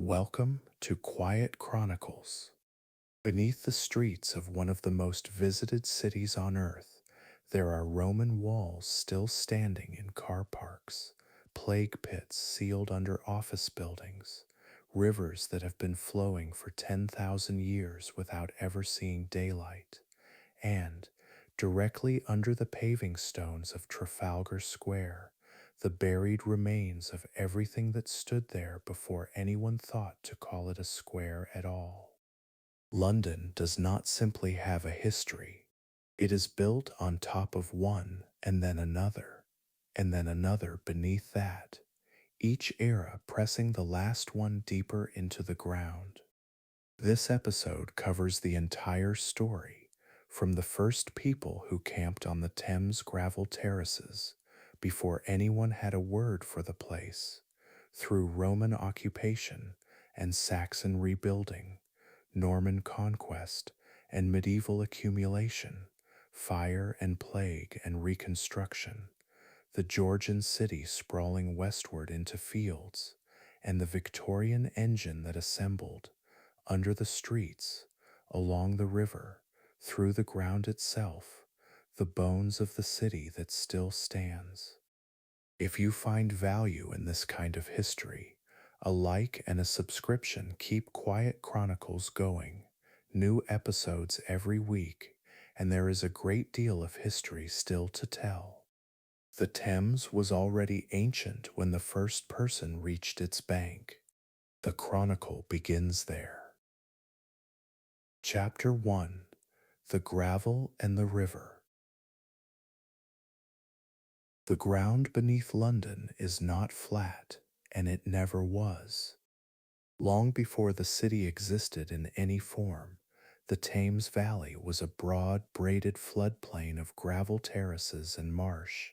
Welcome to Quiet Chronicles. Beneath the streets of one of the most visited cities on earth, there are Roman walls still standing in car parks, plague pits sealed under office buildings, rivers that have been flowing for 10,000 years without ever seeing daylight, and, directly under the paving stones of Trafalgar Square, the buried remains of everything that stood there before anyone thought to call it a square at all. London does not simply have a history. It is built on top of one and then another beneath that, each era pressing the last one deeper into the ground. This episode covers the entire story, from the first people who camped on the Thames gravel terraces before anyone had a word for the place, through Roman occupation and Saxon rebuilding, Norman conquest and medieval accumulation, fire and plague and reconstruction, the Georgian city sprawling westward into fields, and the Victorian engine that assembled under the streets, along the river, through the ground itself, the bones of the city that still stands. If you find value in this kind of history, a like and a subscription keep Quiet Chronicles going, new episodes every week, and there is a great deal of history still to tell. The Thames was already ancient when the first person reached its bank. The chronicle begins there. Chapter 1: The Gravel and the River. The ground beneath London is not flat, and it never was. Long before the city existed in any form, the Thames Valley was a broad, braided floodplain of gravel terraces and marsh,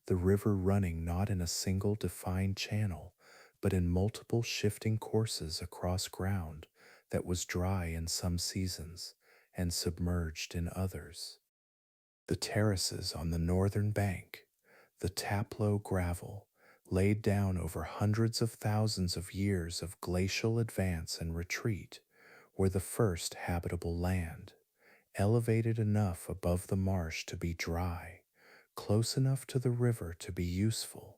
the river running not in a single defined channel, but in multiple shifting courses across ground that was dry in some seasons and submerged in others. The terraces on the northern bank, the Taplow gravel, laid down over hundreds of thousands of years of glacial advance and retreat, were the first habitable land, elevated enough above the marsh to be dry, close enough to the river to be useful.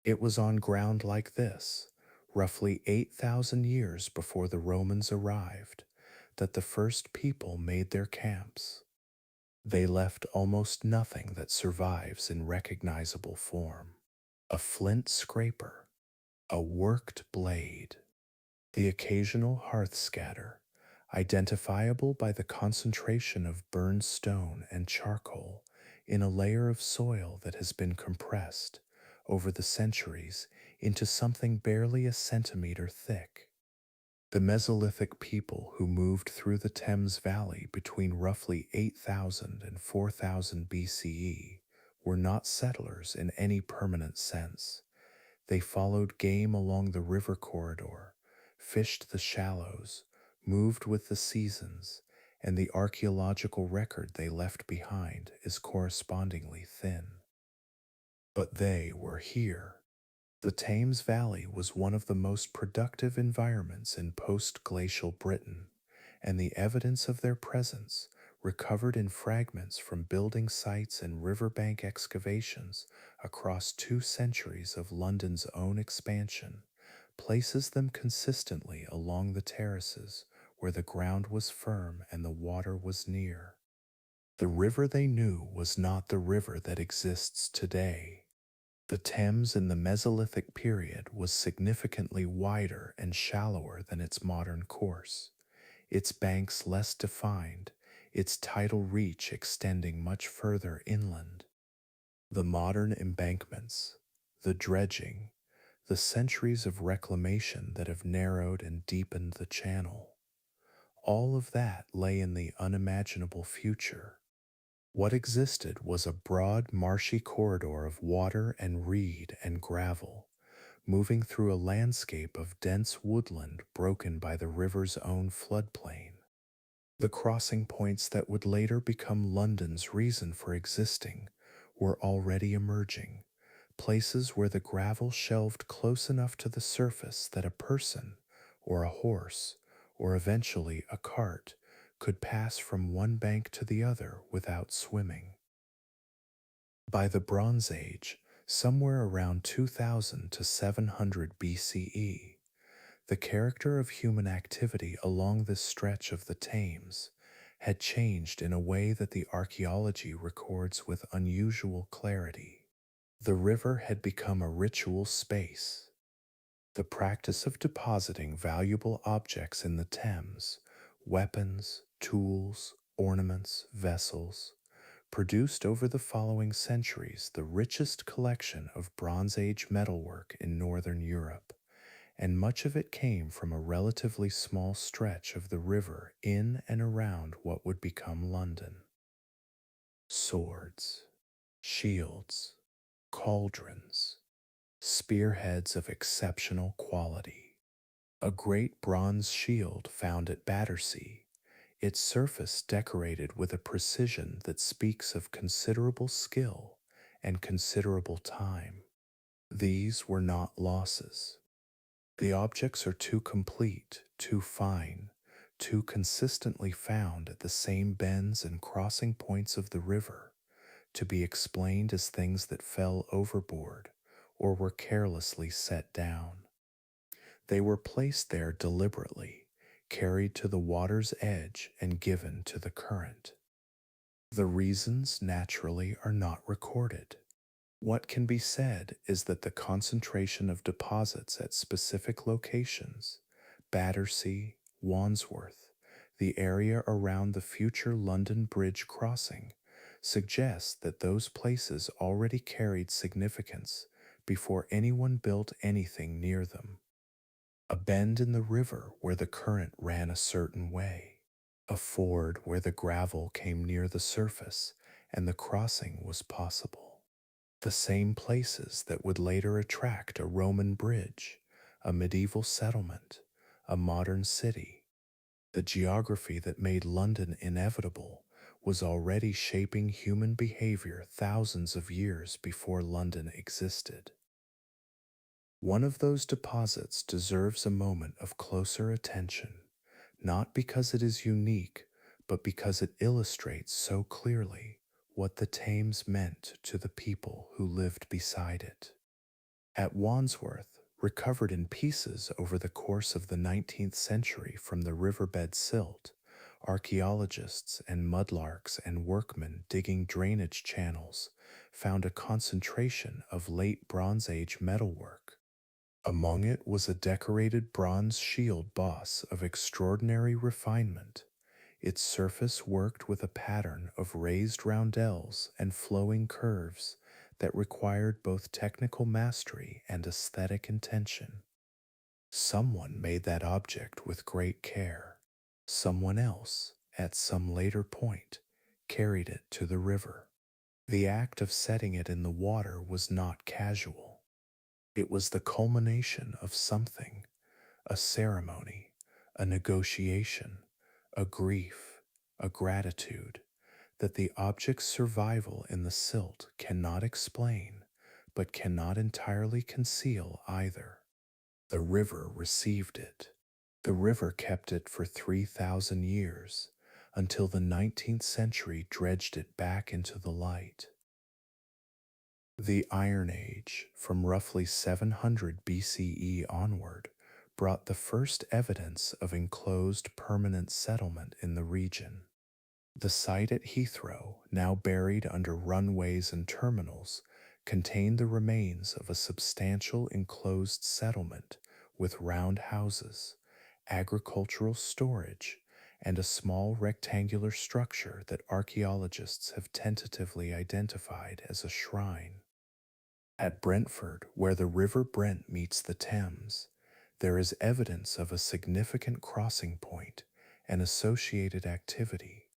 It was on ground like this, roughly 8,000 years before the Romans arrived, that the first people made their camps. They left almost nothing that survives in recognizable form. A flint scraper, a worked blade, the occasional hearth scatter, identifiable by the concentration of burned stone and charcoal in a layer of soil that has been compressed over the centuries into something barely a centimeter thick. The Mesolithic people who moved through the Thames Valley between roughly 8,000 and 4,000 BCE were not settlers in any permanent sense. They followed game along the river corridor, fished the shallows, moved with the seasons, and the archaeological record they left behind is correspondingly thin. But they were here. The Thames Valley was one of the most productive environments in post-glacial Britain, and the evidence of their presence, recovered in fragments from building sites and riverbank excavations across 2 centuries of London's own expansion, places them consistently along the terraces where the ground was firm and the water was near. The river they knew was not the river that exists today. The Thames in the Mesolithic period was significantly wider and shallower than its modern course, its banks less defined, its tidal reach extending much further inland. The modern embankments, the dredging, the centuries of reclamation that have narrowed and deepened the channel, all of that lay in the unimaginable future. What existed was a broad, marshy corridor of water and reed and gravel, moving through a landscape of dense woodland broken by the river's own floodplain. The crossing points that would later become London's reason for existing were already emerging, places where the gravel shelved close enough to the surface that a person, or a horse, or eventually a cart could pass from one bank to the other without swimming. By the Bronze Age, somewhere around 2000 to 700 BCE, the character of human activity along this stretch of the Thames had changed in a way that the archaeology records with unusual clarity. The river had become a ritual space. The practice of depositing valuable objects in the Thames, weapons, tools, ornaments, vessels, produced over the following centuries the richest collection of Bronze Age metalwork in Northern Europe, and much of it came from a relatively small stretch of the river in and around what would become London. Swords, shields, cauldrons, spearheads of exceptional quality. A great bronze shield found at Battersea, its surface decorated with a precision that speaks of considerable skill and considerable time. These were not losses. The objects are too complete, too fine, too consistently found at the same bends and crossing points of the river to be explained as things that fell overboard or were carelessly set down. They were placed there deliberately, carried to the water's edge, and given to the current. The reasons, naturally, are not recorded. What can be said is that the concentration of deposits at specific locations, Battersea, Wandsworth, the area around the future London Bridge crossing, suggests that those places already carried significance before anyone built anything near them. A bend in the river where the current ran a certain way, a ford where the gravel came near the surface and the crossing was possible. The same places that would later attract a Roman bridge, a medieval settlement, a modern city. The geography that made London inevitable was already shaping human behavior thousands of years before London existed. One of those deposits deserves a moment of closer attention, not because it is unique, but because it illustrates so clearly what the Thames meant to the people who lived beside it. At Wandsworth, recovered in pieces over the course of the 19th century from the riverbed silt, archaeologists and mudlarks and workmen digging drainage channels found a concentration of late Bronze Age metalwork. Among it was a decorated bronze shield boss of extraordinary refinement, its surface worked with a pattern of raised roundels and flowing curves that required both technical mastery and aesthetic intention. Someone made that object with great care. Someone else, at some later point, carried it to the river. The act of setting it in the water was not casual. It was the culmination of something, a ceremony, a negotiation, a grief, a gratitude, that the object's survival in the silt cannot explain, but cannot entirely conceal either. The river received it. The river kept it for 3,000 years, until the 19th century dredged it back into the light. The Iron Age, from roughly 700 BCE onward, brought the first evidence of enclosed permanent settlement in the region. The site at Heathrow, now buried under runways and terminals, contained the remains of a substantial enclosed settlement with round houses, agricultural storage, and a small rectangular structure that archaeologists have tentatively identified as a shrine. At Brentford, where the River Brent meets the Thames, there is evidence of a significant crossing point and associated activity.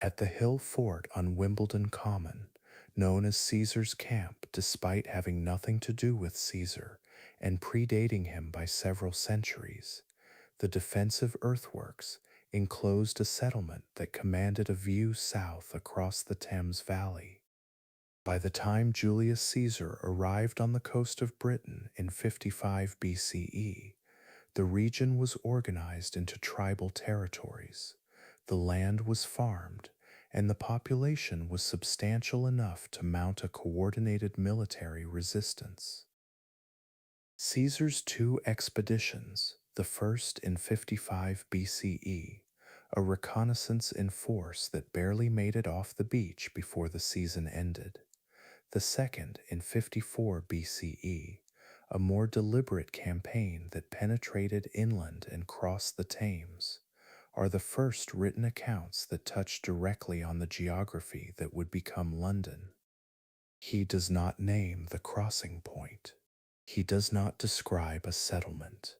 At the hill fort on Wimbledon Common, known as Caesar's Camp despite having nothing to do with Caesar and predating him by several centuries, the defensive earthworks enclosed a settlement that commanded a view south across the Thames Valley. By the time Julius Caesar arrived on the coast of Britain in 55 BCE, The region was organized into tribal territories. The land was farmed, and the population was substantial enough to mount a coordinated military resistance. Caesar's two expeditions, the first in 55 BCE, a reconnaissance in force that barely made it off the beach before the season ended. The second in 54 BCE, a more deliberate campaign that penetrated inland and crossed the Thames, are the first written accounts that touch directly on the geography that would become London. He does not name the crossing point. He does not describe a settlement.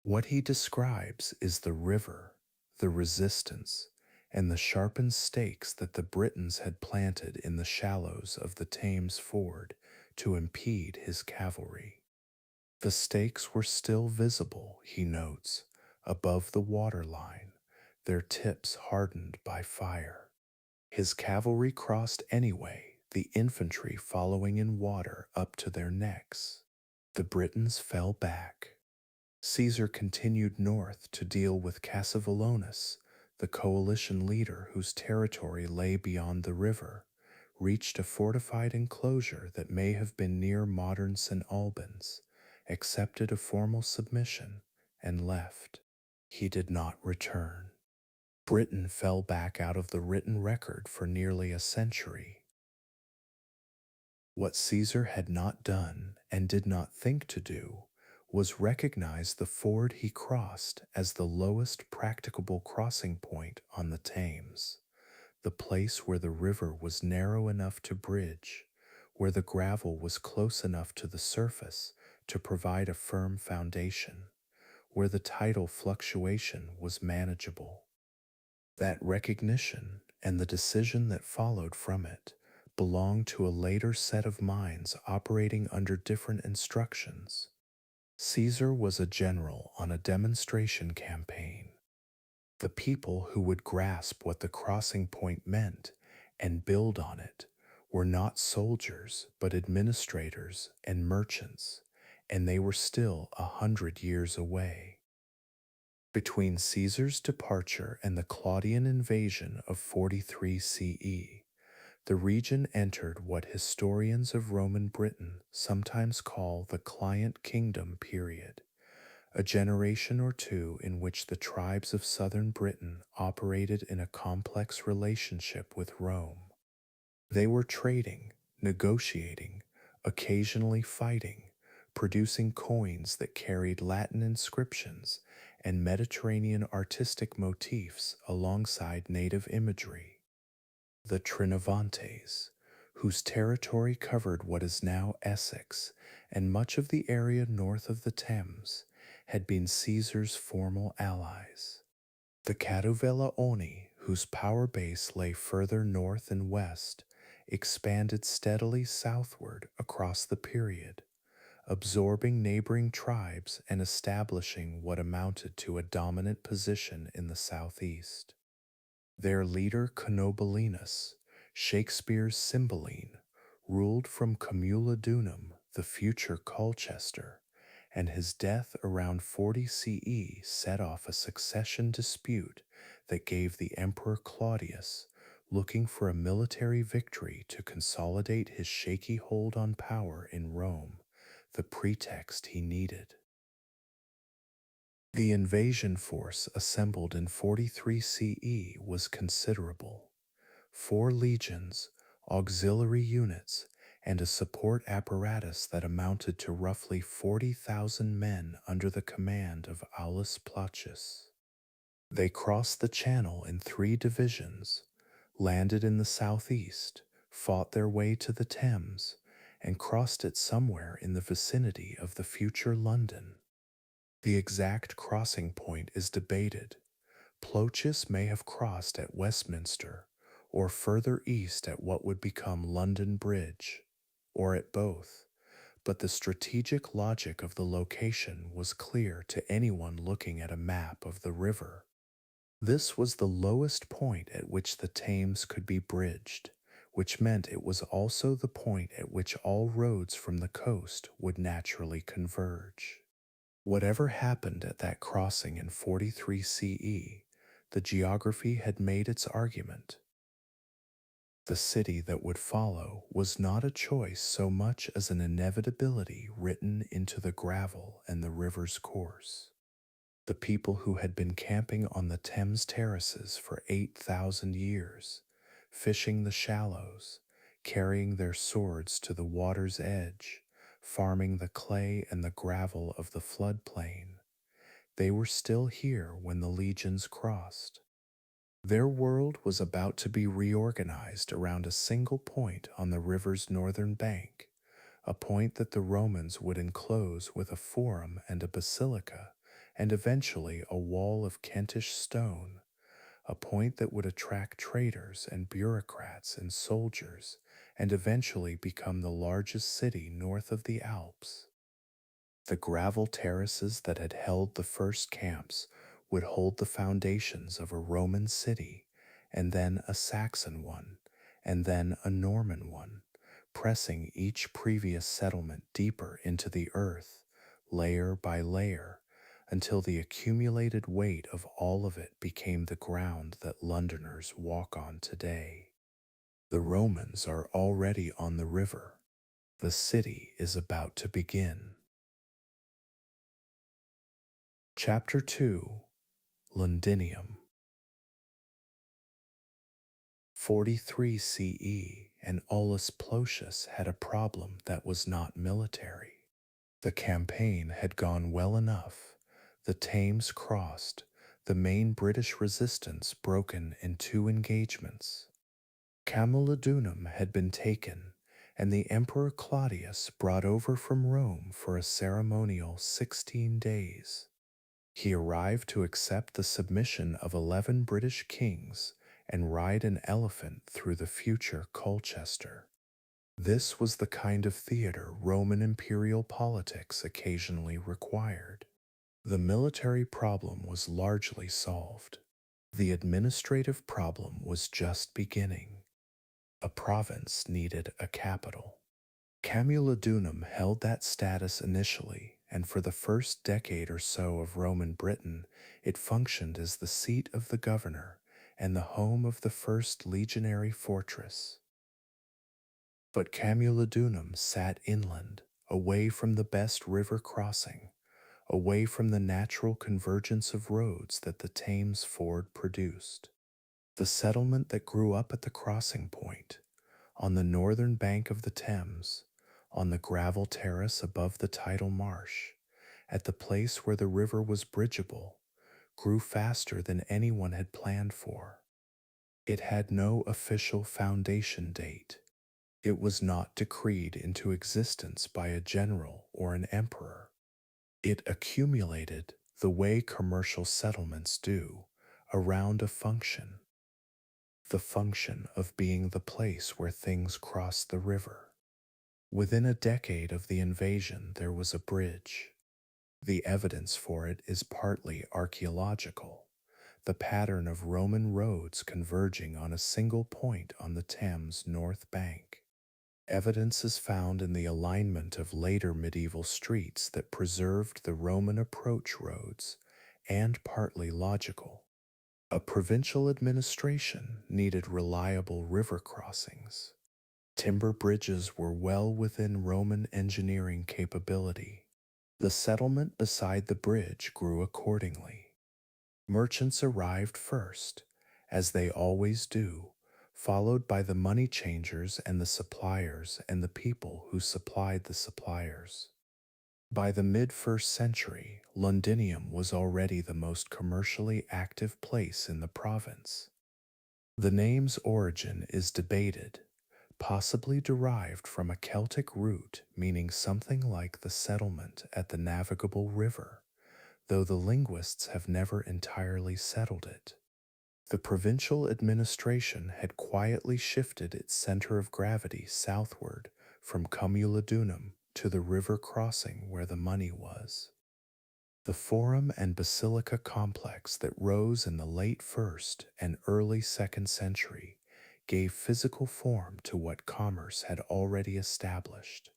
What he describes is the river, the resistance, and the sharpened stakes that the Britons had planted in the shallows of the Thames ford to impede his cavalry. The stakes were still visible, he notes, above the water line, their tips hardened by fire. His cavalry crossed anyway, the infantry following in water up to their necks. The Britons fell back. Caesar continued north to deal with Cassivellaunus, the coalition leader whose territory lay beyond the river, reached a fortified enclosure that may have been near modern St. Albans, accepted a formal submission, and left. He did not return. Britain fell back out of the written record for nearly a century. What Caesar had not done and did not think to do was recognize the ford he crossed as the lowest practicable crossing point on the Thames, the place where the river was narrow enough to bridge, where the gravel was close enough to the surface to provide a firm foundation, where the tidal fluctuation was manageable. That recognition and the decision that followed from it belonged to a later set of minds operating under different instructions. Caesar was a general on a demonstration campaign. The people who would grasp what the crossing point meant and build on it were not soldiers but administrators and merchants, and they were still 100 years away. Between Caesar's departure and the Claudian invasion of 43 CE, the region entered what historians of Roman Britain sometimes call the Client Kingdom period, a generation or two in which the tribes of southern Britain operated in a complex relationship with Rome. They were trading, negotiating, occasionally fighting, producing coins that carried Latin inscriptions and Mediterranean artistic motifs alongside native imagery. The Trinovantes, whose territory covered what is now Essex and much of the area north of the Thames, had been Caesar's formal allies. The Catuvellauni, whose power base lay further north and west, expanded steadily southward across the period, absorbing neighboring tribes and establishing what amounted to a dominant position in the southeast. Their leader Conobelinus, Shakespeare's Cymbeline, ruled from Cumulodunum, the future Colchester, and his death around 40 CE set off a succession dispute that gave the Emperor Claudius, looking for a military victory to consolidate his shaky hold on power in Rome, the pretext he needed. The invasion force assembled in 43 CE was considerable. 4 legions, auxiliary units, and a support apparatus that amounted to roughly 40,000 men under the command of Aulus Plautius. They crossed the Channel in 3 divisions, landed in the southeast, fought their way to the Thames, and crossed it somewhere in the vicinity of the future London. The exact crossing point is debated. Plautius may have crossed at Westminster, or further east at what would become London Bridge, or at both, but the strategic logic of the location was clear to anyone looking at a map of the river. This was the lowest point at which the Thames could be bridged, which meant it was also the point at which all roads from the coast would naturally converge. Whatever happened at that crossing in 43 CE, the geography had made its argument. The city that would follow was not a choice so much as an inevitability written into the gravel and the river's course. The people who had been camping on the Thames terraces for 8,000 years, fishing the shallows, carrying their swords to the water's edge, farming the clay and the gravel of the floodplain, they were still here when the legions crossed. Their world was about to be reorganized around a single point on the river's northern bank, a point that the Romans would enclose with a forum and a basilica, and eventually a wall of Kentish stone, a point that would attract traders and bureaucrats and soldiers, and eventually become the largest city north of the Alps. The gravel terraces that had held the first camps would hold the foundations of a Roman city, and then a Saxon one, and then a Norman one, pressing each previous settlement deeper into the earth, layer by layer, until the accumulated weight of all of it became the ground that Londoners walk on today. The Romans are already on the river. The city is about to begin. Chapter 2, Londinium. 43 CE, and Aulus Plotius had a problem that was not military. The campaign had gone well enough, the Thames crossed, the main British resistance broken in 2 engagements. Camulodunum had been taken, and the Emperor Claudius brought over from Rome for a ceremonial 16 days. He arrived to accept the submission of 11 British kings and ride an elephant through the future Colchester. This was the kind of theater Roman imperial politics occasionally required. The military problem was largely solved. The administrative problem was just beginning. A province needed a capital. Camulodunum held that status initially, and for the first decade or so of Roman Britain, it functioned as the seat of the governor and the home of the first legionary fortress. But Camulodunum sat inland, away from the best river crossing, away from the natural convergence of roads that the Thames ford produced. The settlement that grew up at the crossing point, on the northern bank of the Thames, on the gravel terrace above the tidal marsh, at the place where the river was bridgeable, grew faster than anyone had planned for. It had no official foundation date. It was not decreed into existence by a general or an emperor. It accumulated the way commercial settlements do around a function, the function of being the place where things cross the river. Within a decade of the invasion, there was a bridge. The evidence for it is partly archaeological, the pattern of Roman roads converging on a single point on the Thames north bank. Evidence is found in the alignment of later medieval streets that preserved the Roman approach roads, and partly logical. A provincial administration needed reliable river crossings. Timber bridges were well within Roman engineering capability. The settlement beside the bridge grew accordingly. Merchants arrived first, as they always do, followed by the money changers and the suppliers and the people who supplied the suppliers. By the mid-1st century, Londinium was already the most commercially active place in the province. The name's origin is debated, possibly derived from a Celtic root meaning something like the settlement at the navigable river, though the linguists have never entirely settled it. The provincial administration had quietly shifted its center of gravity southward from Camulodunum to the river crossing where the money was. The forum and basilica complex that rose in the late 1st and early 2nd century gave physical form to what commerce had already established.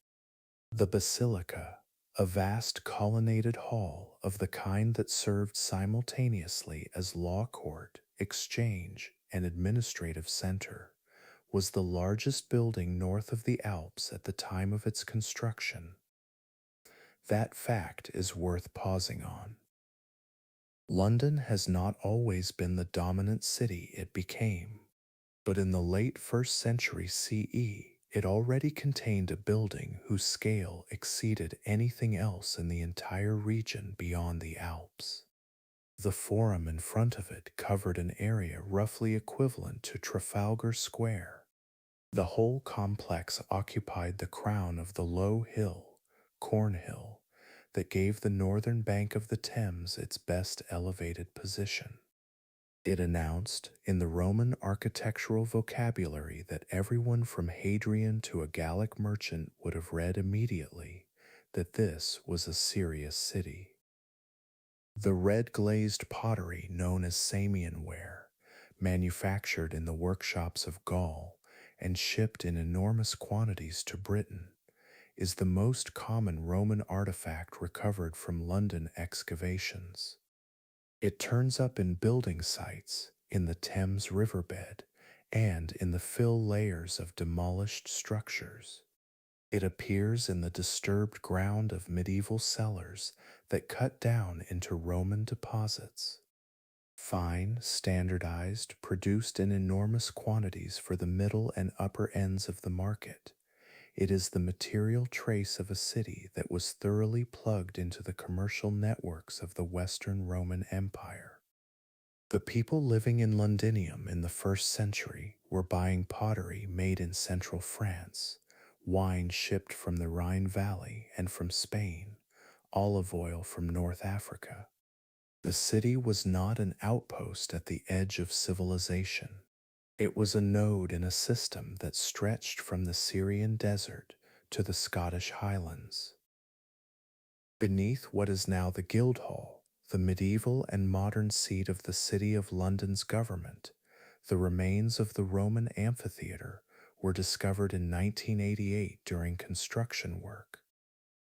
The basilica, a vast colonnaded hall of the kind that served simultaneously as law court, exchange, and administrative center, was the largest building north of the Alps at the time of its construction. That fact is worth pausing on. London has not always been the dominant city it became, but in the late 1st century CE, it already contained a building whose scale exceeded anything else in the entire region beyond the Alps. The forum in front of it covered an area roughly equivalent to Trafalgar Square. The whole complex occupied the crown of the low hill, Cornhill, that gave the northern bank of the Thames its best elevated position. It announced, in the Roman architectural vocabulary that everyone from Hadrian to a Gallic merchant would have read immediately, that this was a serious city. The red glazed pottery known as Samian ware, manufactured in the workshops of Gaul and shipped in enormous quantities to Britain, is the most common Roman artifact recovered from London excavations. It turns up in building sites, in the Thames riverbed, and in the fill layers of demolished structures. It appears in the disturbed ground of medieval cellars that cut down into Roman deposits. Fine, standardized, produced in enormous quantities for the middle and upper ends of the market, it is the material trace of a city that was thoroughly plugged into the commercial networks of the Western Roman Empire. The people living in Londinium in the 1st century were buying pottery made in central France, wine shipped from the Rhine Valley and from Spain, olive oil from North Africa. The city was not an outpost at the edge of civilization. It was a node in a system that stretched from the Syrian desert to the Scottish highlands. Beneath what is now the Guildhall, the medieval and modern seat of the City of London's government, the remains of the Roman amphitheater were discovered in 1988 during construction work.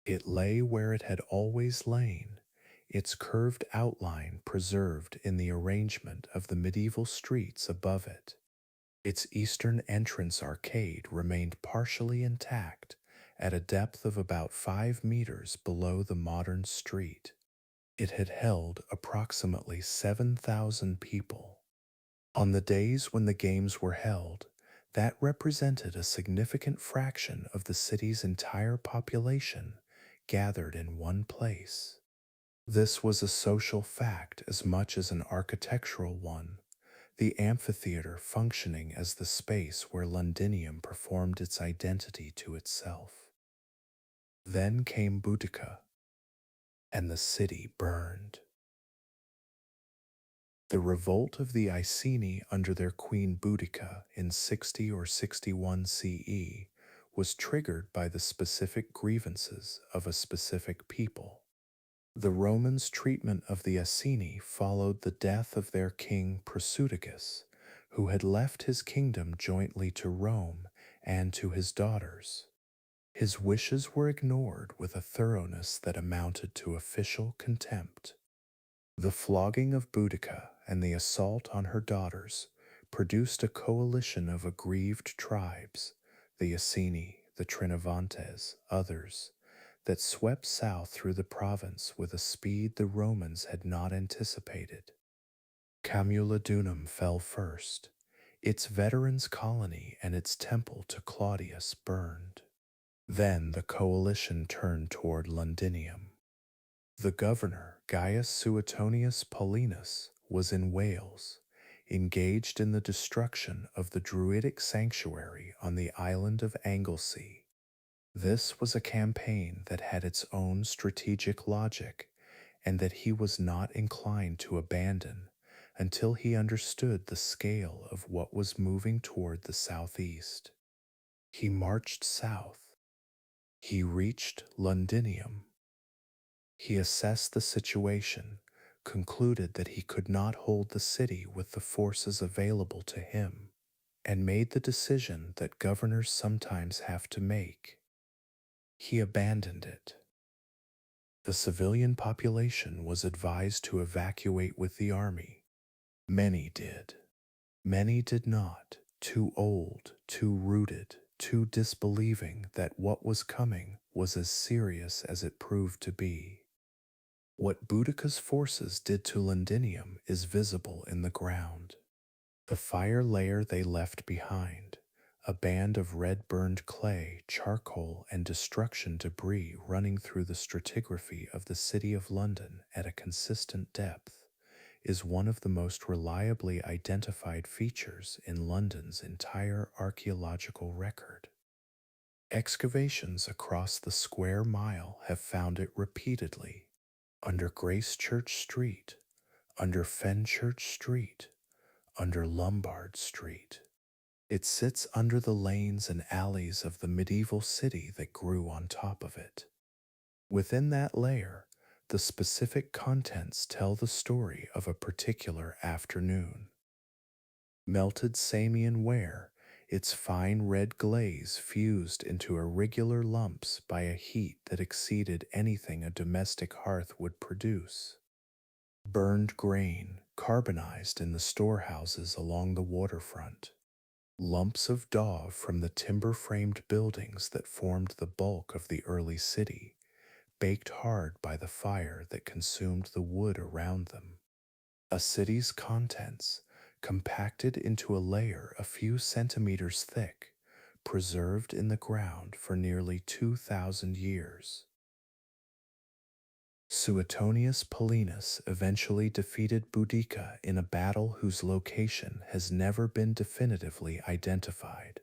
It lay where it had always lain, its curved outline preserved in the arrangement of the medieval streets above it. Its eastern entrance arcade remained partially intact at a depth of about 5 meters below the modern street. It had held approximately 7,000 people. On the days when the games were held, that represented a significant fraction of the city's entire population gathered in one place. This was a social fact as much as an architectural one, the amphitheater functioning as the space where Londinium performed its identity to itself. Then came Boudica, and the city burned. The revolt of the Iceni under their queen Boudica in 60 or 61 CE was triggered by the specific grievances of a specific people. The Romans' treatment of the Iceni followed the death of their king Prasutagus, who had left his kingdom jointly to Rome and to his daughters. His wishes were ignored with a thoroughness that amounted to official contempt. The flogging of Boudica and the assault on her daughters produced a coalition of aggrieved tribes, the Iceni, the Trinovantes, others, that swept south through the province with a speed the Romans had not anticipated. Camulodunum fell first. Its veterans' colony and its temple to Claudius burned. Then the coalition turned toward Londinium. The governor, Gaius Suetonius Paulinus, was in Wales, engaged in the destruction of the Druidic sanctuary on the island of Anglesey. This was a campaign that had its own strategic logic and that he was not inclined to abandon until he understood the scale of what was moving toward the southeast. He marched south. He reached Londinium. He assessed the situation, concluded that he could not hold the city with the forces available to him, and made the decision that governors sometimes have to make. He abandoned it. The civilian population was advised to evacuate with the army. Many did. Many did not, too old, too rooted, too disbelieving that what was coming was as serious as it proved to be. What Boudicca's forces did to Londinium is visible in the ground. The fire layer they left behind, a band of red-burned clay, charcoal, and destruction debris running through the stratigraphy of the City of London at a consistent depth, is one of the most reliably identified features in London's entire archaeological record. Excavations across the square mile have found it repeatedly, under Gracechurch Street, under Fenchurch Street, under Lombard Street. It sits under the lanes and alleys of the medieval city that grew on top of it. Within that layer, the specific contents tell the story of a particular afternoon. Melted Samian ware, its fine red glaze fused into irregular lumps by a heat that exceeded anything a domestic hearth would produce. Burned grain, carbonized in the storehouses along the waterfront. Lumps of daub from the timber-framed buildings that formed the bulk of the early city, baked hard by the fire that consumed the wood around them. A city's contents, compacted into a layer a few centimeters thick, preserved in the ground for nearly 2,000 years. Suetonius Paulinus eventually defeated Boudicca in a battle whose location has never been definitively identified.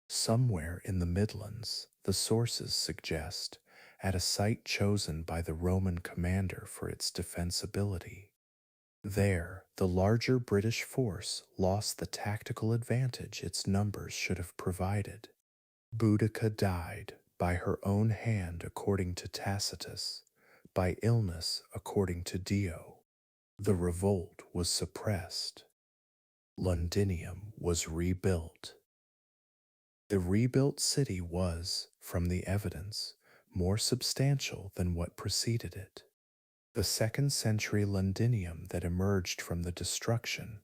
Somewhere in the Midlands, the sources suggest, at a site chosen by the Roman commander for its defensibility. There, the larger British force lost the tactical advantage its numbers should have provided. Boudica died by her own hand according to Tacitus, by illness according to Dio. The revolt was suppressed. Londinium was rebuilt. The rebuilt city was, from the evidence, more substantial than what preceded it. The second-century Londinium that emerged from the destruction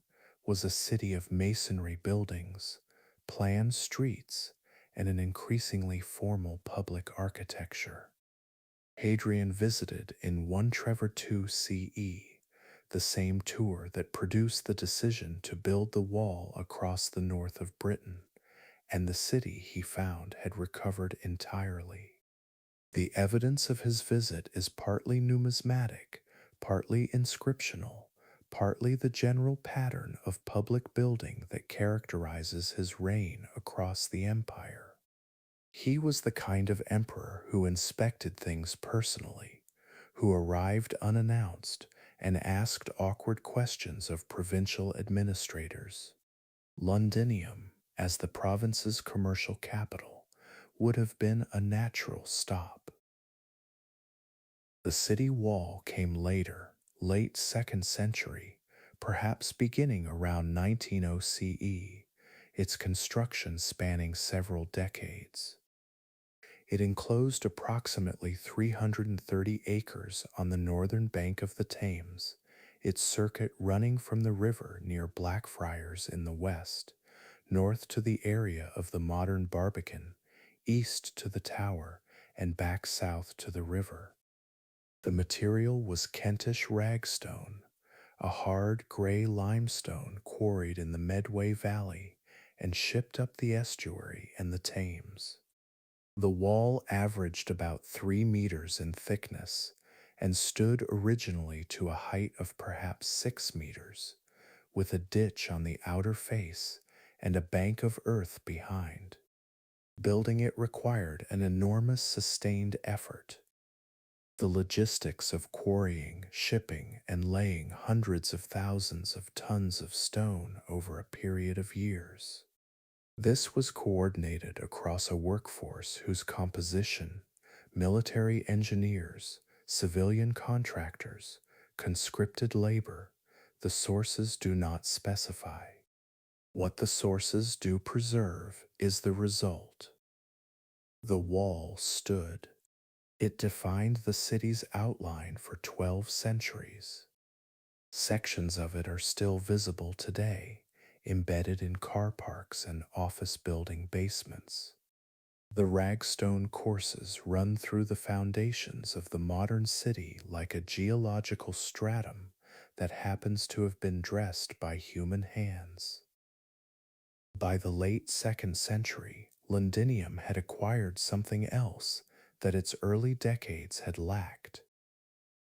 was a city of masonry buildings, planned streets, and an increasingly formal public architecture. Hadrian visited in 1 Trevor 2 CE, the same tour that produced the decision to build the wall across the north of Britain, and the city he found had recovered entirely. The evidence of his visit is partly numismatic, partly inscriptional, partly the general pattern of public building that characterizes his reign across the empire. He was the kind of emperor who inspected things personally, who arrived unannounced and asked awkward questions of provincial administrators. Londinium, as the province's commercial capital, would have been a natural stop. The city wall came later, late 2nd century, perhaps beginning around 1900 CE, its construction spanning several decades. It enclosed approximately 330 acres on the northern bank of the Thames, its circuit running from the river near Blackfriars in the west, north to the area of the modern Barbican, east to the Tower, and back south to the river. The material was Kentish ragstone, a hard gray limestone quarried in the Medway Valley and shipped up the estuary and the Thames. The wall averaged about 3 meters in thickness and stood originally to a height of perhaps 6 meters, with a ditch on the outer face and a bank of earth behind. Building it required an enormous sustained effort. The logistics of quarrying, shipping, and laying hundreds of thousands of tons of stone over a period of years. This was coordinated across a workforce whose composition, military engineers, civilian contractors, conscripted labor, the sources do not specify. What the sources do preserve is the result. The wall stood. It defined the city's outline for 12 centuries. Sections of it are still visible today, embedded in car parks and office building basements. The ragstone courses run through the foundations of the modern city like a geological stratum that happens to have been dressed by human hands. By the late 2nd century, Londinium had acquired something else that its early decades had lacked: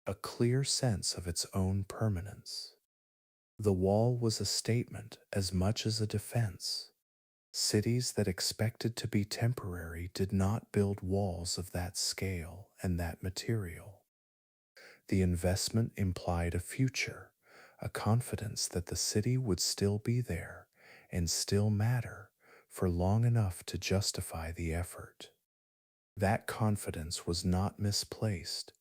a clear sense of its own permanence. The wall was a statement as much as a defense. Cities that expected to be temporary did not build walls of that scale and that material. The investment implied a future, a confidence that the city would still be there and still matter for long enough to justify the effort. That confidence was not misplaced,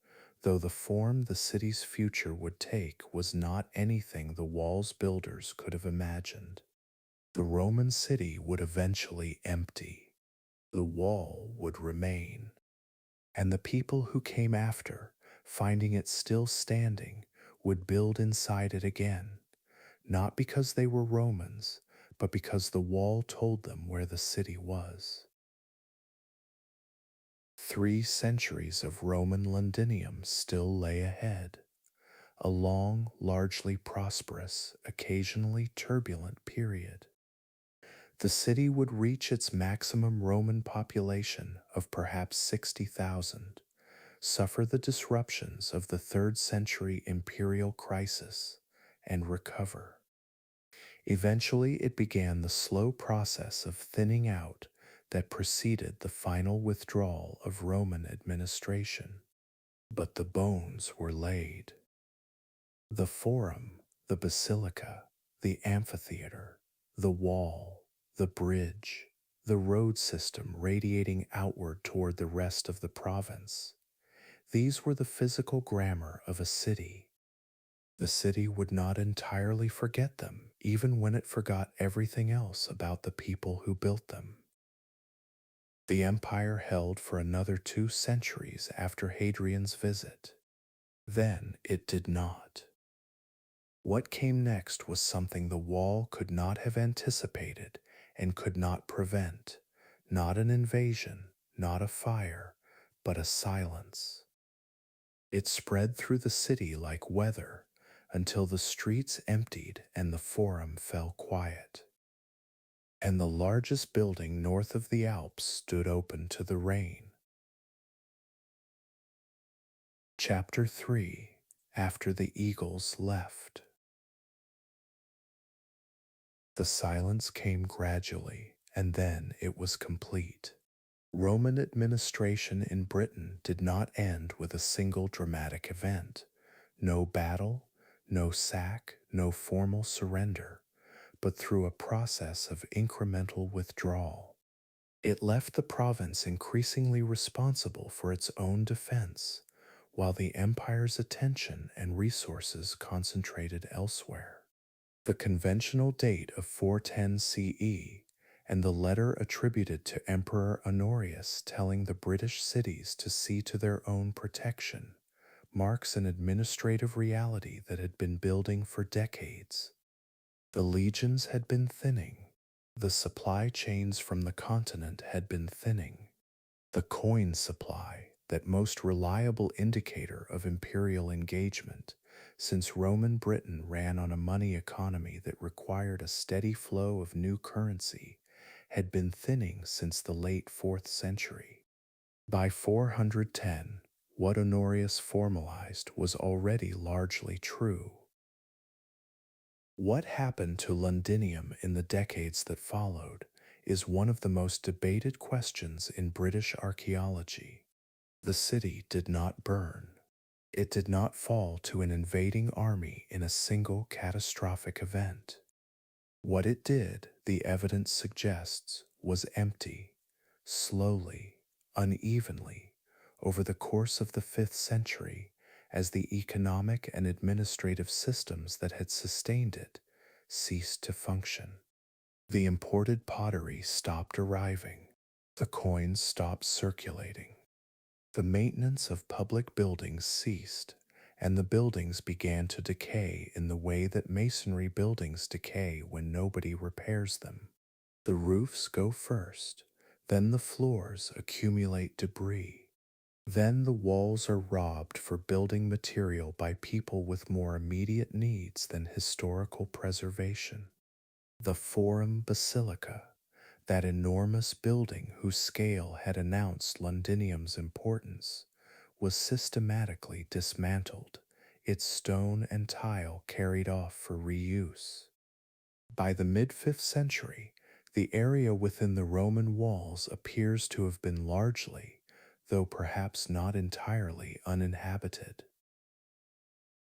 though the form the city's future would take was not anything the wall's builders could have imagined. The Roman city would eventually empty. The wall would remain. And the people who came after, finding it still standing, would build inside it again, not because they were Romans, but because the wall told them where the city was. 3 centuries of Roman Londinium still lay ahead, a long, largely prosperous, occasionally turbulent period. The city would reach its maximum Roman population of perhaps 60,000, suffer the disruptions of the 3rd century imperial crisis, and recover. Eventually, it began the slow process of thinning out that preceded the final withdrawal of Roman administration. But the bones were laid. The forum, the basilica, the amphitheater, the wall, the bridge, the road system radiating outward toward the rest of the province. These were the physical grammar of a city. The city would not entirely forget them, even when it forgot everything else about the people who built them. The empire held for another 2 centuries after Hadrian's visit. Then it did not. What came next was something the wall could not have anticipated and could not prevent: not an invasion, not a fire, but a silence. It spread through the city like weather until the streets emptied and the forum fell quiet. And the largest building north of the Alps stood open to the rain. Chapter 3: After the Eagles Left. The silence came gradually, and then it was complete. Roman administration in Britain did not end with a single dramatic event. No battle, no sack, no formal surrender, but through a process of incremental withdrawal. It left the province increasingly responsible for its own defense, while the empire's attention and resources concentrated elsewhere. The conventional date of 410 CE and the letter attributed to Emperor Honorius telling the British cities to see to their own protection marks an administrative reality that had been building for decades. The legions had been thinning. The supply chains from the continent had been thinning. The coin supply, that most reliable indicator of imperial engagement, since Roman Britain ran on a money economy that required a steady flow of new currency, had been thinning since the late 4th century. By 410, what Honorius formalized was already largely true. What happened to Londinium in the decades that followed is one of the most debated questions in British archaeology. The city did not burn. It did not fall to an invading army in a single catastrophic event. What it did, the evidence suggests, was empty, slowly, unevenly, over the course of the 5th century, as the economic and administrative systems that had sustained it ceased to function. The imported pottery stopped arriving. The coins stopped circulating. The maintenance of public buildings ceased, and the buildings began to decay in the way that masonry buildings decay when nobody repairs them. The roofs go first, then the floors accumulate debris. Then the walls are robbed for building material by people with more immediate needs than historical preservation. The Forum Basilica, that enormous building whose scale had announced Londinium's importance, was systematically dismantled, its stone and tile carried off for reuse. By the mid 5th century, the area within the Roman walls appears to have been largely, though perhaps not entirely, uninhabited.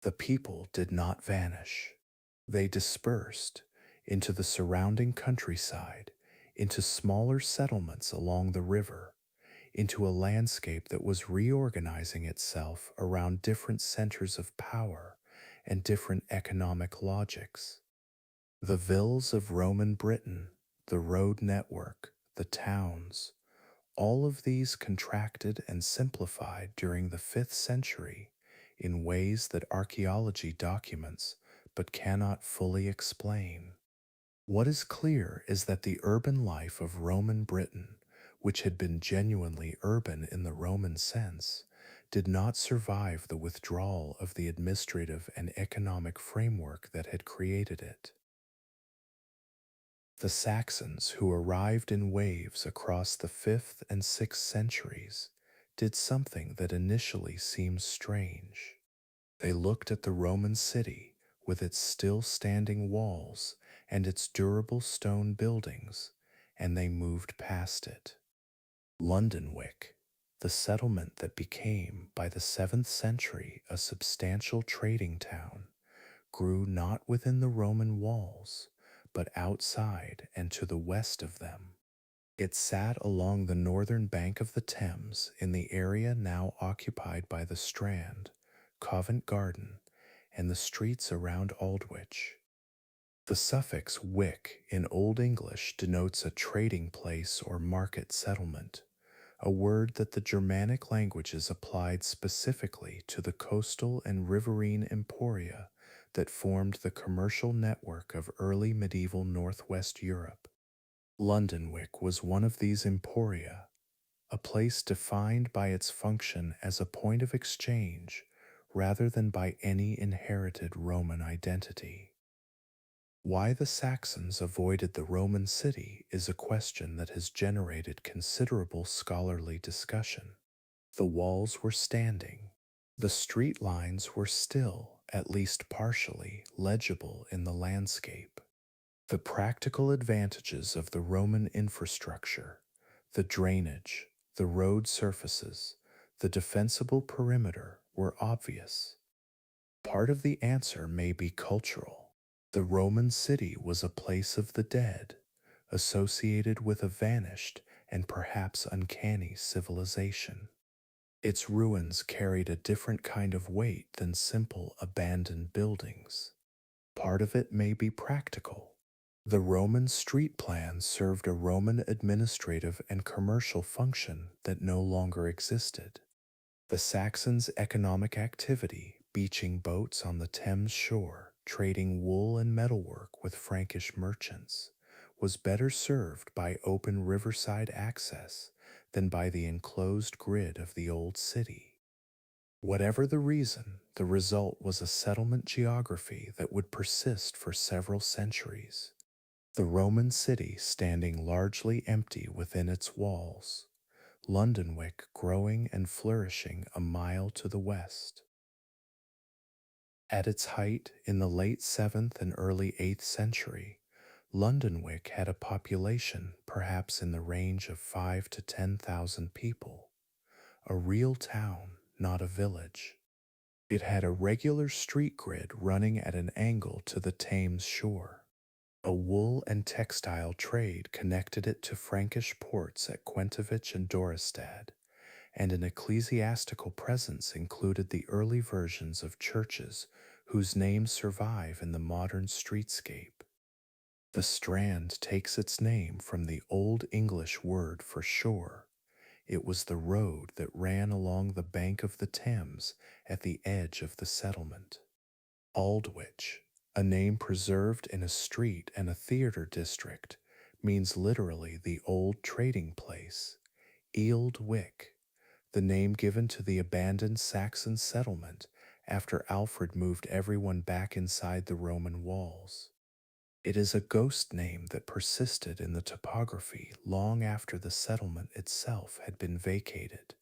The people did not vanish. They dispersed into the surrounding countryside, into smaller settlements along the river, into a landscape that was reorganizing itself around different centers of power and different economic logics. The villas of Roman Britain, the road network, the towns, all of these contracted and simplified during the 5th century in ways that archaeology documents but cannot fully explain. What is clear is that the urban life of Roman Britain, which had been genuinely urban in the Roman sense, did not survive the withdrawal of the administrative and economic framework that had created it. The Saxons, who arrived in waves across the 5th and 6th centuries, did something that initially seemed strange. They looked at the Roman city with its still standing walls and its durable stone buildings, and they moved past it. Londonwick, the settlement that became, by the 7th century, a substantial trading town, grew not within the Roman walls, but outside and to the west of them. It sat along the northern bank of the Thames in the area now occupied by the Strand, Covent Garden, and the streets around Aldwych. The suffix wick in Old English denotes a trading place or market settlement, a word that the Germanic languages applied specifically to the coastal and riverine emporia that formed the commercial network of early medieval Northwest Europe. Londonwick was one of these emporia, a place defined by its function as a point of exchange rather than by any inherited Roman identity. Why the Saxons avoided the Roman city is a question that has generated considerable scholarly discussion. The walls were standing. The street lines were still, at least partially, legible in the landscape. The practical advantages of the Roman infrastructure, the drainage, the road surfaces, the defensible perimeter were obvious. Part of the answer may be cultural. The Roman city was a place of the dead, associated with a vanished and perhaps uncanny civilization. Its ruins carried a different kind of weight than simple abandoned buildings. Part of it may be practical. The Roman street plan served a Roman administrative and commercial function that no longer existed. The Saxons' economic activity, beaching boats on the Thames shore, trading wool and metalwork with Frankish merchants, was better served by open riverside access than by the enclosed grid of the old city. Whatever the reason, the result was a settlement geography that would persist for several centuries. The Roman city standing largely empty within its walls, Londonwick growing and flourishing a mile to the west. At its height in the late 7th and early 8th century, Londonwick had a population perhaps in the range of 5 to 10,000 people, a real town, not a village. It had a regular street grid running at an angle to the Thames shore. A wool and textile trade connected it to Frankish ports at Quentovich and Dorestad, and an ecclesiastical presence included the early versions of churches whose names survive in the modern streetscape. The Strand takes its name from the Old English word for shore. It was the road that ran along the bank of the Thames at the edge of the settlement. Aldwych, a name preserved in a street and a theater district, means literally the old trading place. Eald Wick, the name given to the abandoned Saxon settlement after Alfred moved everyone back inside the Roman walls. It is a ghost name that persisted in the topography long after the settlement itself had been vacated.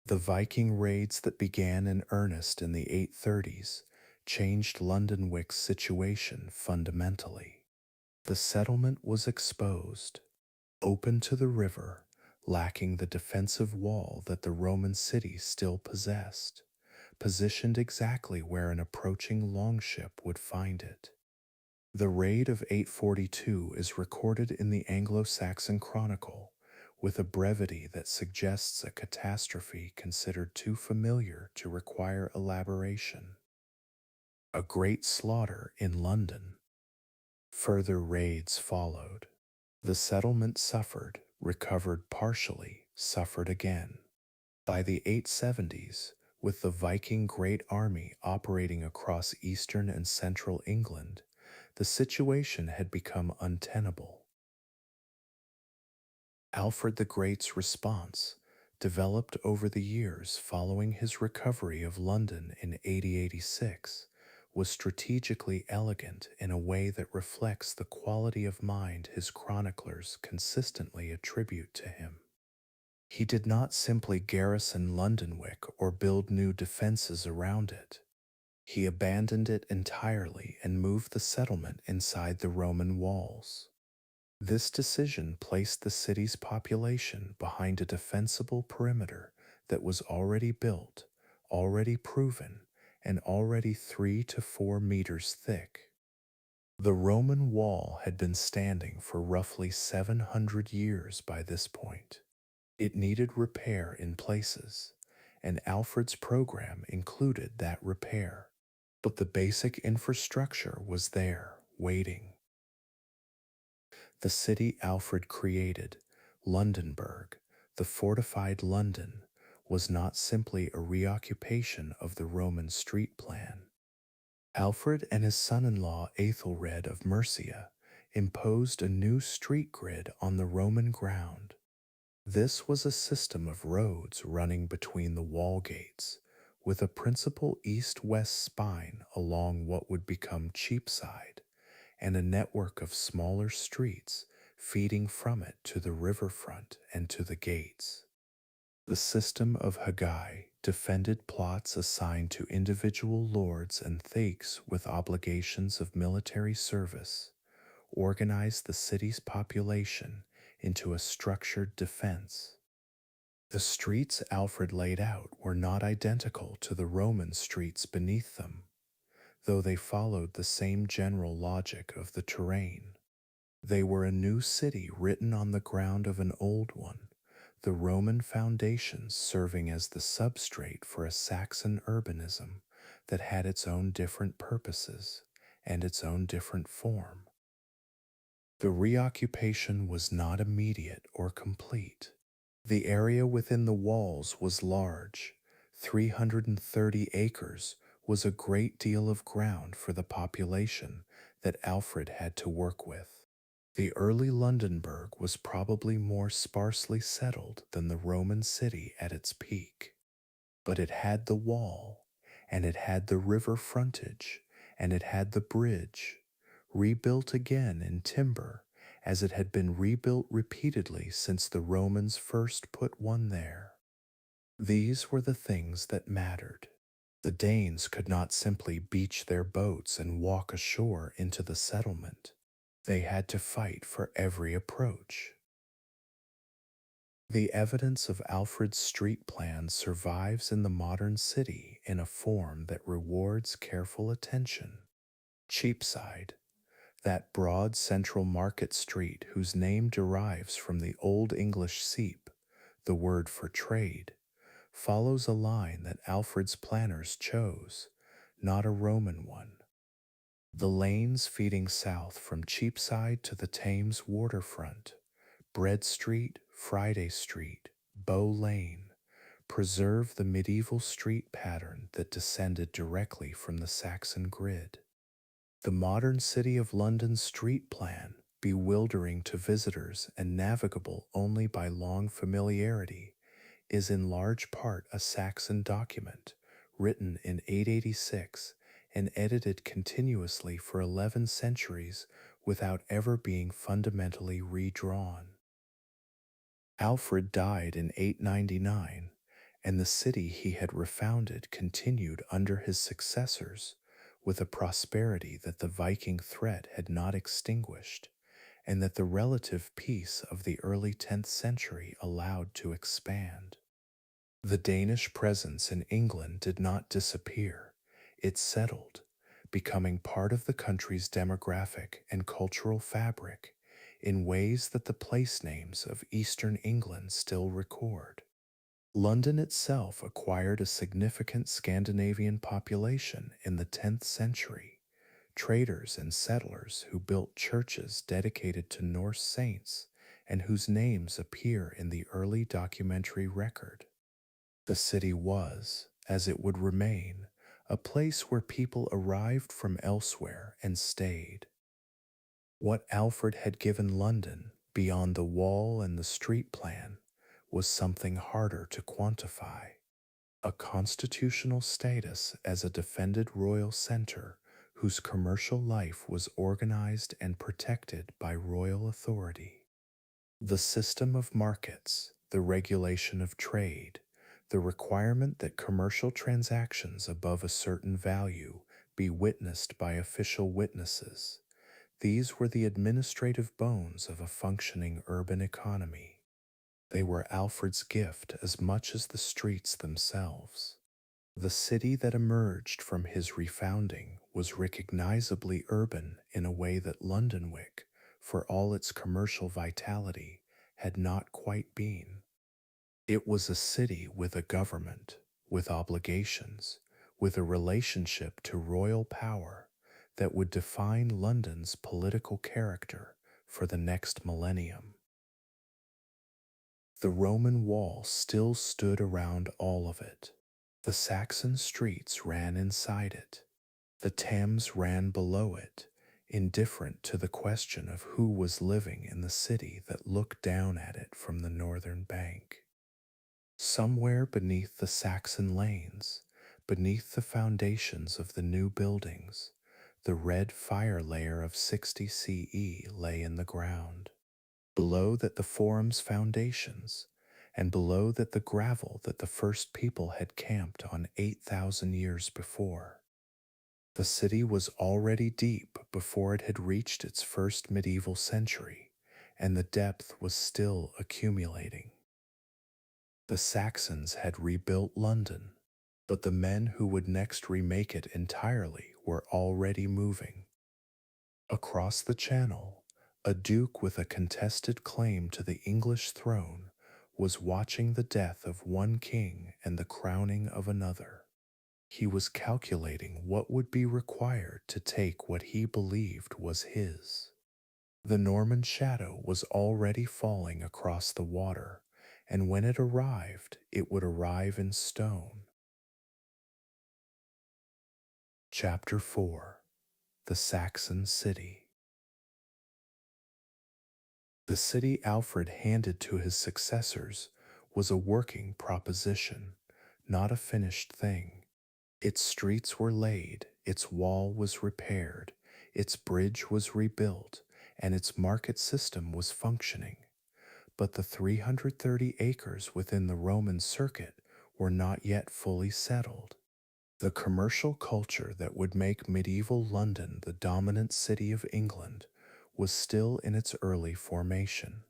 The Viking raids that began in earnest in the 830s changed London Wick's situation fundamentally. The settlement was exposed, open to the river, lacking the defensive wall that the Roman city still possessed, positioned exactly where an approaching longship would find it. The raid of 842 is recorded in the Anglo-Saxon Chronicle with a brevity that suggests a catastrophe considered too familiar to require elaboration. A great slaughter in London. Further raids followed. The settlement suffered, recovered partially, suffered again. By the 870s, with the Viking Great Army operating across eastern and central England, the situation had become untenable. Alfred the Great's response, developed over the years following his recovery of London in 886, was strategically elegant in a way that reflects the quality of mind his chroniclers consistently attribute to him. He did not simply garrison Londonwick or build new defenses around it. He abandoned it entirely and moved the settlement inside the Roman walls. This decision placed the city's population behind a defensible perimeter that was already built, already proven, and already 3 to 4 meters thick. The Roman wall had been standing for roughly 700 years by this point. It needed repair in places, and Alfred's program included that repair. But the basic infrastructure was there, waiting. The city Alfred created, Londonburg, the fortified London, was not simply a reoccupation of the Roman street plan. Alfred and his son-in-law Aethelred of Mercia imposed a new street grid on the Roman ground. This was a system of roads running between the wall gates, with a principal east-west spine along what would become Cheapside, and a network of smaller streets feeding from it to the riverfront and to the gates. The system of Haggai defended plots assigned to individual lords and thegns with obligations of military service, organized the city's population into a structured defense. The streets Alfred laid out were not identical to the Roman streets beneath them, though they followed the same general logic of the terrain. They were a new city written on the ground of an old one, the Roman foundations serving as the substrate for a Saxon urbanism that had its own different purposes and its own different form. The reoccupation was not immediate or complete. The area within the walls was large. 330 acres was a great deal of ground for the population that Alfred had to work with. The early Londonburg was probably more sparsely settled than the Roman city at its peak, but it had the wall, and it had the river frontage, and it had the bridge, rebuilt again in timber, as it had been rebuilt repeatedly since the Romans first put one there. These were the things that mattered. The Danes could not simply beach their boats and walk ashore into the settlement. They had to fight for every approach. The evidence of Alfred's street plan survives in the modern city in a form that rewards careful attention. Cheapside, that broad central market street whose name derives from the Old English seep, the word for trade, follows a line that Alfred's planners chose, not a Roman one. The lanes feeding south from Cheapside to the Thames waterfront, Bread Street, Friday Street, Bow Lane preserve the medieval street pattern that descended directly from the Saxon grid. The modern City of London's street plan, bewildering to visitors and navigable only by long familiarity, is in large part a Saxon document written in 886 and edited continuously for 11 centuries without ever being fundamentally redrawn. Alfred died in 899, and the city he had refounded continued under his successors with a prosperity that the Viking threat had not extinguished, and that the relative peace of the early 10th century allowed to expand. The Danish presence in England did not disappear, it settled, becoming part of the country's demographic and cultural fabric in ways that the place names of eastern England still record. London itself acquired a significant Scandinavian population in the 10th century, traders and settlers who built churches dedicated to Norse saints and whose names appear in the early documentary record. The city was, as it would remain, a place where people arrived from elsewhere and stayed. What Alfred had given London, beyond the wall and the street plan, was something harder to quantify. A constitutional status as a defended royal center whose commercial life was organized and protected by royal authority. The system of markets, the regulation of trade, the requirement that commercial transactions above a certain value be witnessed by official witnesses, these were the administrative bones of a functioning urban economy. They were Alfred's gift as much as the streets themselves. The city that emerged from his refounding was recognizably urban in a way that Londonwick, for all its commercial vitality, had not quite been. It was a city with a government, with obligations, with a relationship to royal power that would define London's political character for the next millennium. The Roman wall still stood around all of it. The Saxon streets ran inside it. The Thames ran below it, indifferent to the question of who was living in the city that looked down at it from the northern bank. Somewhere beneath the Saxon lanes, beneath the foundations of the new buildings, the red fire layer of 60 CE lay in the ground. Below that the forum's foundations, and below that the gravel that the first people had camped on 8,000 years before. The city was already deep before it had reached its first medieval century, and the depth was still accumulating. The Saxons had rebuilt London, but the men who would next remake it entirely were already moving. Across the Channel, a duke with a contested claim to the English throne was watching the death of one king and the crowning of another. He was calculating what would be required to take what he believed was his. The Norman shadow was already falling across the water, and when it arrived, it would arrive in stone. Chapter 4: The Saxon City. The city Alfred handed to his successors was a working proposition, not a finished thing. Its streets were laid, its wall was repaired, its bridge was rebuilt, and its market system was functioning. But the 330 acres within the Roman circuit were not yet fully settled. The commercial culture that would make medieval London the dominant city of England was still in its early formation.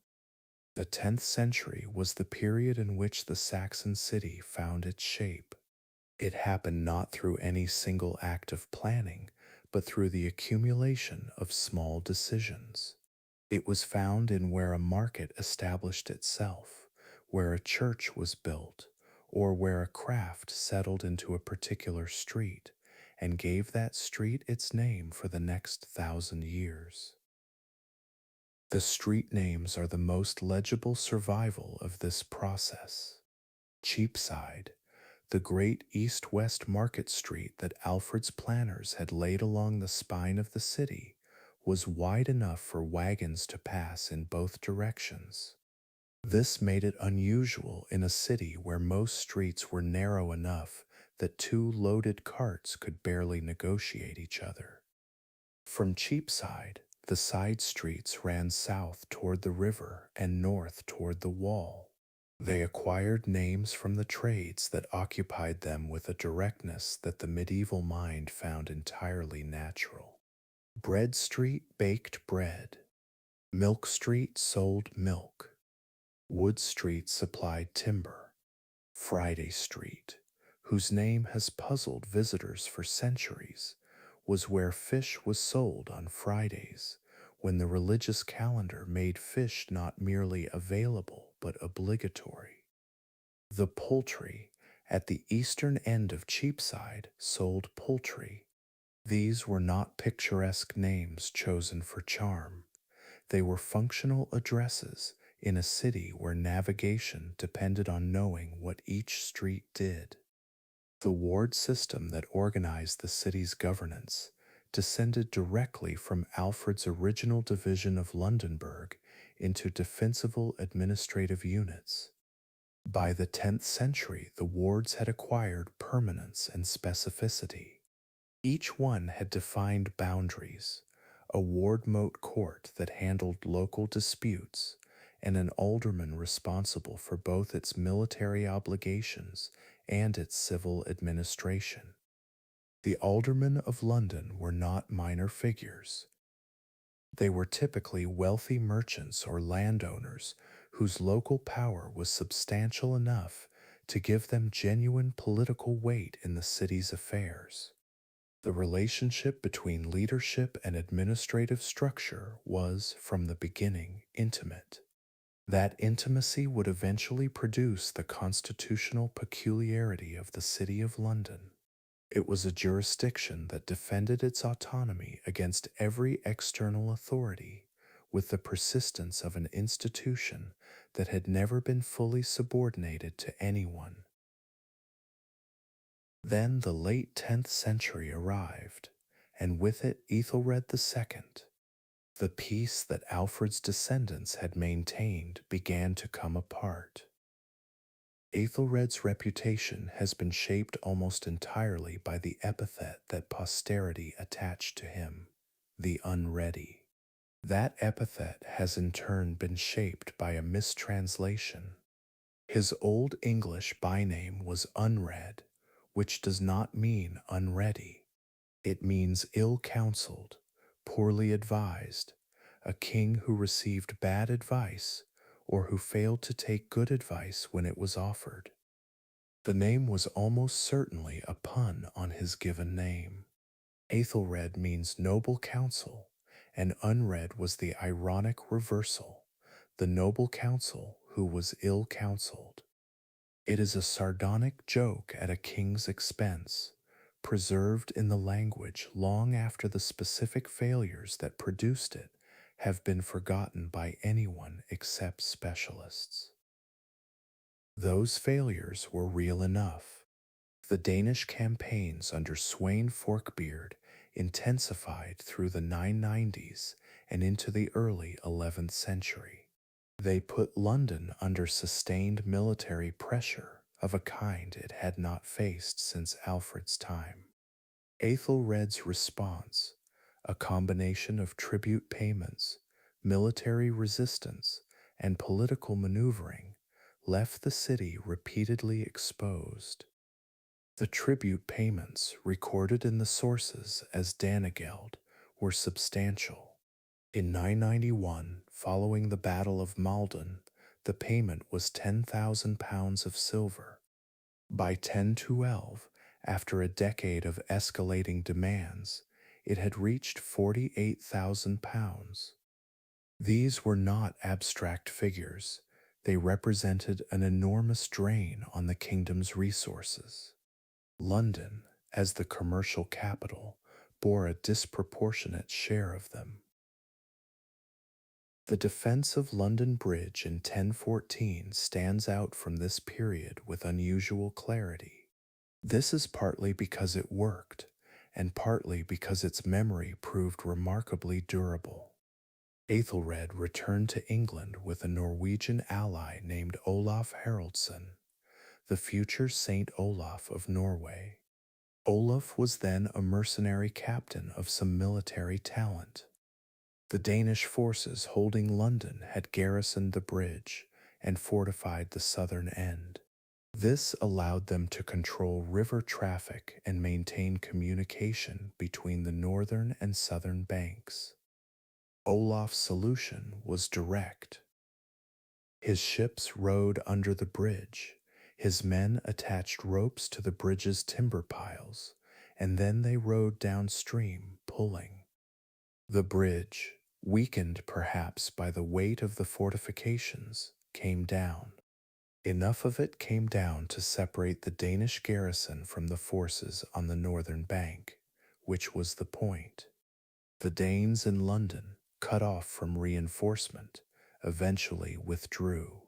The 10th century was the period in which the Saxon city found its shape. It happened not through any single act of planning, but through the accumulation of small decisions. It was found in where a market established itself, where a church was built, or where a craft settled into a particular street and gave that street its name for the next 1,000 years. The street names are the most legible survival of this process. Cheapside, the great east-west market street that Alfred's planners had laid along the spine of the city, was wide enough for wagons to pass in both directions. This made it unusual in a city where most streets were narrow enough that two loaded carts could barely negotiate each other. From Cheapside, the side streets ran south toward the river and north toward the wall. They acquired names from the trades that occupied them with a directness that the medieval mind found entirely natural. Bread Street baked bread. Milk Street sold milk. Wood Street supplied timber. Friday Street, whose name has puzzled visitors for centuries, was where fish was sold on Fridays, when the religious calendar made fish not merely available but obligatory. The Poultry, at the eastern end of Cheapside, sold poultry. These were not picturesque names chosen for charm. They were functional addresses in a city where navigation depended on knowing what each street did. The ward system that organized the city's governance descended directly from Alfred's original division of Londonburg into defensible administrative units. By the 10th century, the wards had acquired permanence and specificity. Each one had defined boundaries, a ward moot court that handled local disputes, and an alderman responsible for both its military obligations and its civil administration. The aldermen of London were not minor figures. They were typically wealthy merchants or landowners whose local power was substantial enough to give them genuine political weight in the city's affairs. The relationship between leadership and administrative structure was, from the beginning, intimate. That intimacy would eventually produce the constitutional peculiarity of the City of London. It was a jurisdiction that defended its autonomy against every external authority, with the persistence of an institution that had never been fully subordinated to anyone. Then the late 10th century arrived, and with it Ethelred II. The peace that Alfred's descendants had maintained began to come apart. Ethelred's reputation has been shaped almost entirely by the epithet that posterity attached to him, the unready. That epithet has in turn been shaped by a mistranslation. His Old English byname was unread, which does not mean unready. It means ill-counseled, poorly advised, a king who received bad advice or who failed to take good advice when it was offered. The name was almost certainly a pun on his given name. Aethelred means noble counsel, and unread was the ironic reversal, the noble counsel who was ill-counseled. It is a sardonic joke at a king's expense, preserved in the language long after the specific failures that produced it have been forgotten by anyone except specialists. Those failures were real enough. The Danish campaigns under Sweyn Forkbeard intensified through the 990s and into the early 11th century. They put London under sustained military pressure of a kind it had not faced since Alfred's time. Aethelred's response, a combination of tribute payments, military resistance, and political maneuvering, left the city repeatedly exposed. The tribute payments, recorded in the sources as Danegeld, were substantial. In 991, following the Battle of Maldon, the payment was £10,000 of silver. By 1012, after a decade of escalating demands, it had reached £48,000. These were not abstract figures. They represented an enormous drain on the kingdom's resources. London, as the commercial capital, bore a disproportionate share of them. The defense of London Bridge in 1014 stands out from this period with unusual clarity. This is partly because it worked, and partly because its memory proved remarkably durable. Aethelred returned to England with a Norwegian ally named Olaf Haraldsson, the future Saint Olaf of Norway. Olaf was then a mercenary captain of some military talent. The Danish forces holding London had garrisoned the bridge and fortified the southern end. This allowed them to control river traffic and maintain communication between the northern and southern banks. Olaf's solution was direct. His ships rode under the bridge, his men attached ropes to the bridge's timber piles, and then they rowed downstream, pulling. The bridge, weakened perhaps by the weight of the fortifications, came down. Enough of it came down to separate the Danish garrison from the forces on the northern bank, which was the point. The Danes in London, cut off from reinforcement, eventually withdrew.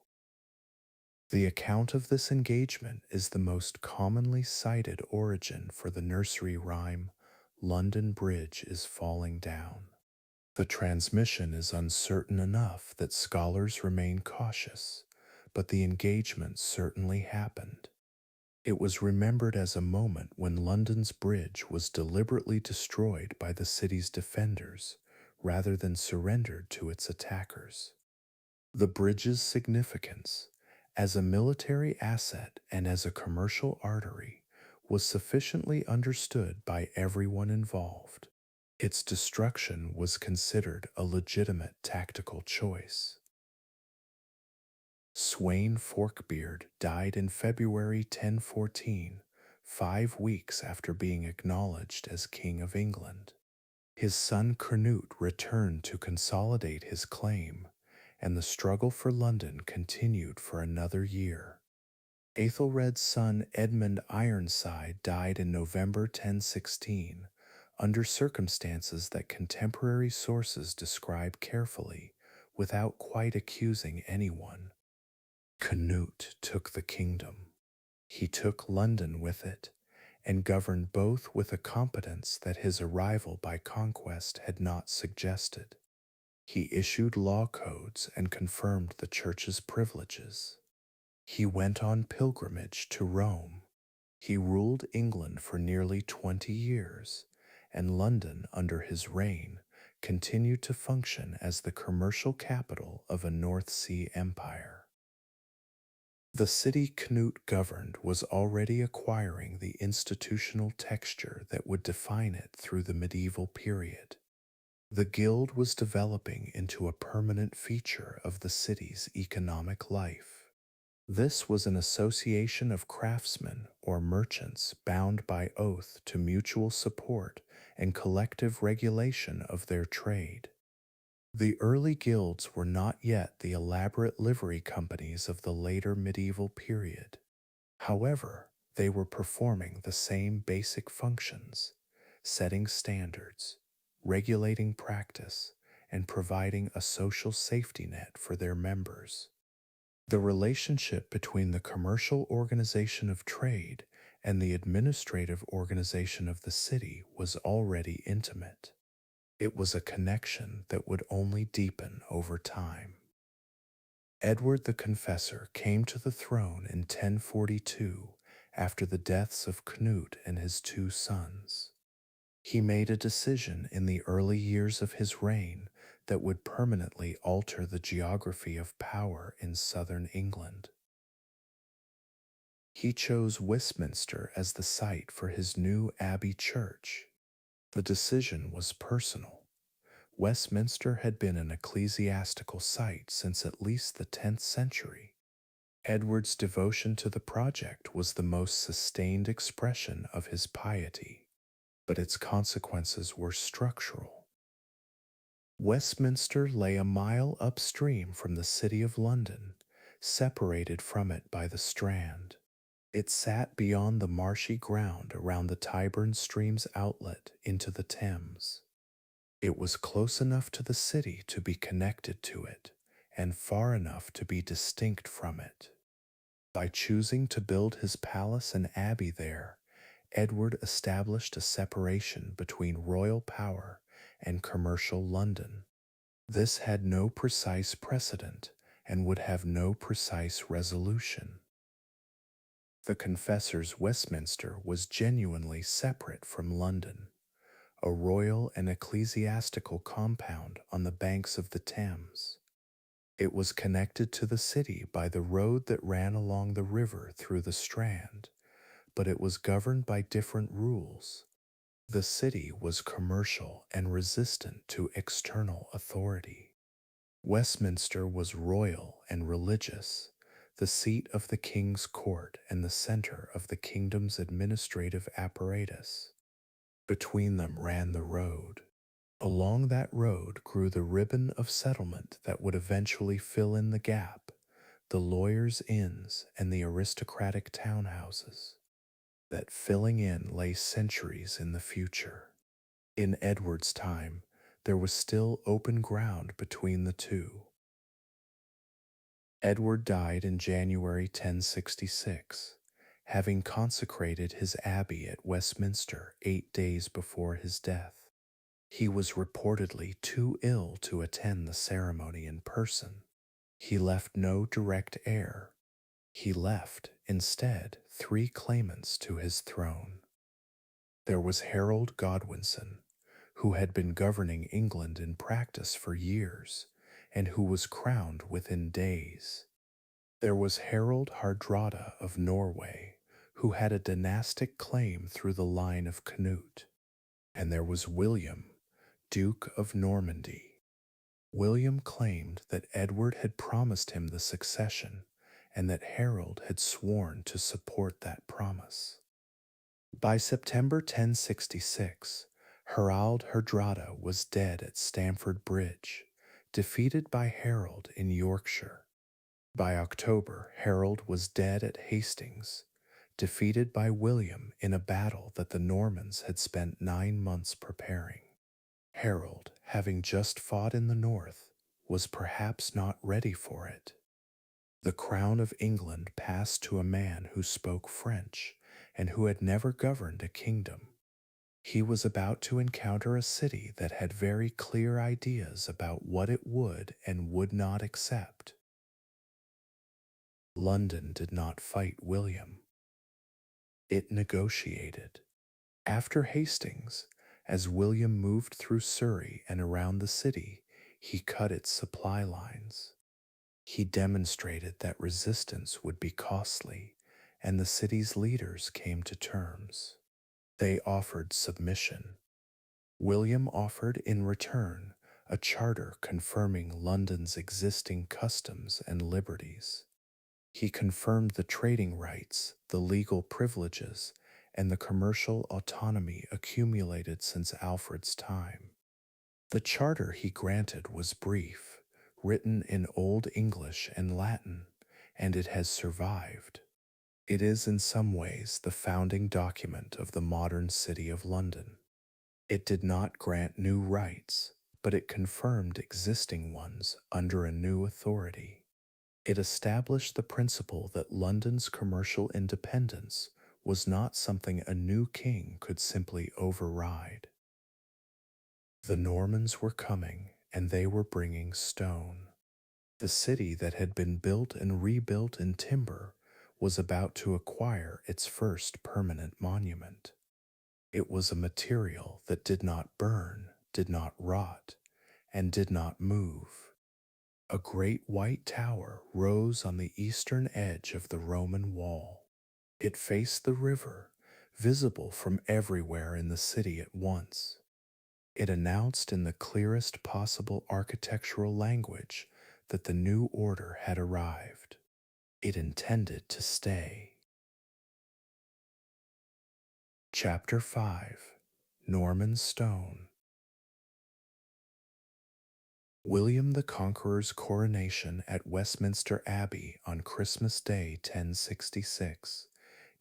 The account of this engagement is the most commonly cited origin for the nursery rhyme, London Bridge is falling down. The transmission is uncertain enough that scholars remain cautious, but the engagement certainly happened. It was remembered as a moment when London's bridge was deliberately destroyed by the city's defenders rather than surrendered to its attackers. The bridge's significance, as a military asset and as a commercial artery, was sufficiently understood by everyone involved. Its destruction was considered a legitimate tactical choice. Sweyn Forkbeard died in February 1014, 5 weeks after being acknowledged as King of England. His son Canute returned to consolidate his claim, and the struggle for London continued for another year. Aethelred's son Edmund Ironside died in November 1016, under circumstances that contemporary sources describe carefully, without quite accusing anyone. Canute took the kingdom. He took London with it, and governed both with a competence that his arrival by conquest had not suggested. He issued law codes and confirmed the church's privileges. He went on pilgrimage to Rome. He ruled England for nearly 20 years, and London, under his reign, continued to function as the commercial capital of a North Sea empire. The city Canute governed was already acquiring the institutional texture that would define it through the medieval period. The guild was developing into a permanent feature of the city's economic life. This was an association of craftsmen or merchants bound by oath to mutual support and collective regulation of their trade. The early guilds were not yet the elaborate livery companies of the later medieval period. However, they were performing the same basic functions, setting standards, regulating practice, and providing a social safety net for their members. The relationship between the commercial organization of trade and the administrative organization of the city was already intimate. It was a connection that would only deepen over time. Edward the Confessor came to the throne in 1042 after the deaths of Canute and his two sons. He made a decision in the early years of his reign that would permanently alter the geography of power in southern England. He chose Westminster as the site for his new abbey church. The decision was personal. Westminster had been an ecclesiastical site since at least the 10th century. Edward's devotion to the project was the most sustained expression of his piety, but its consequences were structural. Westminster lay a mile upstream from the City of London, separated from it by the Strand. It sat beyond the marshy ground around the Tyburn stream's outlet into the Thames. It was close enough to the city to be connected to it, and far enough to be distinct from it. By choosing to build his palace and abbey there, Edward established a separation between royal power and commercial London. This had no precise precedent and would have no precise resolution. The Confessor's Westminster was genuinely separate from London, a royal and ecclesiastical compound on the banks of the Thames. It was connected to the city by the road that ran along the river through the Strand, but it was governed by different rules. The city was commercial and resistant to external authority. Westminster was royal and religious, the seat of the king's court and the center of the kingdom's administrative apparatus. Between them ran the road. Along that road grew the ribbon of settlement that would eventually fill in the gap, the lawyers' inns and the aristocratic townhouses. That filling in lay centuries in the future. In Edward's time, there was still open ground between the two. Edward died in January 1066, having consecrated his abbey at Westminster 8 days before his death. He was reportedly too ill to attend the ceremony in person. He left no direct heir. He left, instead, 3 claimants to his throne. There was Harold Godwinson, who had been governing England in practice for years, and who was crowned within days. There was Harold Hardrada of Norway, who had a dynastic claim through the line of Canute. And there was William, Duke of Normandy. William claimed that Edward had promised him the succession, and that Harold had sworn to support that promise. By September 1066, Harald Hardrada was dead at Stamford Bridge, defeated by Harold in Yorkshire. By October, Harold was dead at Hastings, defeated by William in a battle that the Normans had spent 9 months preparing. Harold, having just fought in the north, was perhaps not ready for it. The crown of England passed to a man who spoke French and who had never governed a kingdom. He was about to encounter a city that had very clear ideas about what it would and would not accept. London did not fight William. It negotiated. After Hastings, as William moved through Surrey and around the city, he cut its supply lines. He demonstrated that resistance would be costly, and the city's leaders came to terms. They offered submission. William offered in return a charter confirming London's existing customs and liberties. He confirmed the trading rights, the legal privileges, and the commercial autonomy accumulated since Alfred's time. The charter he granted was brief, written in Old English and Latin, and it has survived. It is in some ways the founding document of the modern city of London. It did not grant new rights, but it confirmed existing ones under a new authority. It established the principle that London's commercial independence was not something a new king could simply override. The Normans were coming, and they were bringing stone. The city that had been built and rebuilt in timber was about to acquire its first permanent monument. It was a material that did not burn, did not rot, and did not move. A great white tower rose on the eastern edge of the Roman wall. It faced the river, visible from everywhere in the city at once. It announced in the clearest possible architectural language that the new order had arrived. It intended to stay. Chapter 5: Norman Stone. William the Conqueror's coronation at Westminster Abbey on Christmas Day 1066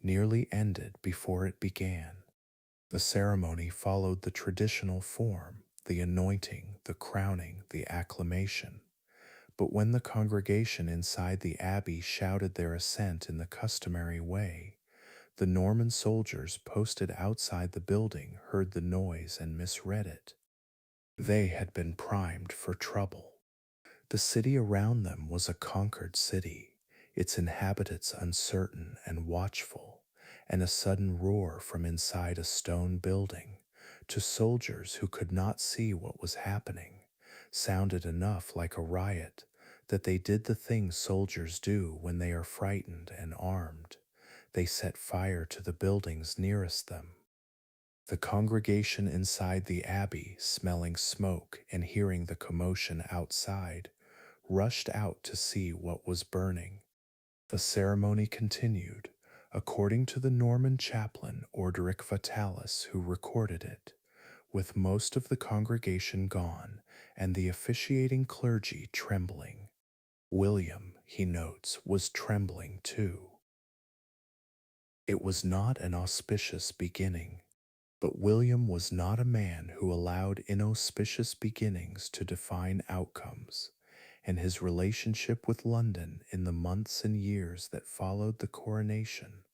nearly ended before it began. The ceremony followed the traditional form, the anointing, the crowning, the acclamation. But when the congregation inside the abbey shouted their assent in the customary way, the Norman soldiers posted outside the building heard the noise and misread it. They had been primed for trouble. The city around them was a conquered city, its inhabitants uncertain and watchful, and a sudden roar from inside a stone building, to soldiers who could not see what was happening, sounded enough like a riot that they did the things soldiers do when they are frightened and armed. They set fire to the buildings nearest them. The congregation inside the abbey, smelling smoke and hearing the commotion outside, rushed out to see what was burning. The ceremony continued, according to the Norman chaplain Orderic Vitalis, who recorded it, with most of the congregation gone and the officiating clergy trembling. William, he notes, was trembling too. It was not an auspicious beginning. But William was not a man who allowed inauspicious beginnings to define outcomes, and his relationship with London in the months and years that followed the coronation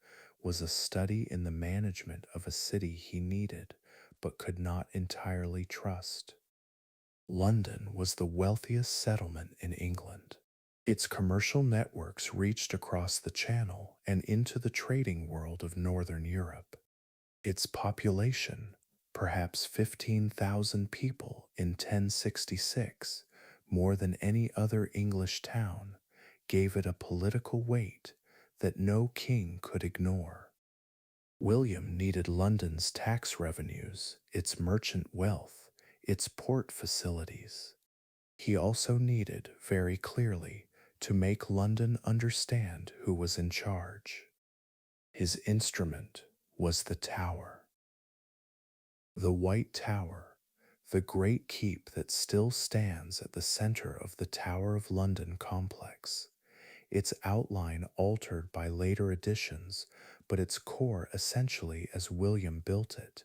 was a study in the management of a city he needed but could not entirely trust. London was the wealthiest settlement in England. Its commercial networks reached across the Channel and into the trading world of Northern Europe. Its population, perhaps 15,000 people in 1066, more than any other English town, gave it a political weight that no king could ignore. William needed London's tax revenues, its merchant wealth, its port facilities. He also needed, very clearly, to make London understand who was in charge. His instrument was the Tower. The White Tower, the great keep that still stands at the center of the Tower of London complex, its outline altered by later additions, but its core essentially as William built it,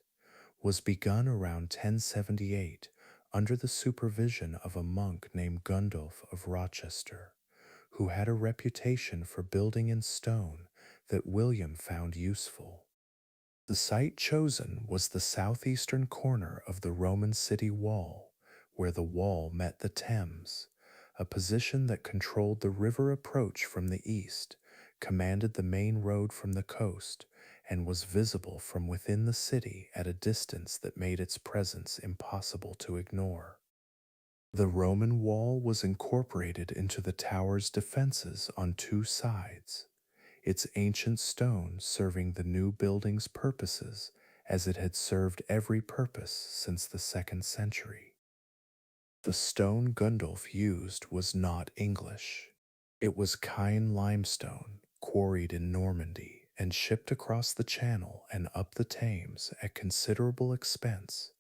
was begun around 1078 under the supervision of a monk named Gundulf of Rochester, who had a reputation for building in stone that William found useful. The site chosen was the southeastern corner of the Roman city wall, where the wall met the Thames, a position that controlled the river approach from the east, commanded the main road from the coast, and was visible from within the city at a distance that made its presence impossible to ignore. The Roman wall was incorporated into the tower's defenses on two sides, its ancient stone serving the new building's purposes as it had served every purpose since the 2nd century. The stone Gundulf used was not English. It was Caen limestone, quarried in Normandy and shipped across the Channel and up the Thames at considerable expense,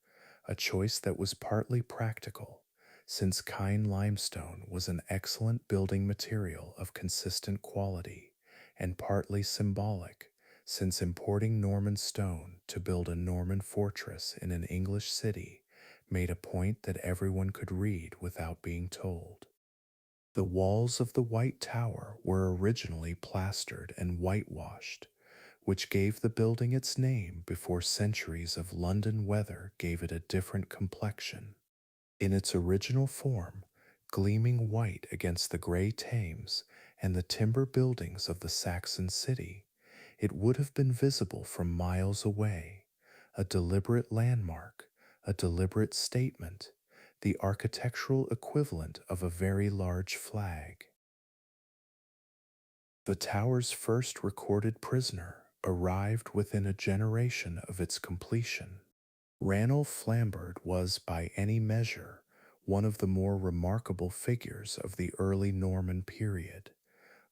a choice that was partly practical, since Caen limestone was an excellent building material of consistent quality, and partly symbolic, since importing Norman stone to build a Norman fortress in an English city made a point that everyone could read without being told. The walls of the White Tower were originally plastered and whitewashed, which gave the building its name before centuries of London weather gave it a different complexion. In its original form, gleaming white against the gray Thames and the timber buildings of the Saxon city, it would have been visible from miles away, a deliberate landmark, a deliberate statement, the architectural equivalent of a very large flag. The tower's first recorded prisoner arrived within a generation of its completion. Ranulph Flambard was, by any measure, one of the more remarkable figures of the early Norman period,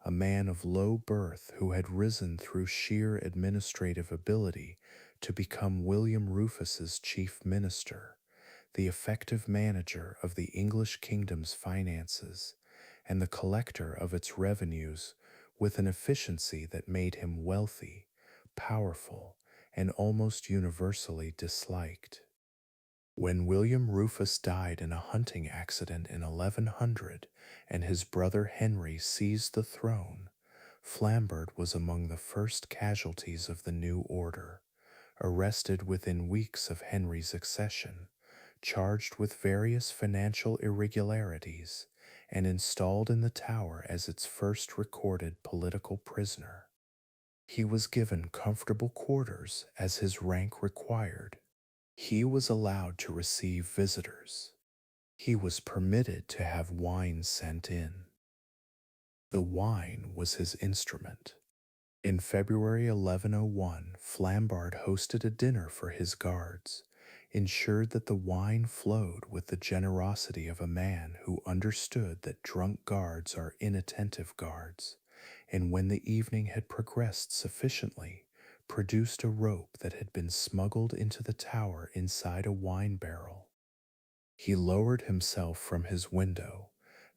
a man of low birth who had risen through sheer administrative ability to become William Rufus's chief minister, the effective manager of the English kingdom's finances, and the collector of its revenues with an efficiency that made him wealthy, powerful, and almost universally disliked. When William Rufus died in a hunting accident in 1100 and his brother Henry seized the throne, Flambert was among the first casualties of the new order, arrested within weeks of Henry's accession, charged with various financial irregularities, and installed in the Tower as its first recorded political prisoner. He was given comfortable quarters as his rank required. He was allowed to receive visitors. He was permitted to have wine sent in. The wine was his instrument. In February 1101, Flambard hosted a dinner for his guards, ensured that the wine flowed with the generosity of a man who understood that drunk guards are inattentive guards, and when the evening had progressed sufficiently, produced a rope that had been smuggled into the tower inside a wine barrel. He lowered himself from his window.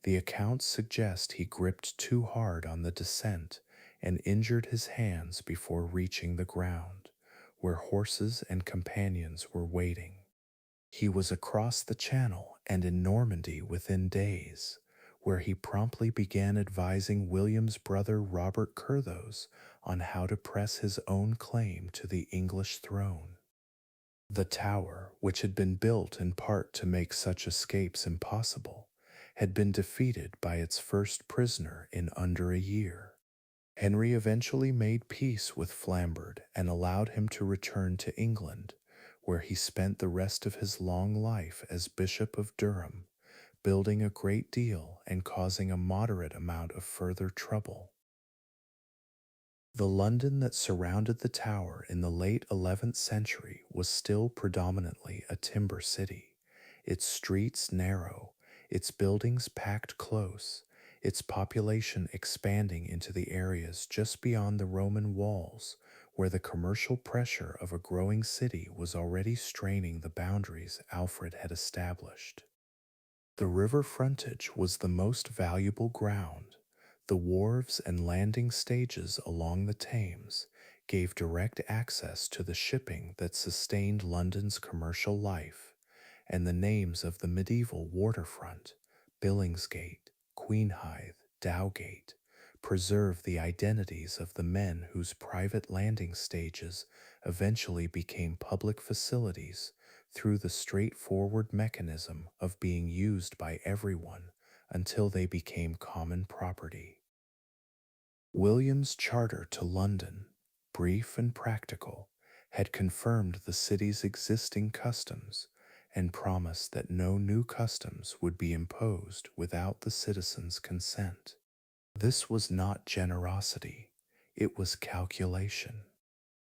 The accounts suggest he gripped too hard on the descent and injured his hands before reaching the ground, where horses and companions were waiting. He was across the Channel and in Normandy within days, where he promptly began advising William's brother Robert Curthose on how to press his own claim to the English throne. The tower, which had been built in part to make such escapes impossible, had been defeated by its first prisoner in under a year. Henry eventually made peace with Flambard and allowed him to return to England, where he spent the rest of his long life as Bishop of Durham, building a great deal and causing a moderate amount of further trouble. The London that surrounded the tower in the late 11th century was still predominantly a timber city, its streets narrow, its buildings packed close, its population expanding into the areas just beyond the Roman walls, where the commercial pressure of a growing city was already straining the boundaries Alfred had established. The river frontage was the most valuable ground. The wharves and landing stages along the Thames gave direct access to the shipping that sustained London's commercial life, and the names of the medieval waterfront, Billingsgate, Queenhithe, Dowgate, preserve the identities of the men whose private landing stages eventually became public facilities through the straightforward mechanism of being used by everyone until they became common property. William's charter to London, brief and practical, had confirmed the city's existing customs and promised that no new customs would be imposed without the citizens' consent. This was not generosity, it was calculation.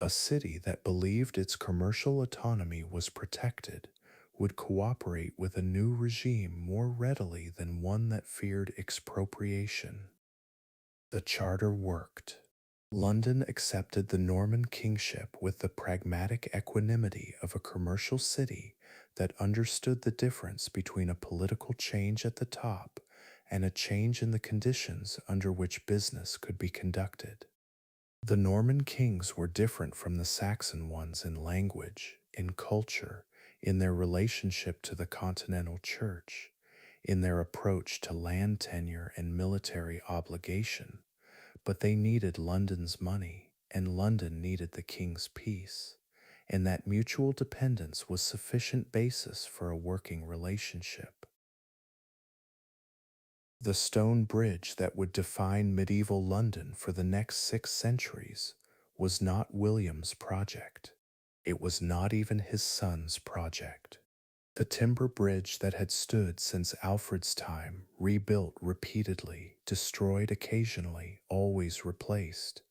A city that believed its commercial autonomy was protected would cooperate with a new regime more readily than one that feared expropriation. The charter worked. London accepted the Norman kingship with the pragmatic equanimity of a commercial city that understood the difference between a political change at the top and a change in the conditions under which business could be conducted. The Norman kings were different from the Saxon ones in language, in culture, in their relationship to the continental church, in their approach to land tenure and military obligation, but they needed London's money, and London needed the king's peace, and that mutual dependence was sufficient basis for a working relationship. The stone bridge that would define medieval London for the next 6 centuries was not William's project. It was not even his son's project. The timber bridge that had stood since Alfred's time, rebuilt repeatedly, destroyed occasionally, always replaced,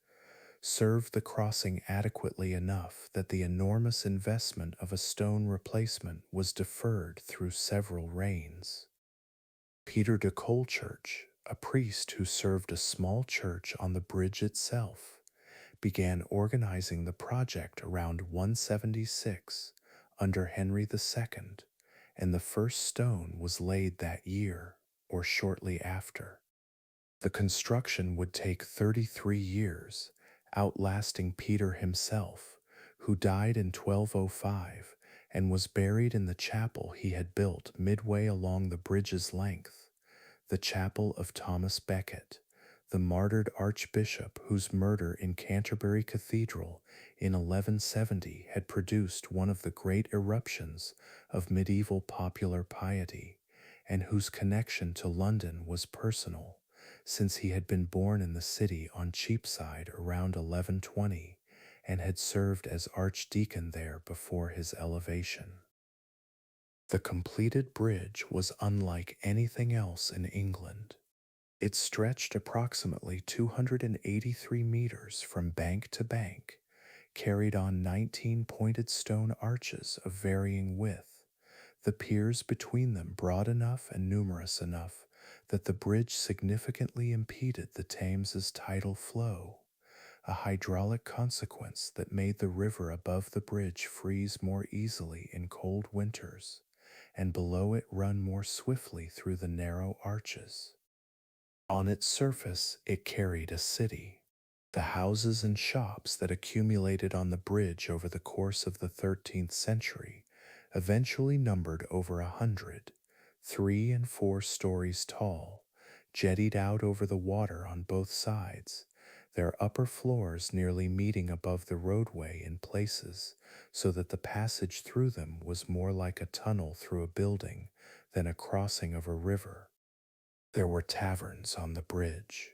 served the crossing adequately enough that the enormous investment of a stone replacement was deferred through several reigns. Peter de Colchurch, a priest who served a small church on the bridge itself, began organizing the project around 176 under Henry II, and the first stone was laid that year or shortly after. The construction would take 33 years, outlasting Peter himself, who died in 1205 and was buried in the chapel he had built midway along the bridge's length, the chapel of Thomas Becket, the martyred archbishop whose murder in Canterbury Cathedral in 1170 had produced one of the great eruptions of medieval popular piety, and whose connection to London was personal, since he had been born in the city on Cheapside around 1120 and had served as archdeacon there before his elevation. The completed bridge was unlike anything else in England. It stretched approximately 283 meters from bank to bank, carried on 19 pointed stone arches of varying width, the piers between them broad enough and numerous enough that the bridge significantly impeded the Thames's tidal flow, a hydraulic consequence that made the river above the bridge freeze more easily in cold winters, and below it run more swiftly through the narrow arches. On its surface, it carried a city. The houses and shops that accumulated on the bridge over the course of the 13th century eventually numbered over 100, 3 and 4 stories tall, jettied out over the water on both sides, their upper floors nearly meeting above the roadway in places, so that the passage through them was more like a tunnel through a building than a crossing of a river. There were taverns on the bridge.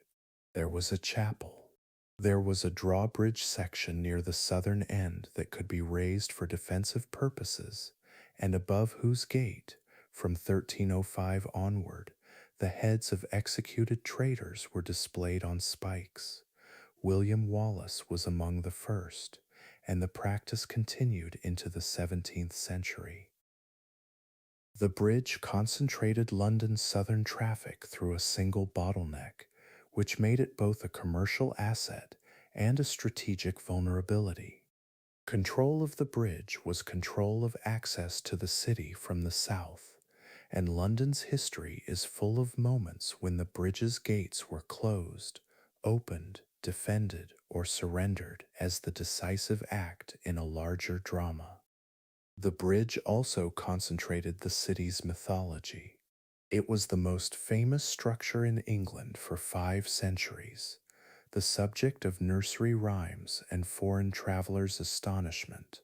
There was a chapel. There was a drawbridge section near the southern end that could be raised for defensive purposes, and above whose gate, from 1305 onward, the heads of executed traitors were displayed on spikes. William Wallace was among the first, and the practice continued into the 17th century. The bridge concentrated London's southern traffic through a single bottleneck, which made it both a commercial asset and a strategic vulnerability. Control of the bridge was control of access to the city from the south, and London's history is full of moments when the bridge's gates were closed, opened, defended, or surrendered as the decisive act in a larger drama. The bridge also concentrated the city's mythology. It was the most famous structure in England for 5 centuries, the subject of nursery rhymes and foreign travelers' astonishment,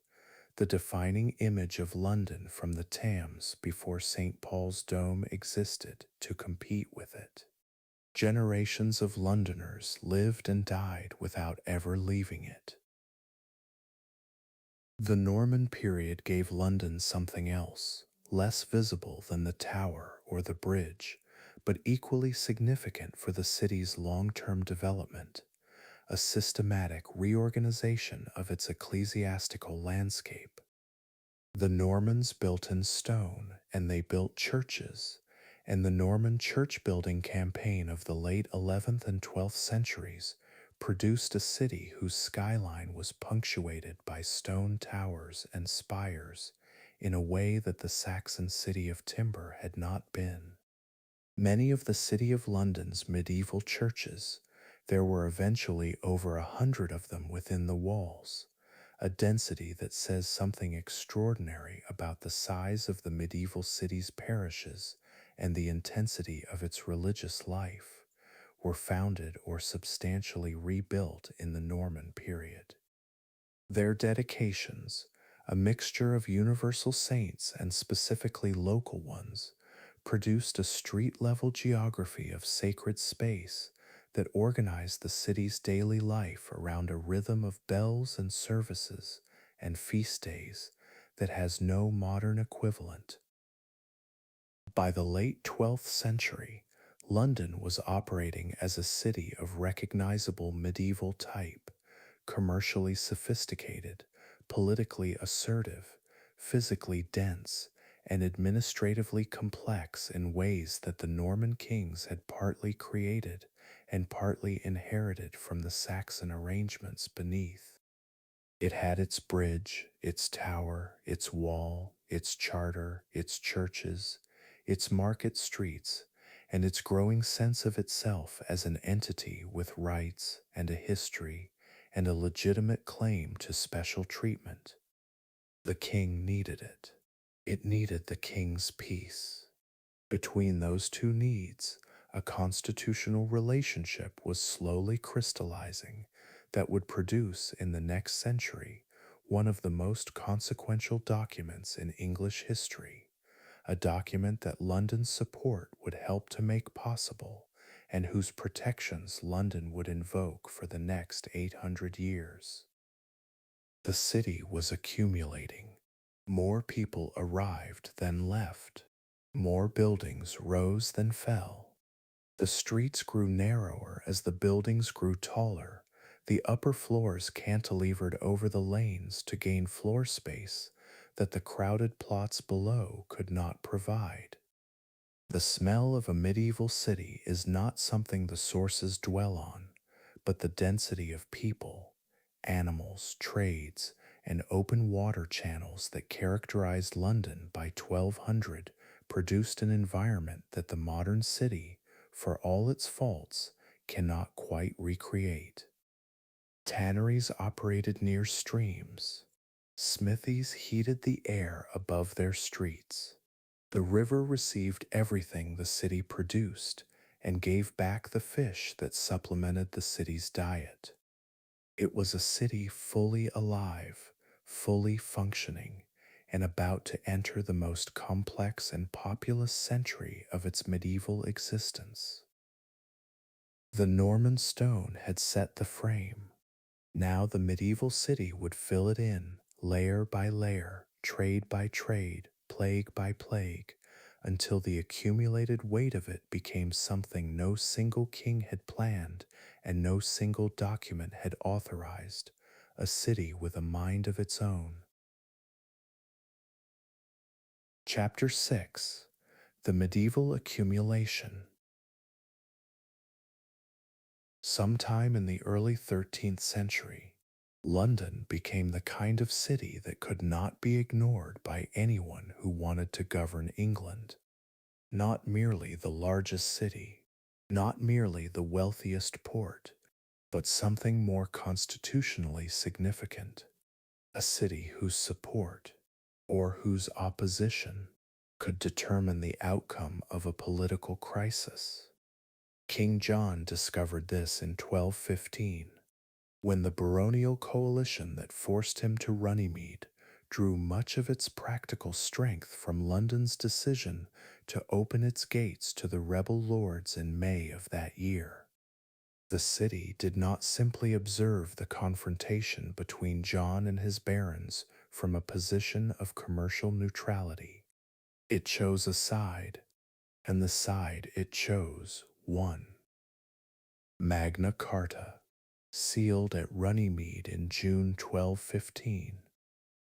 the defining image of London from the Thames before St. Paul's Dome existed to compete with it. Generations of Londoners lived and died without ever leaving it. The Norman period gave London something else, less visible than the tower or the bridge, but equally significant for the city's long-term development, a systematic reorganization of its ecclesiastical landscape. The Normans built in stone, and they built churches, and the Norman church-building campaign of the late 11th and 12th centuries produced a city whose skyline was punctuated by stone towers and spires in a way that the Saxon city of timber had not been. Many of the City of London's medieval churches, there were eventually over 100 of them within the walls, a density that says something extraordinary about the size of the medieval city's parishes and the intensity of its religious life, were founded or substantially rebuilt in the Norman period. Their dedications, a mixture of universal saints and specifically local ones, produced a street-level geography of sacred space that organized the city's daily life around a rhythm of bells and services and feast days that has no modern equivalent. By the late 12th century, London was operating as a city of recognizable medieval type, commercially sophisticated, politically assertive, physically dense, and administratively complex in ways that the Norman kings had partly created and partly inherited from the Saxon arrangements beneath. It had its bridge, its tower, its wall, its charter, its churches, its market streets, and its growing sense of itself as an entity with rights and a history and a legitimate claim to special treatment. The king needed it. It needed the king's peace. Between those two needs, a constitutional relationship was slowly crystallizing that would produce in the next century one of the most consequential documents in English history, a document that London's support would help to make possible and whose protections London would invoke for the next 800 years. The city was accumulating. More people arrived than left. More buildings rose than fell. The streets grew narrower as the buildings grew taller. The upper floors cantilevered over the lanes to gain floor space that the crowded plots below could not provide. The smell of a medieval city is not something the sources dwell on, but the density of people, animals, trades, and open water channels that characterized London by 1200 produced an environment that the modern city, for all its faults, cannot quite recreate. Tanneries operated near streams. Smithies heated the air above their streets. The river received everything the city produced and gave back the fish that supplemented the city's diet. It was a city fully alive, fully functioning, and about to enter the most complex and populous century of its medieval existence. The Norman stone had set the frame. Now the medieval city would fill it in, layer by layer, trade by trade, plague by plague, until the accumulated weight of it became something no single king had planned and no single document had authorized, a city with a mind of its own. Chapter 6: The Medieval Accumulation. Sometime in the early 13th century, London became the kind of city that could not be ignored by anyone who wanted to govern England. Not merely the largest city, not merely the wealthiest port, but something more constitutionally significant, a city whose support, or whose opposition, could determine the outcome of a political crisis. King John discovered this in 1215, when the baronial coalition that forced him to Runnymede drew much of its practical strength from London's decision to open its gates to the rebel lords in May of that year. The city did not simply observe the confrontation between John and his barons from a position of commercial neutrality. It chose a side, and the side it chose won. Magna Carta, sealed at Runnymede in June 1215,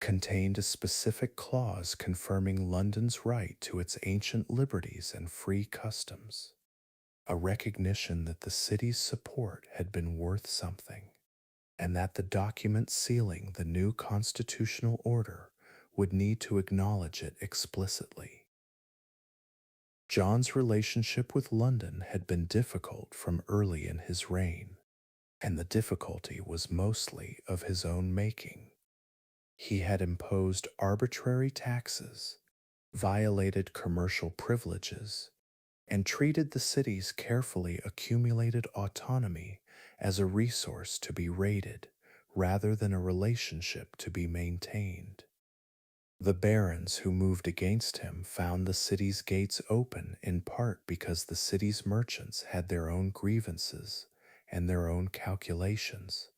contained a specific clause confirming London's right to its ancient liberties and free customs, a recognition that the city's support had been worth something, and that the document sealing the new constitutional order would need to acknowledge it explicitly. John's relationship with London had been difficult from early in his reign, and the difficulty was mostly of his own making. He had imposed arbitrary taxes, violated commercial privileges, and treated the city's carefully accumulated autonomy as a resource to be raided rather than a relationship to be maintained. The barons who moved against him found the city's gates open in part because the city's merchants had their own grievances and their own calculations,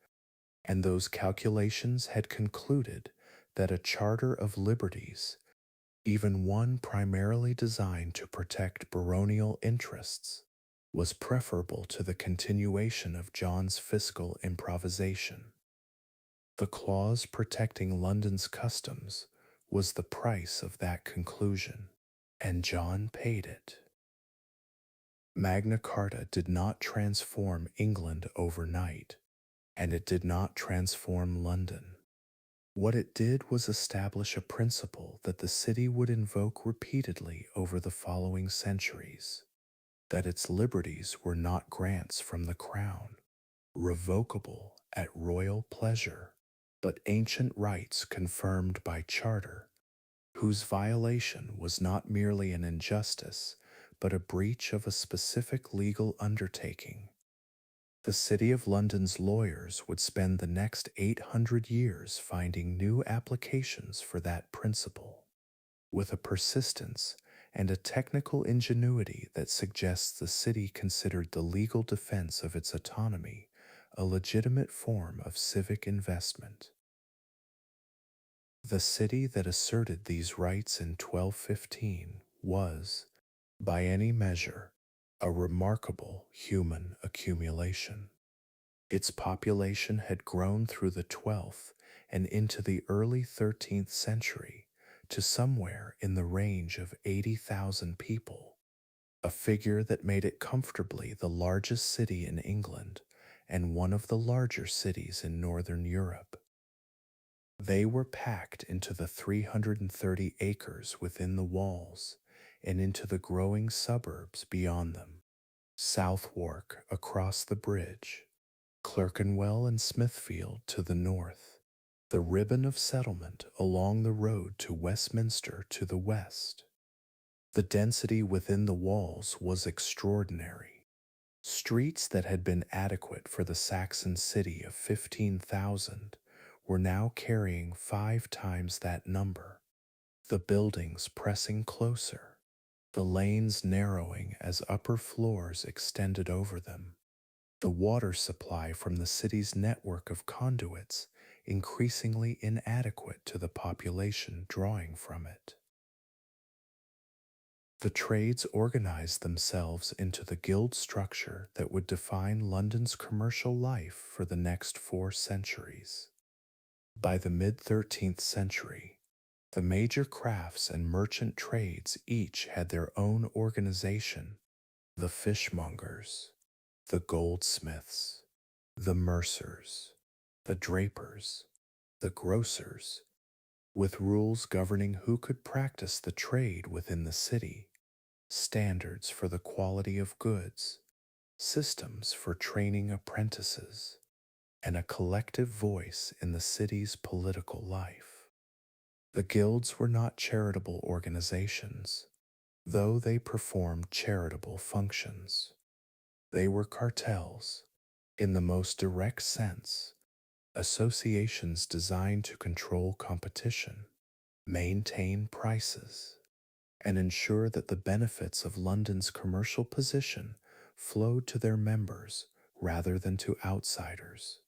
and those calculations had concluded that a charter of liberties, even one primarily designed to protect baronial interests, was preferable to the continuation of John's fiscal improvisation. The clause protecting London's customs was the price of that conclusion, and John paid it. Magna Carta did not transform England overnight, and it did not transform London. What it did was establish a principle that the city would invoke repeatedly over the following centuries, that its liberties were not grants from the crown, revocable at royal pleasure, but ancient rights confirmed by charter, whose violation was not merely an injustice, but a breach of a specific legal undertaking. The City of London's lawyers would spend the next 800 years finding new applications for that principle, with a persistence and a technical ingenuity that suggests the city considered the legal defense of its autonomy a legitimate form of civic investment. The city that asserted these rights in 1215 was, by any measure, a remarkable human accumulation. Its population had grown through the 12th and into the early 13th century to somewhere in the range of 80,000 people, a figure that made it comfortably the largest city in England and one of the larger cities in Northern Europe. They were packed into the 330 acres within the walls and into the growing suburbs beyond them. Southwark across the bridge, Clerkenwell and Smithfield to the north, the ribbon of settlement along the road to Westminster to the west. The density within the walls was extraordinary. Streets that had been adequate for the Saxon city of 15,000 were now carrying 5 times that number, the buildings pressing closer, the lanes narrowing as upper floors extended over them, the water supply from the city's network of conduits increasingly inadequate to the population drawing from it. The trades organized themselves into the guild structure that would define London's commercial life for the next 4 centuries. By the mid-13th century, the major crafts and merchant trades each had their own organization: the fishmongers, the goldsmiths, the mercers, the drapers, the grocers, with rules governing who could practice the trade within the city, standards for the quality of goods, systems for training apprentices, and a collective voice in the city's political life. The guilds were not charitable organizations, though they performed charitable functions. They were cartels, in the most direct sense, associations designed to control competition, maintain prices, and ensure that the benefits of London's commercial position flowed to their members rather than to outsiders.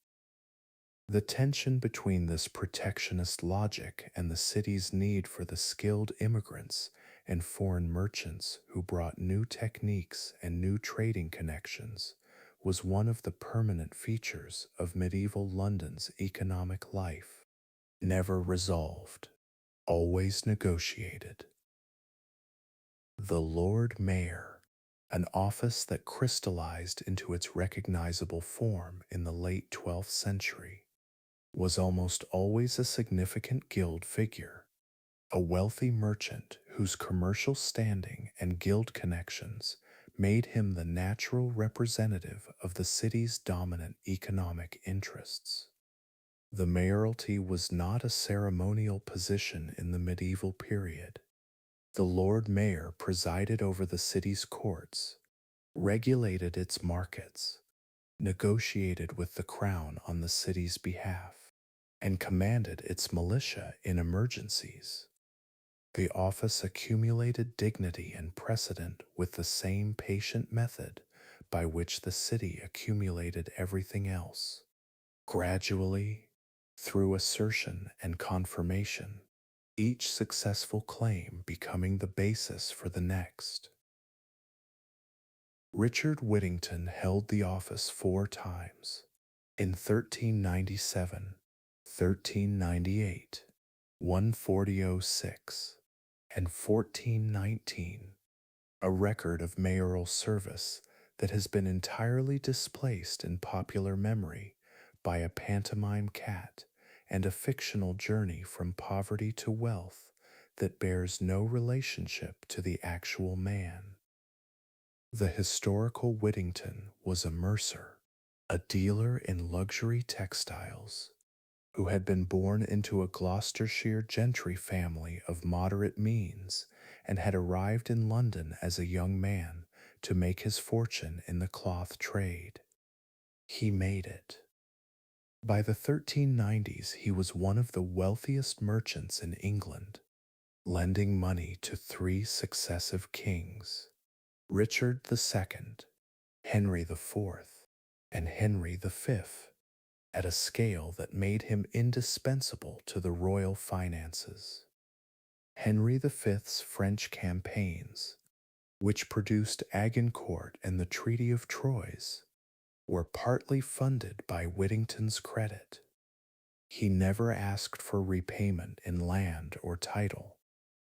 The tension between this protectionist logic and the city's need for the skilled immigrants and foreign merchants who brought new techniques and new trading connections was one of the permanent features of medieval London's economic life, never resolved, always negotiated. The Lord Mayor, an office that crystallized into its recognizable form in the late 12th century, was almost always a significant guild figure, a wealthy merchant whose commercial standing and guild connections made him the natural representative of the city's dominant economic interests. The mayoralty was not a ceremonial position in the medieval period. The Lord Mayor presided over the city's courts, regulated its markets, negotiated with the crown on the city's behalf, and commanded its militia in emergencies. The office accumulated dignity and precedent with the same patient method by which the city accumulated everything else, gradually, through assertion and confirmation, each successful claim becoming the basis for the next. Richard Whittington held the office 4 times, in 1397, 1398, 14006, and 1419, a record of mayoral service that has been entirely displaced in popular memory by a pantomime cat and a fictional journey from poverty to wealth that bears no relationship to the actual man. The historical Whittington was a mercer, a dealer in luxury textiles, who had been born into a Gloucestershire gentry family of moderate means and had arrived in London as a young man to make his fortune in the cloth trade. He made it. By the 1390s, he was one of the wealthiest merchants in England, lending money to three successive kings: Richard II, Henry IV, and Henry V, at a scale that made him indispensable to the royal finances. Henry V's French campaigns, which produced Agincourt and the Treaty of Troyes, were partly funded by Whittington's credit. He never asked for repayment in land or title.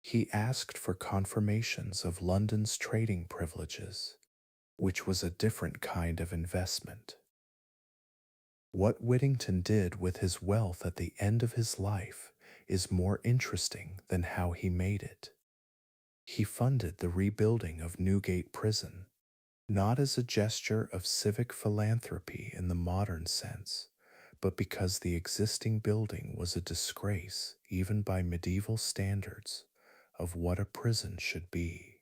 He asked for confirmations of London's trading privileges, which was a different kind of investment. What Whittington did with his wealth at the end of his life is more interesting than how he made it. He funded the rebuilding of Newgate Prison, not as a gesture of civic philanthropy in the modern sense, but because the existing building was a disgrace, even by medieval standards, of what a prison should be.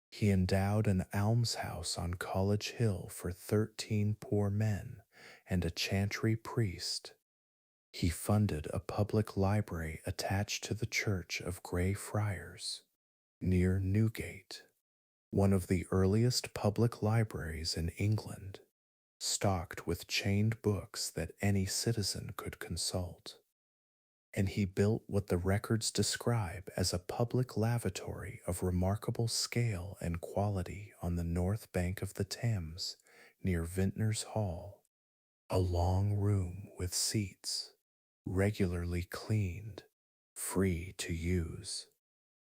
He endowed an almshouse on College Hill for 13 poor men and a chantry priest. He funded a public library attached to the Church of Grey Friars, near Newgate, one of the earliest public libraries in England, stocked with chained books that any citizen could consult. And he built what the records describe as a public lavatory of remarkable scale and quality on the north bank of the Thames, near Vintners Hall, a long room with seats, regularly cleaned, free to use,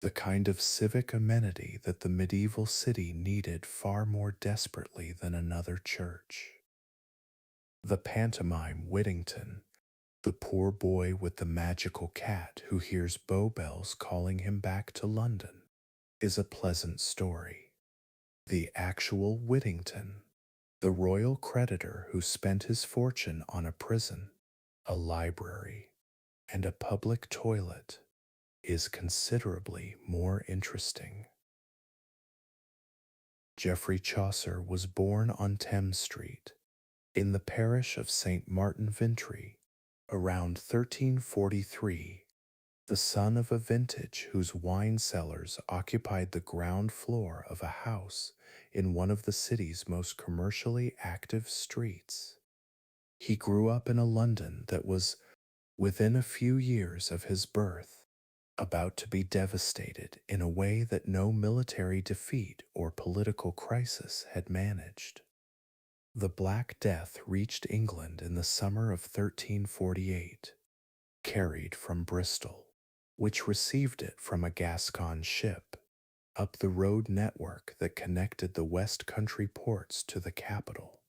the kind of civic amenity that the medieval city needed far more desperately than another church. The pantomime Whittington, the poor boy with the magical cat who hears Bow Bells calling him back to London, is a pleasant story. The actual Whittington, the royal creditor who spent his fortune on a prison, a library, and a public toilet, is considerably more interesting. Geoffrey Chaucer was born on Thames Street, in the parish of St. Martin Vintry, around 1343, the son of a vintage whose wine cellars occupied the ground floor of a house in one of the city's most commercially active streets. He grew up in a London that was, within a few years of his birth, about to be devastated in a way that no military defeat or political crisis had managed. The Black Death reached England in the summer of 1348, carried from Bristol, which received it from a Gascon ship, up the road network that connected the West Country ports to the capital.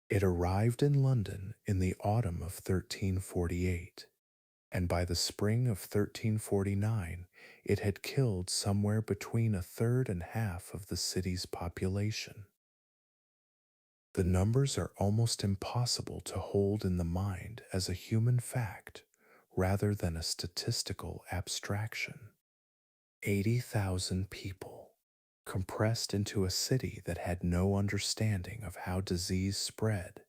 It arrived in London in the autumn of 1348, and by the spring of 1349 it had killed somewhere between a third and half of the city's population. The numbers are almost impossible to hold in the mind as a human fact rather than a statistical abstraction. 80,000 people, compressed into a city that had no understanding of how disease spread,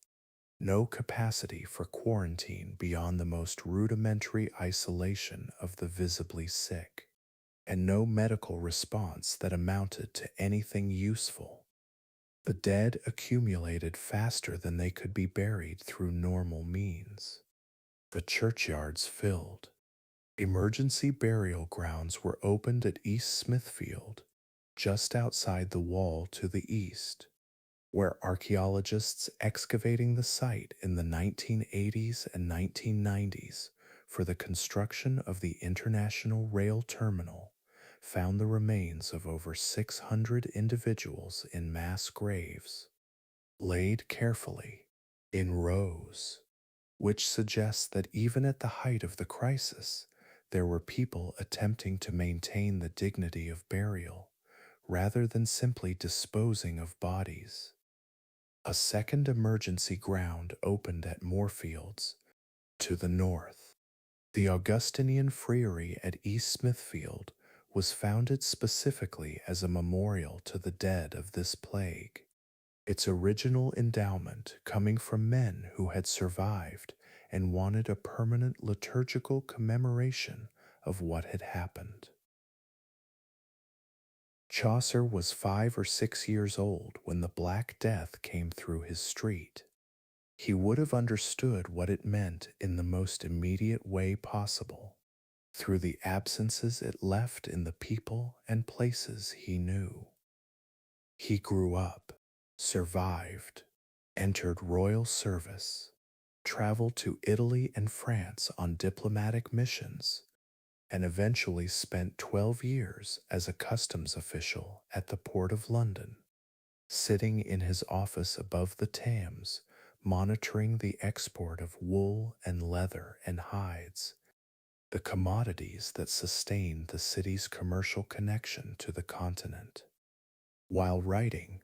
no capacity for quarantine beyond the most rudimentary isolation of the visibly sick, and no medical response that amounted to anything useful. The dead accumulated faster than they could be buried through normal means. The churchyards filled. Emergency burial grounds were opened at East Smithfield, just outside the wall to the east, where archaeologists excavating the site in the 1980s and 1990s for the construction of the International Rail Terminal found the remains of over 600 individuals in mass graves, laid carefully, in rows, which suggests that even at the height of the crisis, there were people attempting to maintain the dignity of burial, rather than simply disposing of bodies. A second emergency ground opened at Moorfields, To the north, the Augustinian Friary at East Smithfield was founded specifically as a memorial to the dead of this plague, its original endowment coming from men who had survived and wanted a permanent liturgical commemoration of what had happened. Chaucer was 5 or 6 years old when the Black Death came through his street. He would have understood what it meant in the most immediate way possible, through the absences it left in the people and places he knew. He grew up, survived, entered royal service, traveled to Italy and France on diplomatic missions, and eventually spent 12 years as a customs official at the Port of London, sitting in his office above the Thames, monitoring the export of wool and leather and hides, the commodities that sustained the city's commercial connection to the continent. While writing,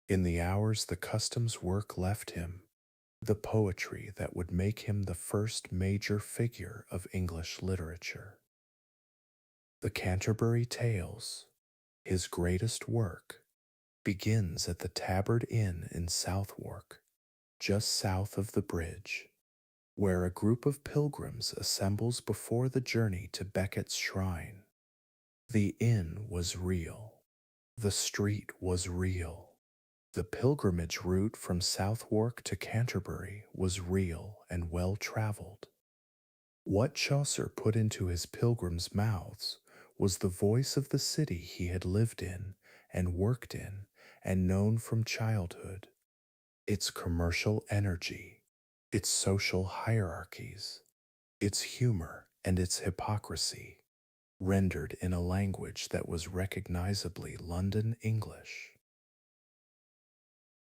in the hours the customs work left him, the poetry that would make him the first major figure of English literature. The Canterbury Tales, his greatest work, begins at the Tabard Inn in Southwark, just south of the bridge, where a group of pilgrims assembles before the journey to Becket's shrine. The inn was real. The street was real. The pilgrimage route from Southwark to Canterbury was real and well traveled. What Chaucer put into his pilgrims' mouths was the voice of the city he had lived in and worked in and known from childhood, its commercial energy, its social hierarchies, its humor and its hypocrisy, rendered in a language that was recognizably London English.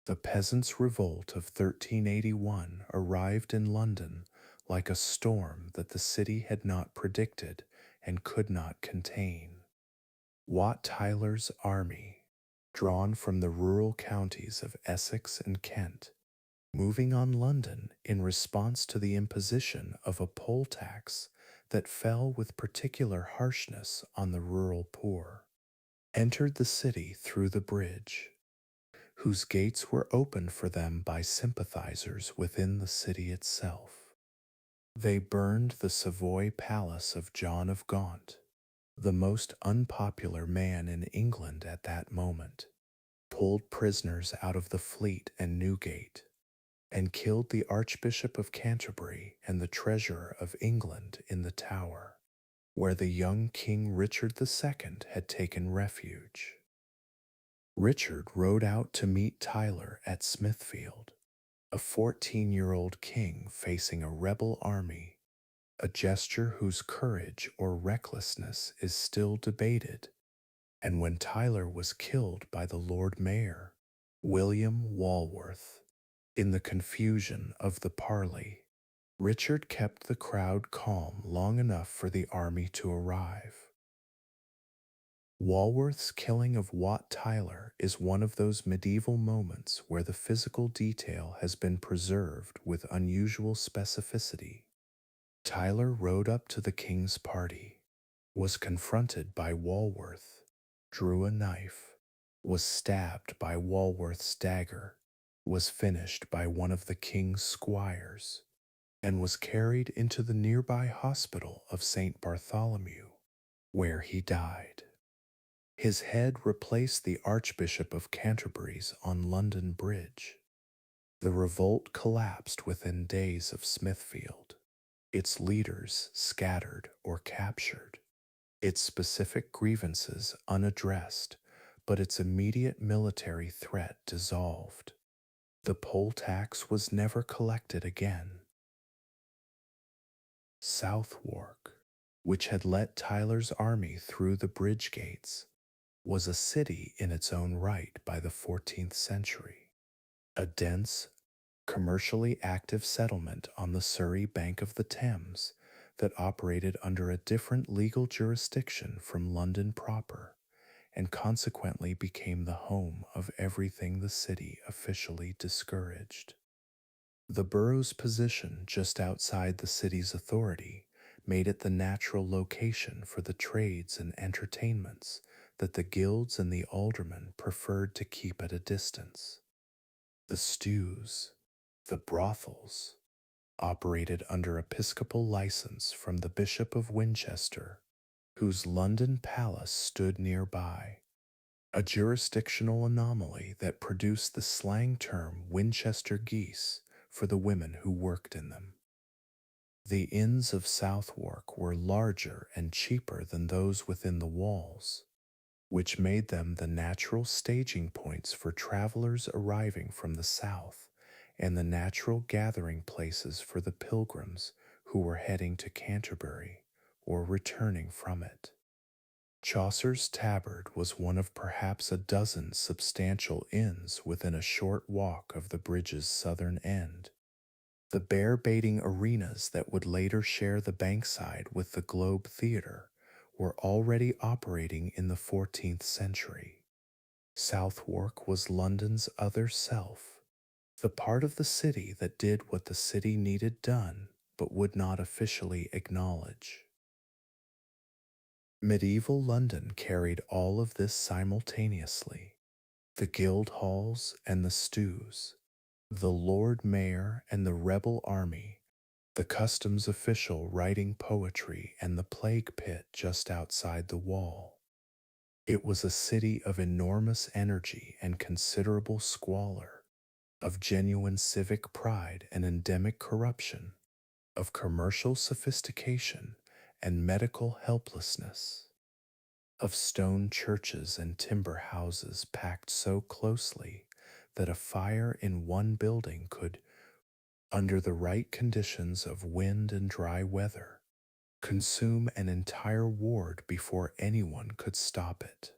The Peasants' Revolt of 1381 arrived in London like a storm that the city had not predicted and could not contain. Wat Tyler's army, drawn from the rural counties of Essex and Kent, moving on London in response to the imposition of a poll tax that fell with particular harshness on the rural poor, entered the city through the bridge, whose gates were opened for them by sympathizers within the city itself. They burned the Savoy Palace of John of Gaunt, the most unpopular man in England at that moment, pulled prisoners out of the Fleet and Newgate, and killed the Archbishop of Canterbury and the Treasurer of England in the Tower, where the young King Richard II had taken refuge. Richard rode out to meet Tyler at Smithfield, a 14-year-old king facing a rebel army, a gesture whose courage or recklessness is still debated, and when Tyler was killed by the Lord Mayor, William Walworth, in the confusion of the parley, Richard kept the crowd calm long enough for the army to arrive. Walworth's killing of Wat Tyler is one of those medieval moments where the physical detail has been preserved with unusual specificity. Tyler rode up to the king's party, was confronted by Walworth, drew a knife, was stabbed by Walworth's dagger, was finished by one of the king's squires, and was carried into the nearby hospital of St. Bartholomew, where he died. His head replaced the Archbishop of Canterbury's on London Bridge. The revolt collapsed within days of Smithfield, its leaders scattered or captured, its specific grievances unaddressed, but its immediate military threat dissolved. The poll tax was never collected again. Southwark, which had let Tyler's army through the bridge gates, was a city in its own right by the 14th century, a dense, commercially active settlement on the Surrey bank of the Thames that operated under a different legal jurisdiction from London proper, and consequently became the home of everything the city officially discouraged. The borough's position just outside the city's authority made it the natural location for the trades and entertainments that the guilds and the aldermen preferred to keep at a distance. The stews, the brothels, operated under episcopal license from the Bishop of Winchester, whose London palace stood nearby, a jurisdictional anomaly that produced the slang term Winchester geese for the women who worked in them. The inns of Southwark were larger and cheaper than those within the walls, which made them the natural staging points for travelers arriving from the south and the natural gathering places for the pilgrims who were heading to Canterbury or returning from it. Chaucer's Tabard was one of perhaps a dozen substantial inns within a short walk of the bridge's southern end. The bear baiting arenas that would later share the bankside with the Globe Theatre were already operating in the 14th century. Southwark was London's other self, the part of the city that did what the city needed done but would not officially acknowledge. Medieval London carried all of this simultaneously: the guild halls and the stews, the Lord Mayor and the rebel army, the customs official writing poetry, and the plague pit just outside the wall. It was a city of enormous energy and considerable squalor, of genuine civic pride and endemic corruption, of commercial sophistication and medical helplessness, of stone churches and timber houses packed so closely that a fire in one building could, under the right conditions of wind and dry weather, consume an entire ward before anyone could stop it.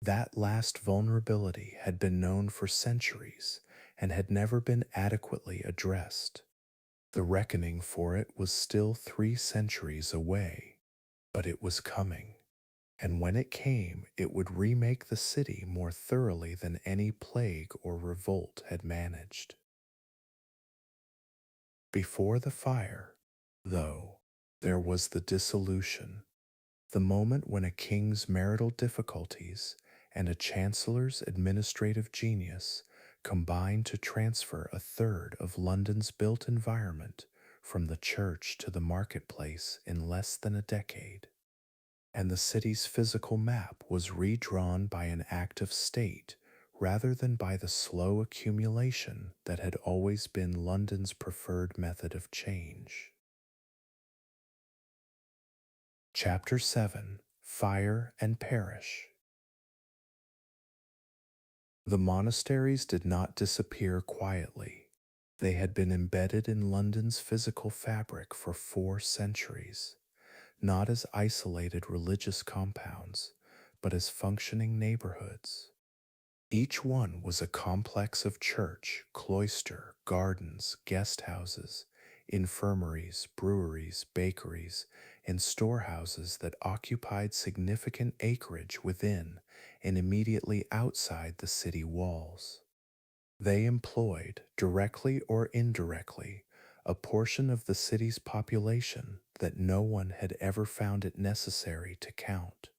That last vulnerability had been known for centuries and had never been adequately addressed. The reckoning for it was still 3 centuries away, but it was coming, and when it came, it would remake the city more thoroughly than any plague or revolt had managed. Before the fire, though, there was the dissolution, the moment when a king's marital difficulties and a chancellor's administrative genius combined to transfer a third of London's built environment from the church to the marketplace in less than a decade, and the city's physical map was redrawn by an act of state rather than by the slow accumulation that had always been London's preferred method of change. Chapter 7: Fire and Parish. The monasteries did not disappear quietly. They had been embedded in London's physical fabric for 4 centuries, not as isolated religious compounds, but as functioning neighborhoods. Each one was a complex of church, cloister, gardens, guest houses, infirmaries, breweries, bakeries, and storehouses that occupied significant acreage within and immediately outside the city walls. They employed, directly or indirectly, a portion of the city's population that no one had ever found it necessary to count,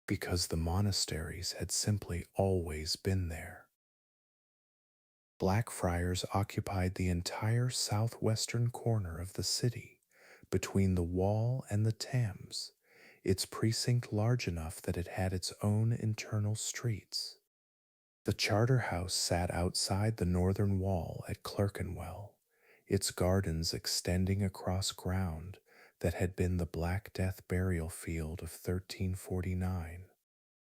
because the monasteries had simply always been there. Blackfriars occupied the entire southwestern corner of the city, between the Wall and the Thames, its precinct large enough that it had its own internal streets. The Charterhouse sat outside the northern wall at Clerkenwell, its gardens extending across ground that had been the Black Death burial field of 1349.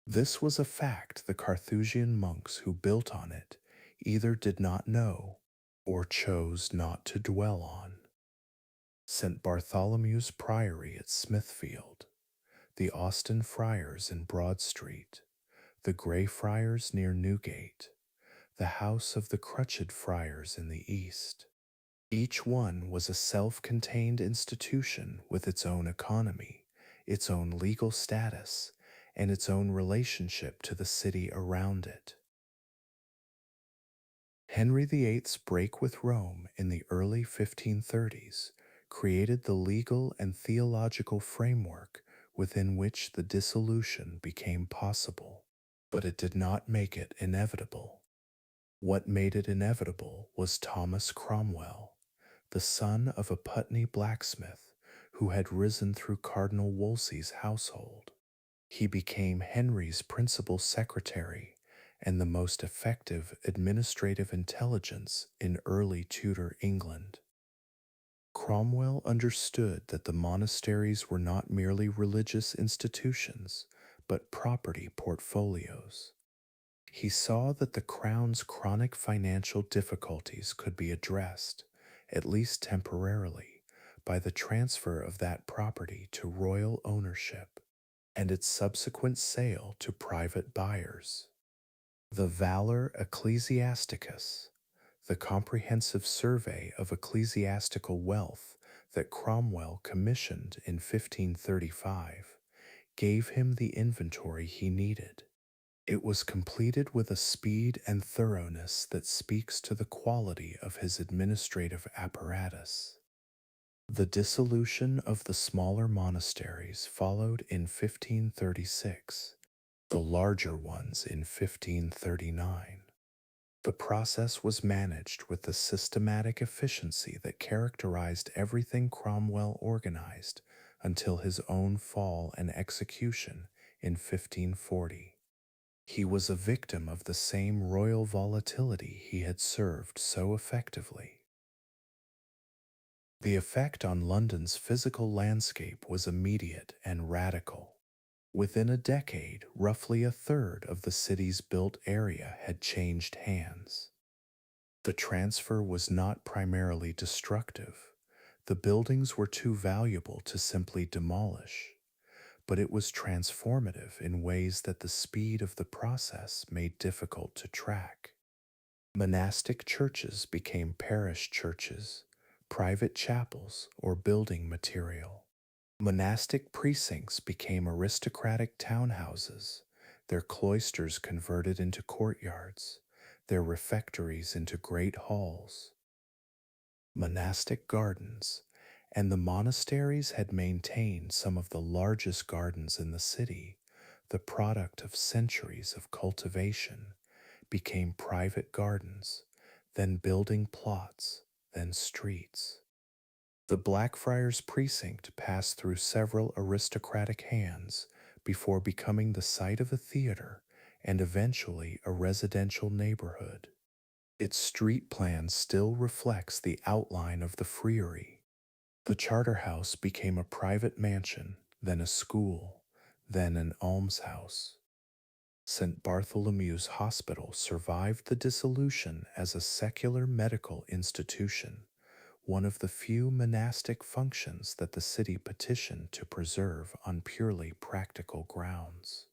This was a fact the Carthusian monks who built on it either did not know or chose not to dwell on. St. Bartholomew's Priory at Smithfield, the Austin Friars in Broad Street, the Grey Friars near Newgate, the House of the Crutched Friars in the east. Each one was a self-contained institution with its own economy, its own legal status, and its own relationship to the city around it. Henry VIII's break with Rome in the early 1530s created the legal and theological framework within which the dissolution became possible, but it did not make it inevitable. What made it inevitable was Thomas Cromwell, the son of a Putney blacksmith who had risen through Cardinal Wolsey's household. He became Henry's principal secretary and the most effective administrative intelligence in early Tudor England. Cromwell understood that the monasteries were not merely religious institutions, but property portfolios. He saw that the crown's chronic financial difficulties could be addressed, at least temporarily, by the transfer of that property to royal ownership and its subsequent sale to private buyers. The Valor Ecclesiasticus, the comprehensive survey of ecclesiastical wealth that Cromwell commissioned in 1535, gave him the inventory he needed. It was completed with a speed and thoroughness that speaks to the quality of his administrative apparatus. The dissolution of the smaller monasteries followed in 1536, the larger ones in 1539. The process was managed with the systematic efficiency that characterized everything Cromwell organized until his own fall and execution in 1540. He was a victim of the same royal volatility he had served so effectively. The effect on London's physical landscape was immediate and radical. Within a decade, roughly a third of the city's built area had changed hands. The transfer was not primarily destructive. The buildings were too valuable to simply demolish, but it was transformative in ways that the speed of the process made difficult to track. Monastic churches became parish churches, private chapels, or building material. Monastic precincts became aristocratic townhouses, their cloisters converted into courtyards, their refectories into great halls. Monastic gardens, and the monasteries had maintained some of the largest gardens in the city, the product of centuries of cultivation, became private gardens, then building plots, then streets. The Blackfriars precinct passed through several aristocratic hands before becoming the site of a theater and eventually a residential neighborhood. Its street plan still reflects the outline of the friary. The Charterhouse became a private mansion, then a school, then an almshouse. St. Bartholomew's Hospital survived the dissolution as a secular medical institution, one of the few monastic functions that the city petitioned to preserve on purely practical grounds.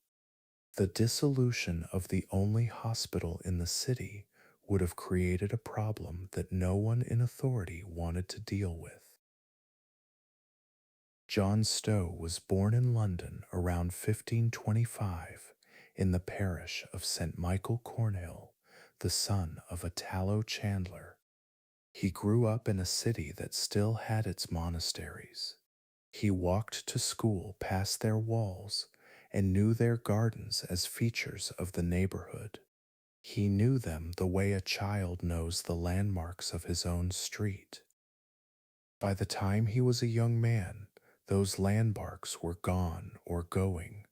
The dissolution of the only hospital in the city would have created a problem that no one in authority wanted to deal with. John Stow was born in London around 1525 in the parish of St. Michael Cornhill, the son of a tallow chandler. He grew up in a city that still had its monasteries. He walked to school past their walls and knew their gardens as features of the neighborhood. He knew them the way a child knows the landmarks of his own street. By the time he was a young man, those landmarks were gone or going,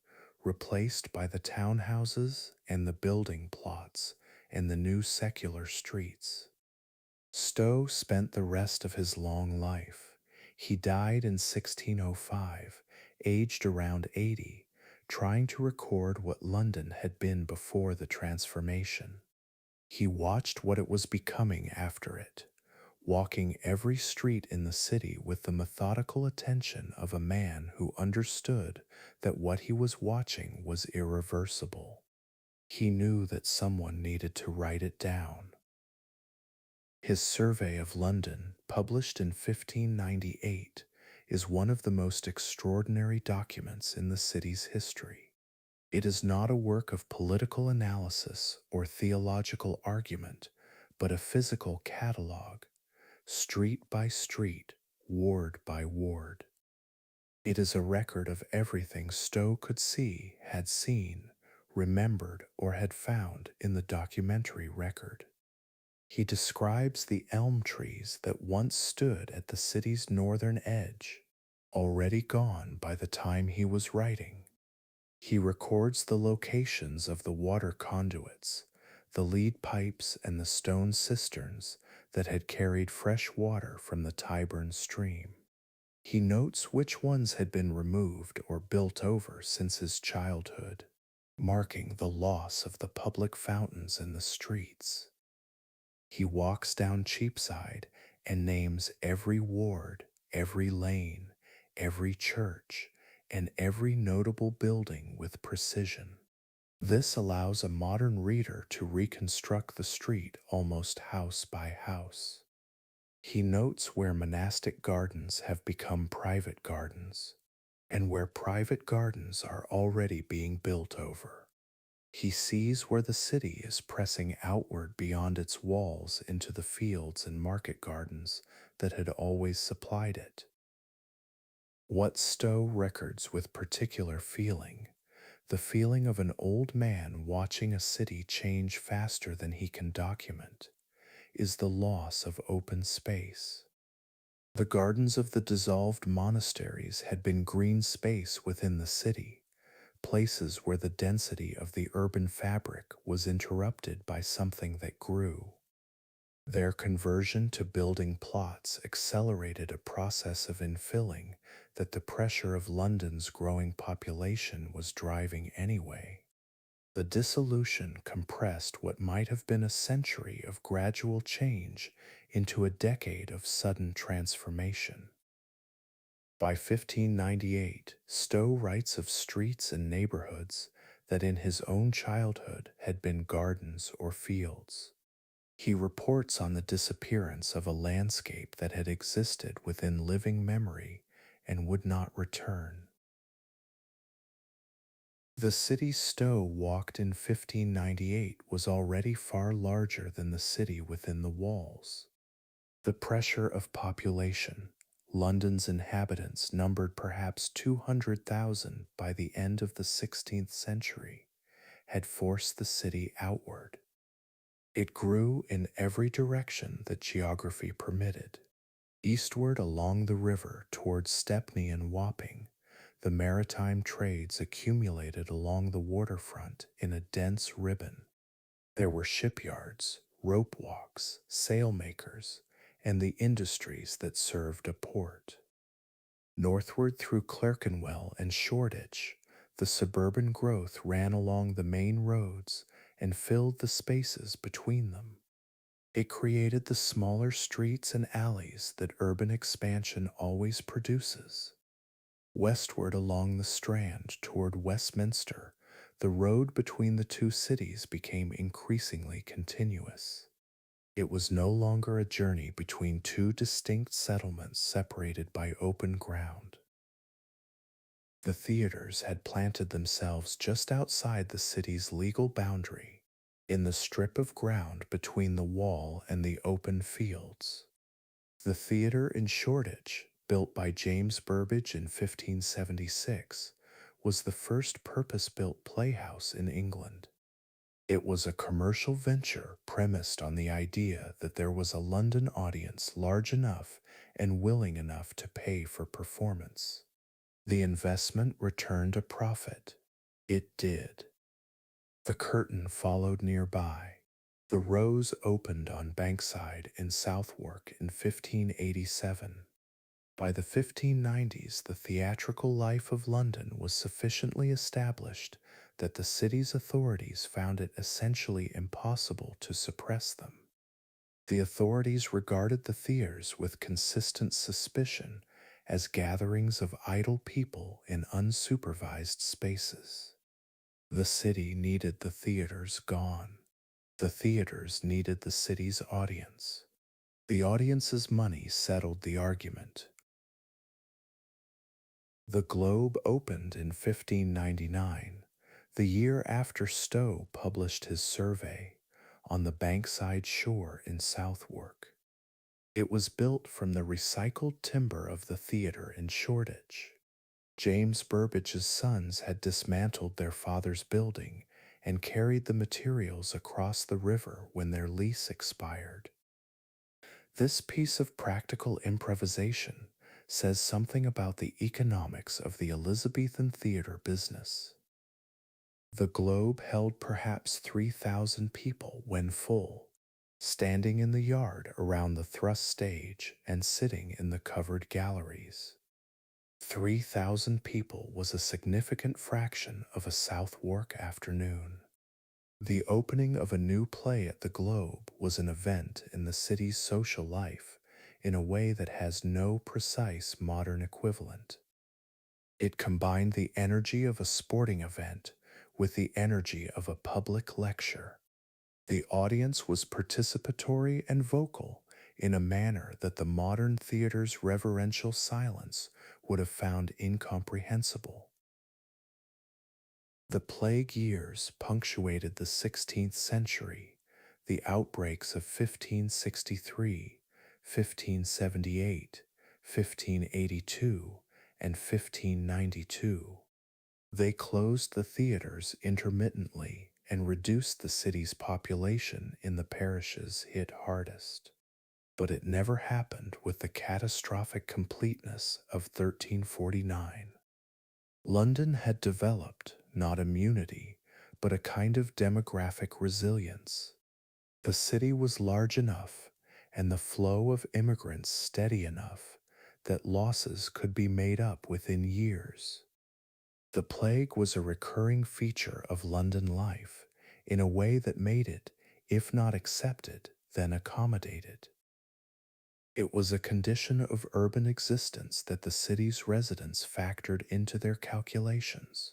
replaced by the townhouses and the building plots and the new secular streets. Stowe spent the rest of his long life. He died in 1605, aged around 80, trying to record what London had been before the transformation. He watched what it was becoming after it, walking every street in the city with the methodical attention of a man who understood that what he was watching was irreversible. He knew that someone needed to write it down. His survey of London, published in 1598, is one of the most extraordinary documents in the city's history. It is not a work of political analysis or theological argument, but a physical catalog, street by street, ward by ward. It is a record of everything Stowe could see, had seen, remembered, or had found in the documentary record. He describes the elm trees that once stood at the city's northern edge, already gone by the time he was writing. He records the locations of the water conduits, the lead pipes, and the stone cisterns that had carried fresh water from the Tyburn stream. He notes which ones had been removed or built over since his childhood, marking the loss of the public fountains in the streets. He walks down Cheapside and names every ward, every lane, every church, and every notable building with precision. This allows a modern reader to reconstruct the street almost house by house. He notes where monastic gardens have become private gardens, and where private gardens are already being built over. He sees where the city is pressing outward beyond its walls into the fields and market gardens that had always supplied it. What Stowe records with particular feeling, the feeling of an old man watching a city change faster than he can document, is the loss of open space. The gardens of the dissolved monasteries had been green space within the city, places where the density of the urban fabric was interrupted by something that grew. Their conversion to building plots accelerated a process of infilling that the pressure of London's growing population was driving anyway. The dissolution compressed what might have been a century of gradual change into a decade of sudden transformation. By 1598, Stowe writes of streets and neighborhoods that in his own childhood had been gardens or fields. He reports on the disappearance of a landscape that had existed within living memory and would not return. The city Stowe walked in 1598 was already far larger than the city within the walls. The pressure of population, London's inhabitants numbered perhaps 200,000 by the end of the 16th century, had forced the city outward. It grew in every direction that geography permitted. Eastward along the river towards Stepney and Wapping, the maritime trades accumulated along the waterfront in a dense ribbon. There were shipyards, rope walks, sailmakers, and the industries that served a port. Northward through Clerkenwell and Shoreditch, the suburban growth ran along the main roads and filled the spaces between them. It created the smaller streets and alleys that urban expansion always produces. Westward along the Strand toward Westminster, the road between the two cities became increasingly continuous. It was no longer a journey between two distinct settlements separated by open ground. The theaters had planted themselves just outside the city's legal boundary, in the strip of ground between the wall and the open fields. The theater in Shoreditch, built by James Burbage in 1576, was the first purpose-built playhouse in England. It was a commercial venture premised on the idea that there was a London audience large enough and willing enough to pay for performance. The investment returned a profit. It did. The curtain followed nearby. The Rose opened on Bankside in Southwark in 1587. By the 1590s, the theatrical life of London was sufficiently established that the city's authorities found it essentially impossible to suppress them. The authorities regarded the theaters with consistent suspicion as gatherings of idle people in unsupervised spaces. The city needed the theaters gone. The theaters needed the city's audience. The audience's money settled the argument. The Globe opened in 1599, the year after Stowe published his survey, on the Bankside shore in Southwark. It was built from the recycled timber of the theater in Shoreditch. James Burbage's sons had dismantled their father's building and carried the materials across the river when their lease expired. This piece of practical improvisation says something about the economics of the Elizabethan theater business. The Globe held perhaps 3,000 people when full, standing in the yard around the thrust stage and sitting in the covered galleries. 3,000 people was a significant fraction of a Southwark afternoon. The opening of a new play at the Globe was an event in the city's social life in a way that has no precise modern equivalent. It combined the energy of a sporting event with the energy of a public lecture. The audience was participatory and vocal in a manner that the modern theater's reverential silence would have found incomprehensible. The plague years punctuated the 16th century, the outbreaks of 1563, 1578, 1582, and 1592. They closed the theaters intermittently and reduced the city's population in the parishes hit hardest. But it never happened with the catastrophic completeness of 1349. London had developed not immunity, but a kind of demographic resilience. The city was large enough and the flow of immigrants steady enough that losses could be made up within years. The plague was a recurring feature of London life in a way that made it, if not accepted, then accommodated. It was a condition of urban existence that the city's residents factored into their calculations,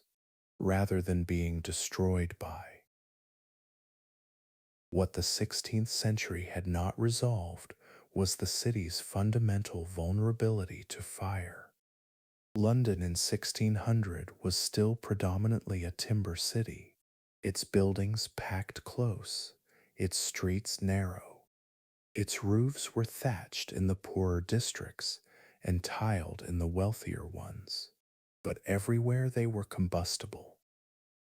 rather than being destroyed by. What the 16th century had not resolved was the city's fundamental vulnerability to fire. London in 1600 was still predominantly a timber city, its buildings packed close, its streets narrow. Its roofs were thatched in the poorer districts and tiled in the wealthier ones, but everywhere they were combustible.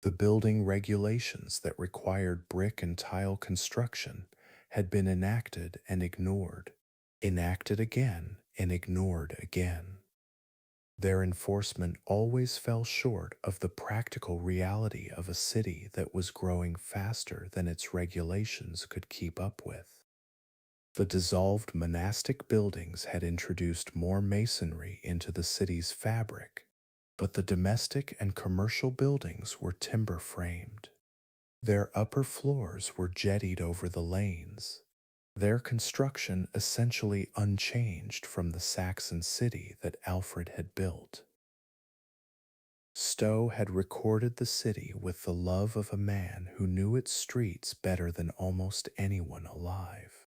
The building regulations that required brick and tile construction had been enacted and ignored, enacted again and ignored again. Their enforcement always fell short of the practical reality of a city that was growing faster than its regulations could keep up with. The dissolved monastic buildings had introduced more masonry into the city's fabric, but the domestic and commercial buildings were timber framed. Their upper floors were jettied over the lanes, their construction essentially unchanged from the Saxon city that Alfred had built. Stowe had recorded the city with the love of a man who knew its streets better than almost anyone alive.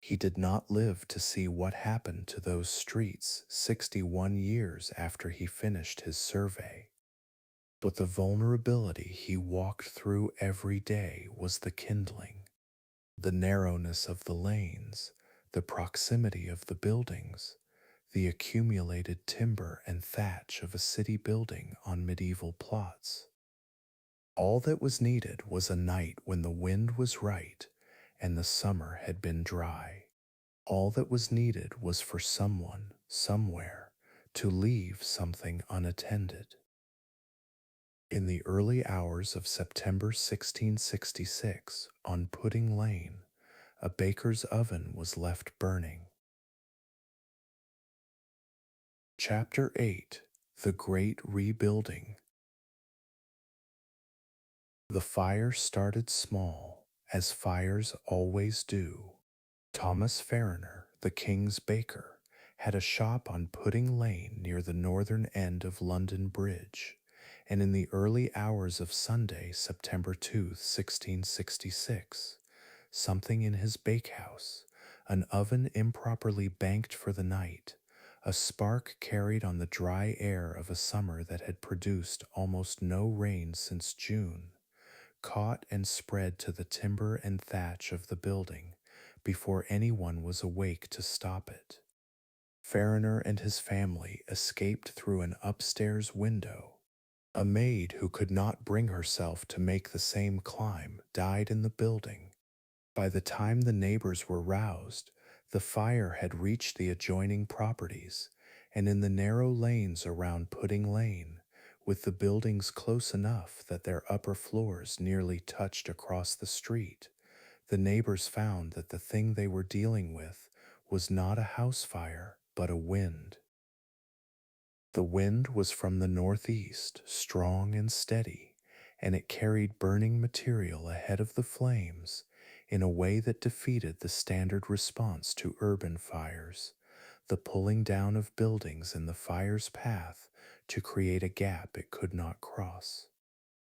He did not live to see what happened to those streets 61 years after he finished his survey. But the vulnerability he walked through every day was the kindling. The narrowness of the lanes, the proximity of the buildings, the accumulated timber and thatch of a city building on medieval plots. All that was needed was a night when the wind was right and the summer had been dry. All that was needed was for someone, somewhere, to leave something unattended. In the early hours of September 1666, on Pudding Lane, a baker's oven was left burning. Chapter 8: The Great Rebuilding. The fire started small, as fires always do. Thomas Farriner, the King's baker, had a shop on Pudding Lane near the northern end of London Bridge, and in the early hours of Sunday, September 2, 1666, something in his bakehouse, an oven improperly banked for the night, a spark carried on the dry air of a summer that had produced almost no rain since June, caught and spread to the timber and thatch of the building before anyone was awake to stop it. Fariner and his family escaped through an upstairs window. A maid who could not bring herself to make the same climb died in the building. By the time the neighbors were roused, the fire had reached the adjoining properties, and in the narrow lanes around Pudding Lane, with the buildings close enough that their upper floors nearly touched across the street, the neighbors found that the thing they were dealing with was not a house fire, but a wind. The wind was from the northeast, strong and steady, and it carried burning material ahead of the flames in a way that defeated the standard response to urban fires, the pulling down of buildings in the fire's path to create a gap it could not cross.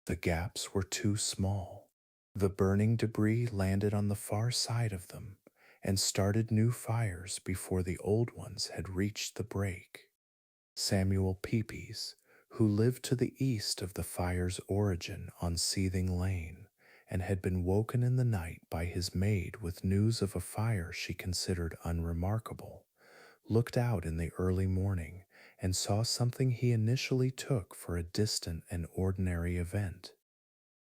The gaps were too small. The burning debris landed on the far side of them and started new fires before the old ones had reached the break. Samuel Pepys, who lived to the east of the fire's origin on Seething Lane, and had been woken in the night by his maid with news of a fire she considered unremarkable, looked out in the early morning and saw something he initially took for a distant and ordinary event.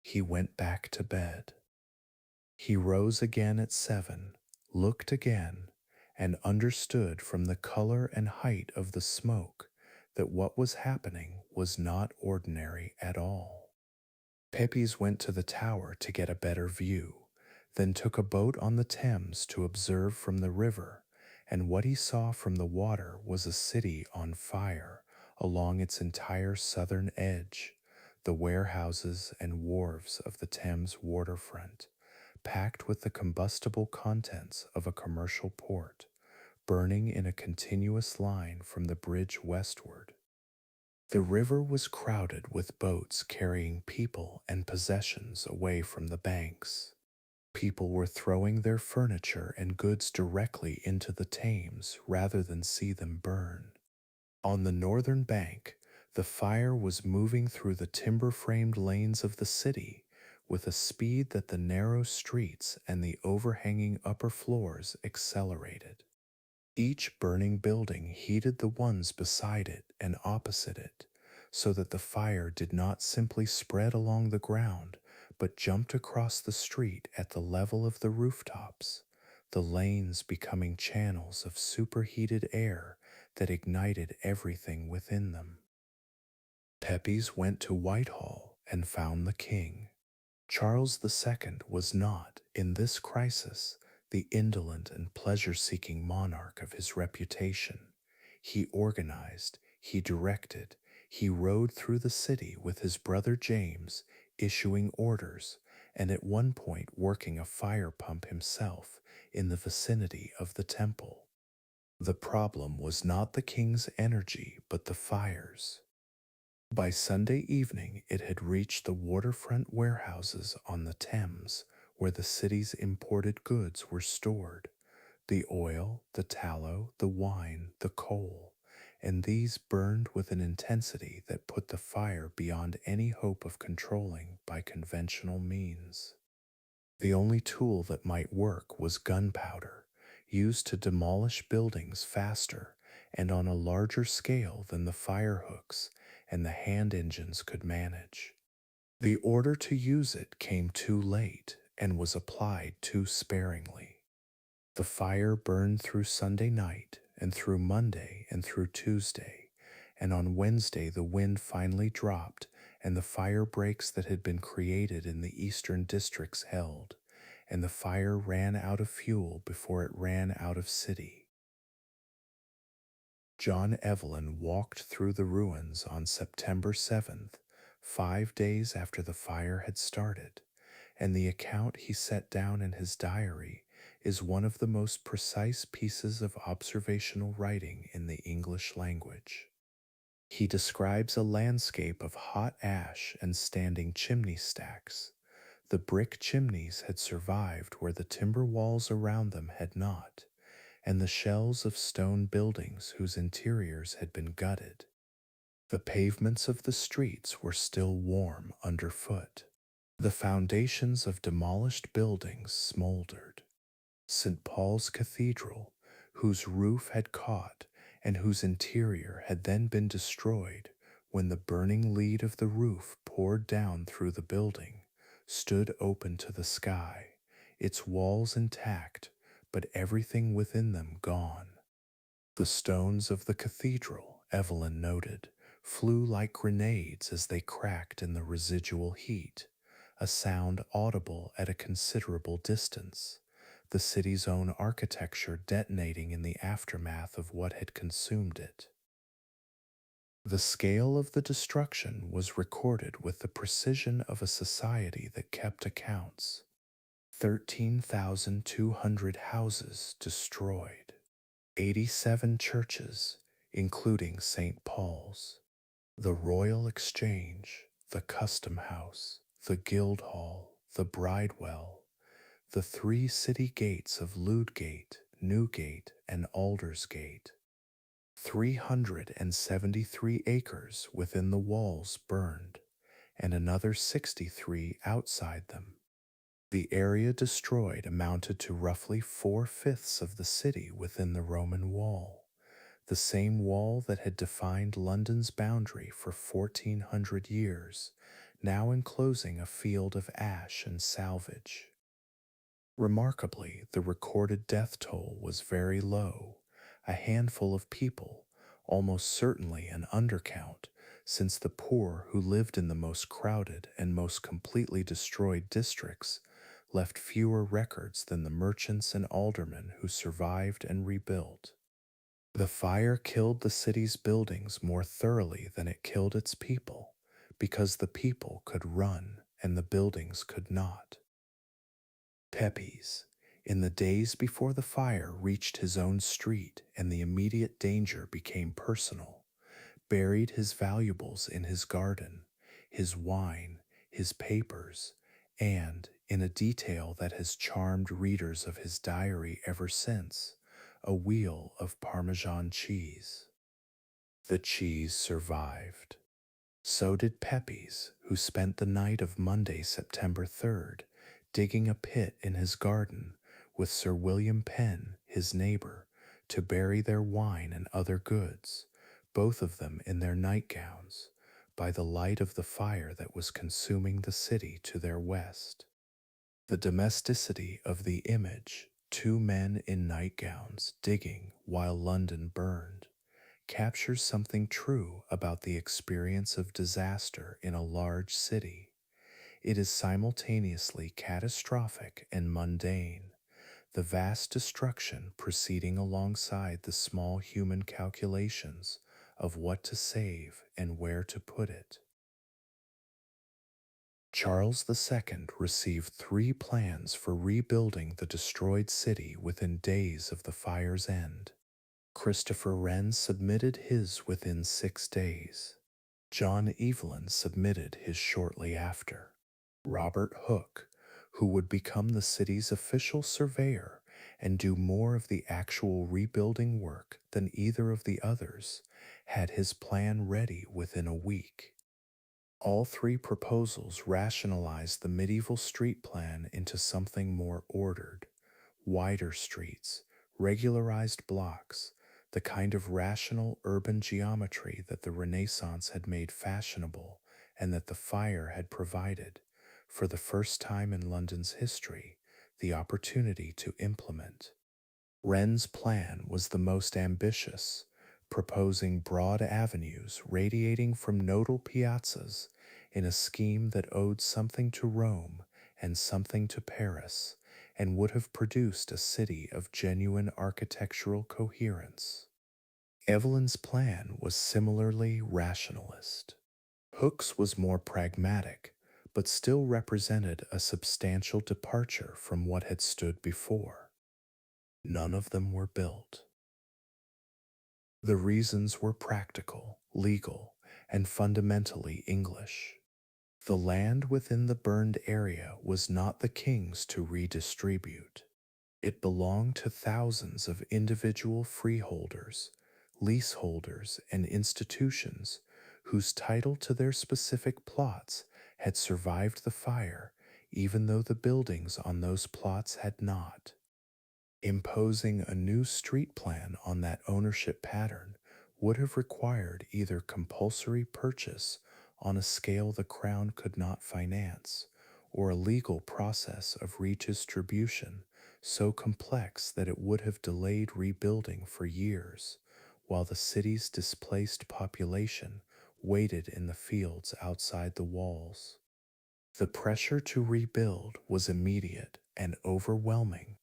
He went back to bed. He rose again at 7, looked again, and understood from the color and height of the smoke that what was happening was not ordinary at all. Pepys went to the tower to get a better view, then took a boat on the Thames to observe from the river, and what he saw from the water was a city on fire along its entire southern edge, the warehouses and wharves of the Thames waterfront, packed with the combustible contents of a commercial port, burning in a continuous line from the bridge westward. The river was crowded with boats carrying people and possessions away from the banks. People were throwing their furniture and goods directly into the Thames rather than see them burn. On the northern bank, the fire was moving through the timber-framed lanes of the city with a speed that the narrow streets and the overhanging upper floors accelerated. Each burning building heated the ones beside it and opposite it, so that the fire did not simply spread along the ground, but jumped across the street at the level of the rooftops, the lanes becoming channels of superheated air that ignited everything within them. Pepys went to Whitehall and found the king. Charles II was not, in this crisis, the indolent and pleasure-seeking monarch of his reputation. He organized, he directed, he rode through the city with his brother James, issuing orders, and at one point working a fire pump himself in the vicinity of the temple. The problem was not the king's energy, but the fires. By Sunday evening, it had reached the waterfront warehouses on the Thames, where the city's imported goods were stored: the oil, the tallow, the wine, the coal, and these burned with an intensity that put the fire beyond any hope of controlling by conventional means. The only tool that might work was gunpowder, used to demolish buildings faster and on a larger scale than the fire hooks and the hand engines could manage. The order to use it came too late and was applied too sparingly. The fire burned through Sunday night and through Monday and through Tuesday, and on Wednesday the wind finally dropped and the fire breaks that had been created in the eastern districts held, and the fire ran out of fuel before it ran out of city. John Evelyn walked through the ruins on September 7th, 5 days after the fire had started, and the account he set down in his diary is one of the most precise pieces of observational writing in the English language. He describes a landscape of hot ash and standing chimney stacks. The brick chimneys had survived where the timber walls around them had not, and the shells of stone buildings whose interiors had been gutted. The pavements of the streets were still warm underfoot. The foundations of demolished buildings smoldered. St. Paul's Cathedral, whose roof had caught and whose interior had then been destroyed when the burning lead of the roof poured down through the building, stood open to the sky, its walls intact, but everything within them gone. The stones of the cathedral, Evelyn noted, flew like grenades as they cracked in the residual heat, a sound audible at a considerable distance, the city's own architecture detonating in the aftermath of what had consumed it. The scale of the destruction was recorded with the precision of a society that kept accounts. 13,200 houses destroyed. 87 churches, including St. Paul's, the Royal Exchange, the Custom House, the Guildhall, the Bridewell, the three city gates of Ludgate, Newgate, and Aldersgate, 373 acres within the walls burned, and another 63 outside them. The area destroyed amounted to roughly 4/5 of the city within the Roman wall, the same wall that had defined London's boundary for 1400 years, now enclosing a field of ash and salvage. Remarkably, the recorded death toll was very low, a handful of people, almost certainly an undercount, since the poor who lived in the most crowded and most completely destroyed districts left fewer records than the merchants and aldermen who survived and rebuilt. The fire killed the city's buildings more thoroughly than it killed its people, because the people could run and the buildings could not. Pepys, in the days before the fire reached his own street and the immediate danger became personal, buried his valuables in his garden, his wine, his papers, and, in a detail that has charmed readers of his diary ever since, a wheel of Parmesan cheese. The cheese survived. So did Pepys, who spent the night of Monday, September 3rd, digging a pit in his garden with Sir William Penn, his neighbor, to bury their wine and other goods, both of them in their nightgowns, by the light of the fire that was consuming the city to their west. The domesticity of the image, two men in nightgowns digging while London burned, captures something true about the experience of disaster in a large city. It is simultaneously catastrophic and mundane, the vast destruction proceeding alongside the small human calculations of what to save and where to put it. Charles II received 3 plans for rebuilding the destroyed city within days of the fire's end. Christopher Wren submitted his within 6 days. John Evelyn submitted his shortly after. Robert Hooke, who would become the city's official surveyor and do more of the actual rebuilding work than either of the others, had his plan ready within a week. All 3 proposals rationalized the medieval street plan into something more ordered, wider streets, regularized blocks, the kind of rational urban geometry that the Renaissance had made fashionable and that the fire had provided, for the first time in London's history, the opportunity to implement. Wren's plan was the most ambitious, proposing broad avenues radiating from nodal piazzas in a scheme that owed something to Rome and something to Paris, and would have produced a city of genuine architectural coherence. Evelyn's plan was similarly rationalist. Hooke's was more pragmatic, but still represented a substantial departure from what had stood before. None of them were built. The reasons were practical, legal, and fundamentally English. The land within the burned area was not the king's to redistribute. It belonged to thousands of individual freeholders, leaseholders, and institutions whose title to their specific plots had survived the fire, even though the buildings on those plots had not. Imposing a new street plan on that ownership pattern would have required either compulsory purchase on a scale the Crown could not finance, or a legal process of redistribution so complex that it would have delayed rebuilding for years, while the city's displaced population waited in the fields outside the walls. The pressure to rebuild was immediate and overwhelming.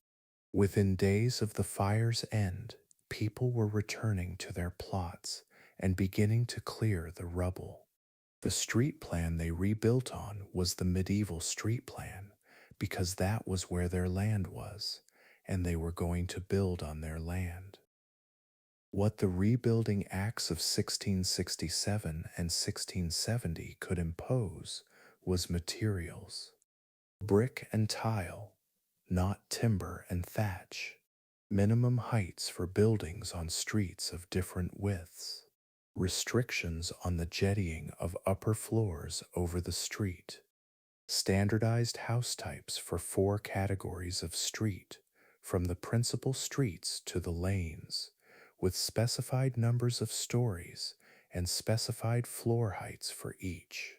Within days of the fire's end, people were returning to their plots and beginning to clear the rubble. The street plan they rebuilt on was the medieval street plan because that was where their land was, and they were going to build on their land. What the rebuilding acts of 1667 and 1670 could impose was materials. Brick and tile, not timber and thatch. Minimum heights for buildings on streets of different widths. Restrictions on the jettying of upper floors over the street. Standardized house types for 4 categories of street, from the principal streets to the lanes, with specified numbers of stories and specified floor heights for each.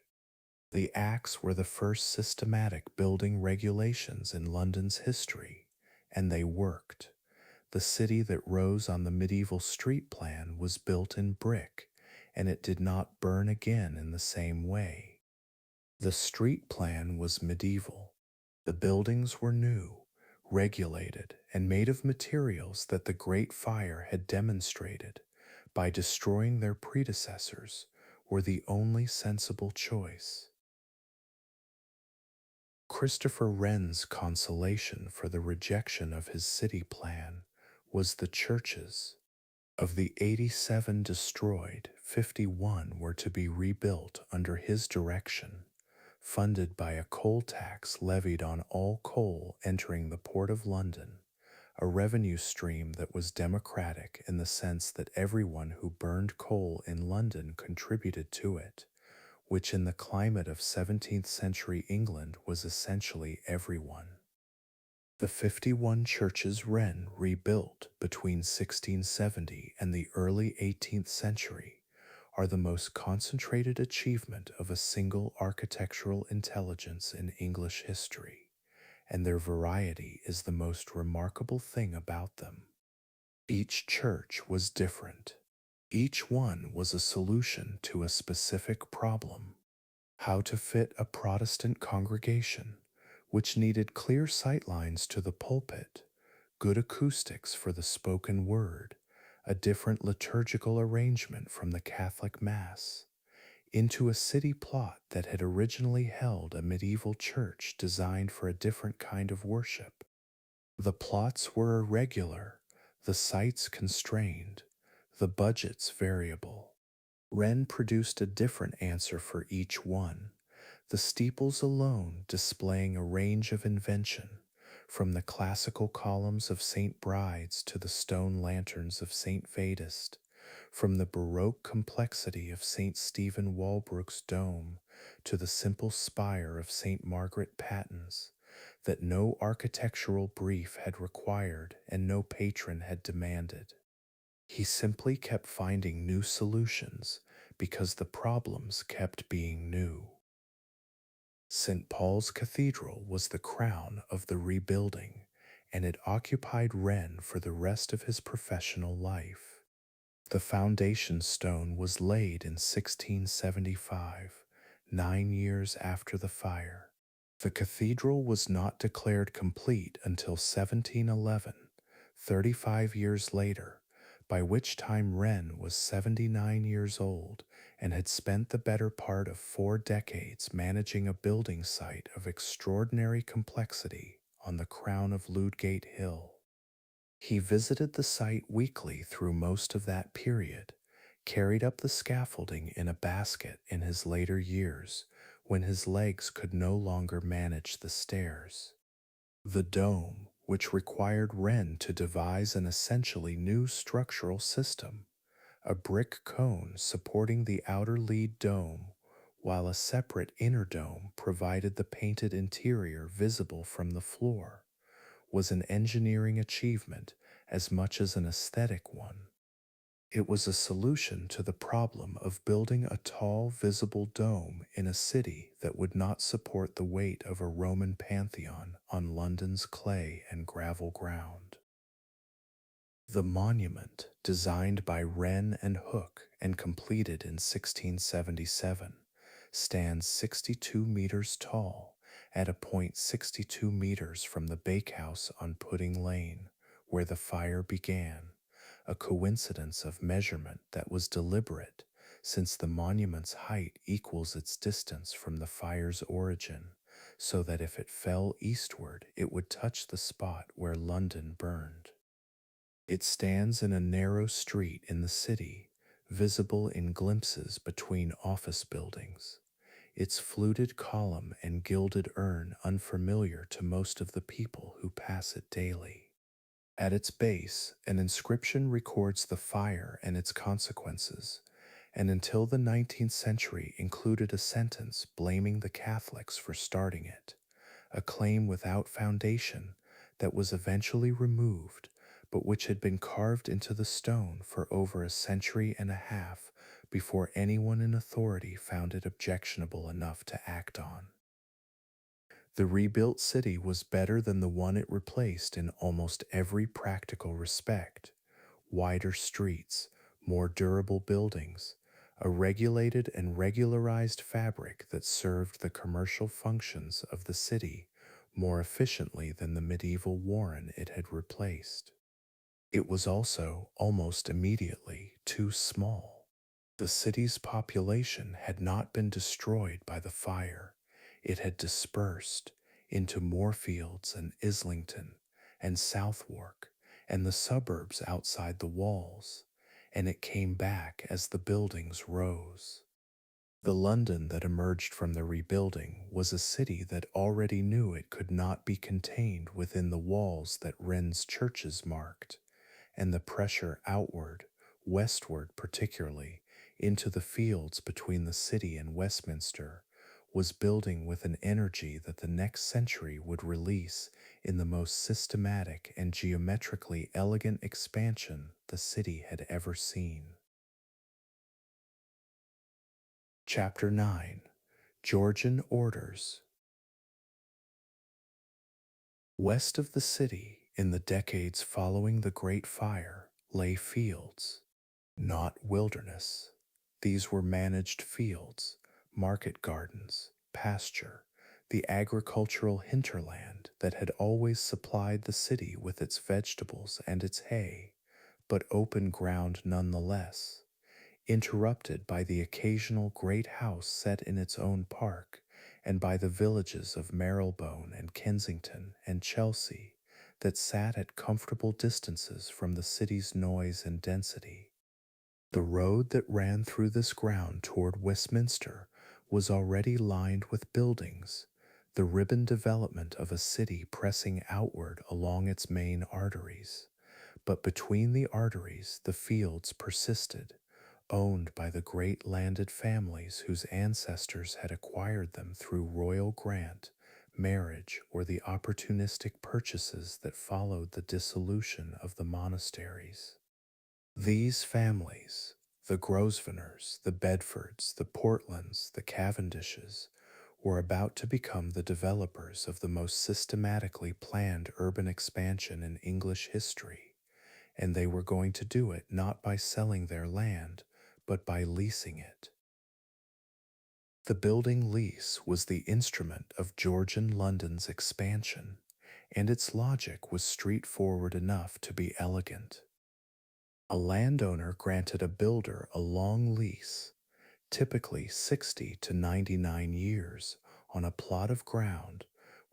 The Acts were the first systematic building regulations in London's history, and they worked. The city that rose on the medieval street plan was built in brick, and it did not burn again in the same way. The street plan was medieval. The buildings were new, regulated, and made of materials that the Great Fire had demonstrated, by destroying their predecessors, were the only sensible choice. Christopher Wren's consolation for the rejection of his city plan was the churches. Of the 87 destroyed, 51 were to be rebuilt under his direction, funded by a coal tax levied on all coal entering the Port of London, a revenue stream that was democratic in the sense that everyone who burned coal in London contributed to it, which in the climate of 17th century England was essentially everyone. The 51 churches Wren rebuilt between 1670 and the early 18th century are the most concentrated achievement of a single architectural intelligence in English history, and their variety is the most remarkable thing about them. Each church was different. Each one was a solution to a specific problem. How to fit a Protestant congregation, which needed clear sightlines to the pulpit, good acoustics for the spoken word, a different liturgical arrangement from the Catholic Mass, into a city plot that had originally held a medieval church designed for a different kind of worship. The plots were irregular, the sites constrained, the budgets variable. Wren produced a different answer for each one, the steeples alone displaying a range of invention, from the classical columns of St. Bride's to the stone lanterns of St. Vadist, from the Baroque complexity of St. Stephen Walbrook's dome to the simple spire of St. Margaret Pattens, that no architectural brief had required and no patron had demanded. He simply kept finding new solutions because the problems kept being new. St. Paul's Cathedral was the crown of the rebuilding, and it occupied Wren for the rest of his professional life. The foundation stone was laid in 1675, 9 years after the fire. The cathedral was not declared complete until 1711, 35 years later, by which time Wren was 79 years old and had spent the better part of 4 decades managing a building site of extraordinary complexity on the crown of Ludgate Hill. He visited the site weekly through most of that period, carried up the scaffolding in a basket in his later years when his legs could no longer manage the stairs. The dome, which required Wren to devise an essentially new structural system, a brick cone supporting the outer lead dome, while a separate inner dome provided the painted interior visible from the floor, was an engineering achievement as much as an aesthetic one. It was a solution to the problem of building a tall, visible dome in a city that would not support the weight of a Roman pantheon on London's clay and gravel ground. The monument, designed by Wren and Hooke and completed in 1677, stands 62 meters tall at a point 62 meters from the bakehouse on Pudding Lane, where the fire began, a coincidence of measurement that was deliberate, since the monument's height equals its distance from the fire's origin, so that if it fell eastward, it would touch the spot where London burned. It stands in a narrow street in the city, visible in glimpses between office buildings, its fluted column and gilded urn unfamiliar to most of the people who pass it daily. At its base, an inscription records the fire and its consequences, and until the 19th century included a sentence blaming the Catholics for starting it, a claim without foundation that was eventually removed, but which had been carved into the stone for over a century and a half before anyone in authority found it objectionable enough to act on. The rebuilt city was better than the one it replaced in almost every practical respect: wider streets, more durable buildings, a regulated and regularized fabric that served the commercial functions of the city more efficiently than the medieval warren it had replaced. It was also, almost immediately, too small. The city's population had not been destroyed by the fire. It had dispersed into Moorfields and Islington and Southwark and the suburbs outside the walls, and it came back as the buildings rose. The London that emerged from the rebuilding was a city that already knew it could not be contained within the walls that Wren's churches marked, and the pressure outward, westward particularly, into the fields between the city and Westminster, was building with an energy that the next century would release in the most systematic and geometrically elegant expansion the city had ever seen. Chapter 9: Georgian Orders. West of the city, in the decades following the Great Fire, lay fields, not wilderness. These were managed fields, market gardens, pasture, the agricultural hinterland that had always supplied the city with its vegetables and its hay, but open ground nonetheless, interrupted by the occasional great house set in its own park, and by the villages of Marylebone and Kensington and Chelsea that sat at comfortable distances from the city's noise and density. The road that ran through this ground toward Westminster was already lined with buildings, the ribbon development of a city pressing outward along its main arteries. But between the arteries, the fields persisted, owned by the great landed families whose ancestors had acquired them through royal grant, marriage, or the opportunistic purchases that followed the dissolution of the monasteries. These families, the Grosvenors, the Bedfords, the Portlands, the Cavendishes, were about to become the developers of the most systematically planned urban expansion in English history, and they were going to do it not by selling their land, but by leasing it. The building lease was the instrument of Georgian London's expansion, and its logic was straightforward enough to be elegant. A landowner granted a builder a long lease, typically 60 to 99 years, on a plot of ground,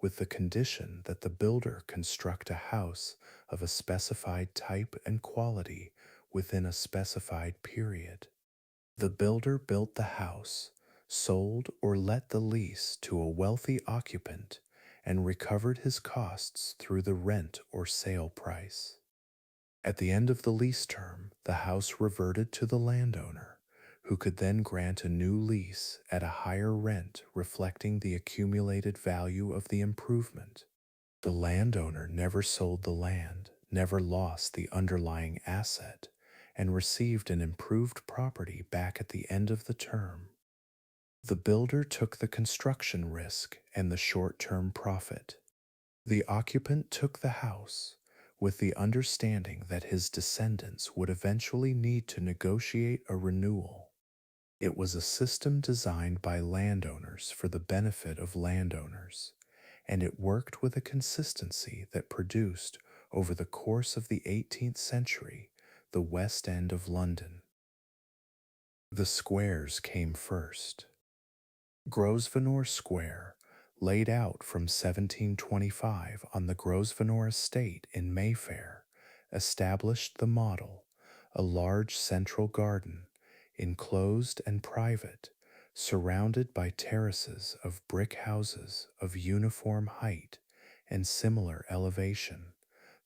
with the condition that the builder construct a house of a specified type and quality within a specified period. The builder built the house, sold or let the lease to a wealthy occupant, and recovered his costs through the rent or sale price. At the end of the lease term, the house reverted to the landowner, who could then grant a new lease at a higher rent reflecting the accumulated value of the improvement. The landowner never sold the land, never lost the underlying asset, and received an improved property back at the end of the term. The builder took the construction risk and the short-term profit. The occupant took the house with the understanding that his descendants would eventually need to negotiate a renewal. It was a system designed by landowners for the benefit of landowners, and it worked with a consistency that produced, over the course of the 18th century, the West End of London. The squares came first. Grosvenor Square, laid out from 1725 on the Grosvenor estate in Mayfair, established the model, a large central garden, enclosed and private, surrounded by terraces of brick houses of uniform height and similar elevation,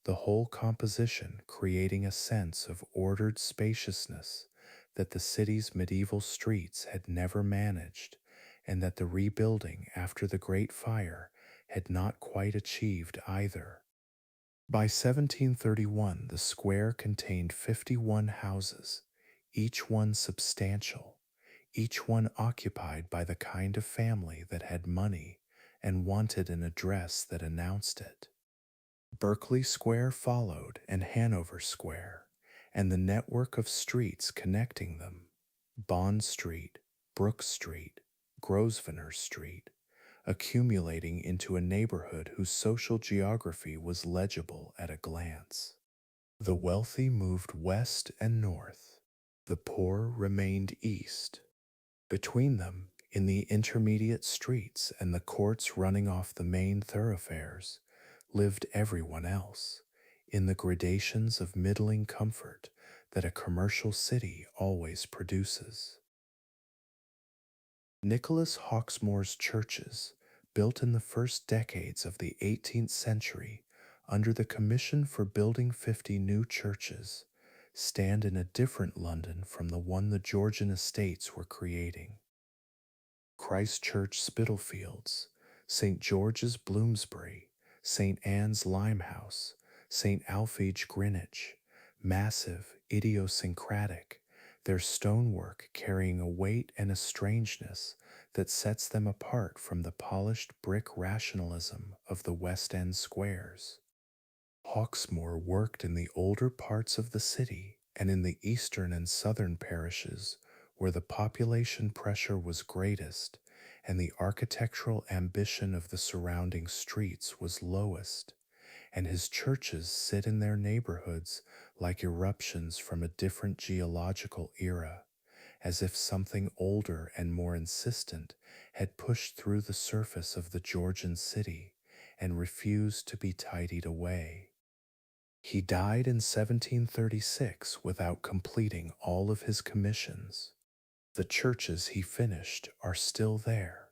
the whole composition creating a sense of ordered spaciousness that the city's medieval streets had never managed, and that the rebuilding after the Great Fire had not quite achieved either. By 1731, the square contained 51 houses, each one substantial, each one occupied by the kind of family that had money and wanted an address that announced it. Berkeley Square followed, and Hanover Square, and the network of streets connecting them, Bond Street, Brook Street, Grosvenor Street, accumulating into a neighborhood whose social geography was legible at a glance. The wealthy moved west and north. The poor remained east. Between them, in the intermediate streets and the courts running off the main thoroughfares, lived everyone else, in the gradations of middling comfort that a commercial city always produces. Nicholas Hawksmoor's churches, built in the first decades of the 18th century under the Commission for Building 50 New Churches, stand in a different London from the one the Georgian estates were creating. Christ Church Spitalfields, St. George's Bloomsbury, St. Anne's Limehouse, St. Alphege Greenwich, massive, idiosyncratic, their stonework carrying a weight and a strangeness that sets them apart from the polished brick rationalism of the West End squares. Hawksmoor worked in the older parts of the city and in the eastern and southern parishes where the population pressure was greatest and the architectural ambition of the surrounding streets was lowest, and his churches sit in their neighborhoods like eruptions from a different geological era, as if something older and more insistent had pushed through the surface of the Georgian city and refused to be tidied away. He died in 1736 without completing all of his commissions. The churches he finished are still there,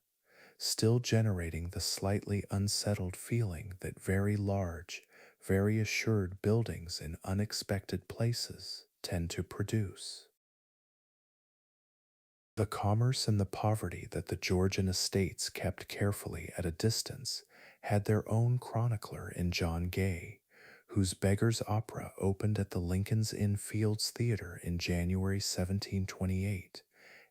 still generating the slightly unsettled feeling that very large, very assured buildings in unexpected places tend to produce. The commerce and the poverty that the Georgian estates kept carefully at a distance had their own chronicler in John Gay, whose Beggar's Opera opened at the Lincoln's Inn Fields Theatre in January 1728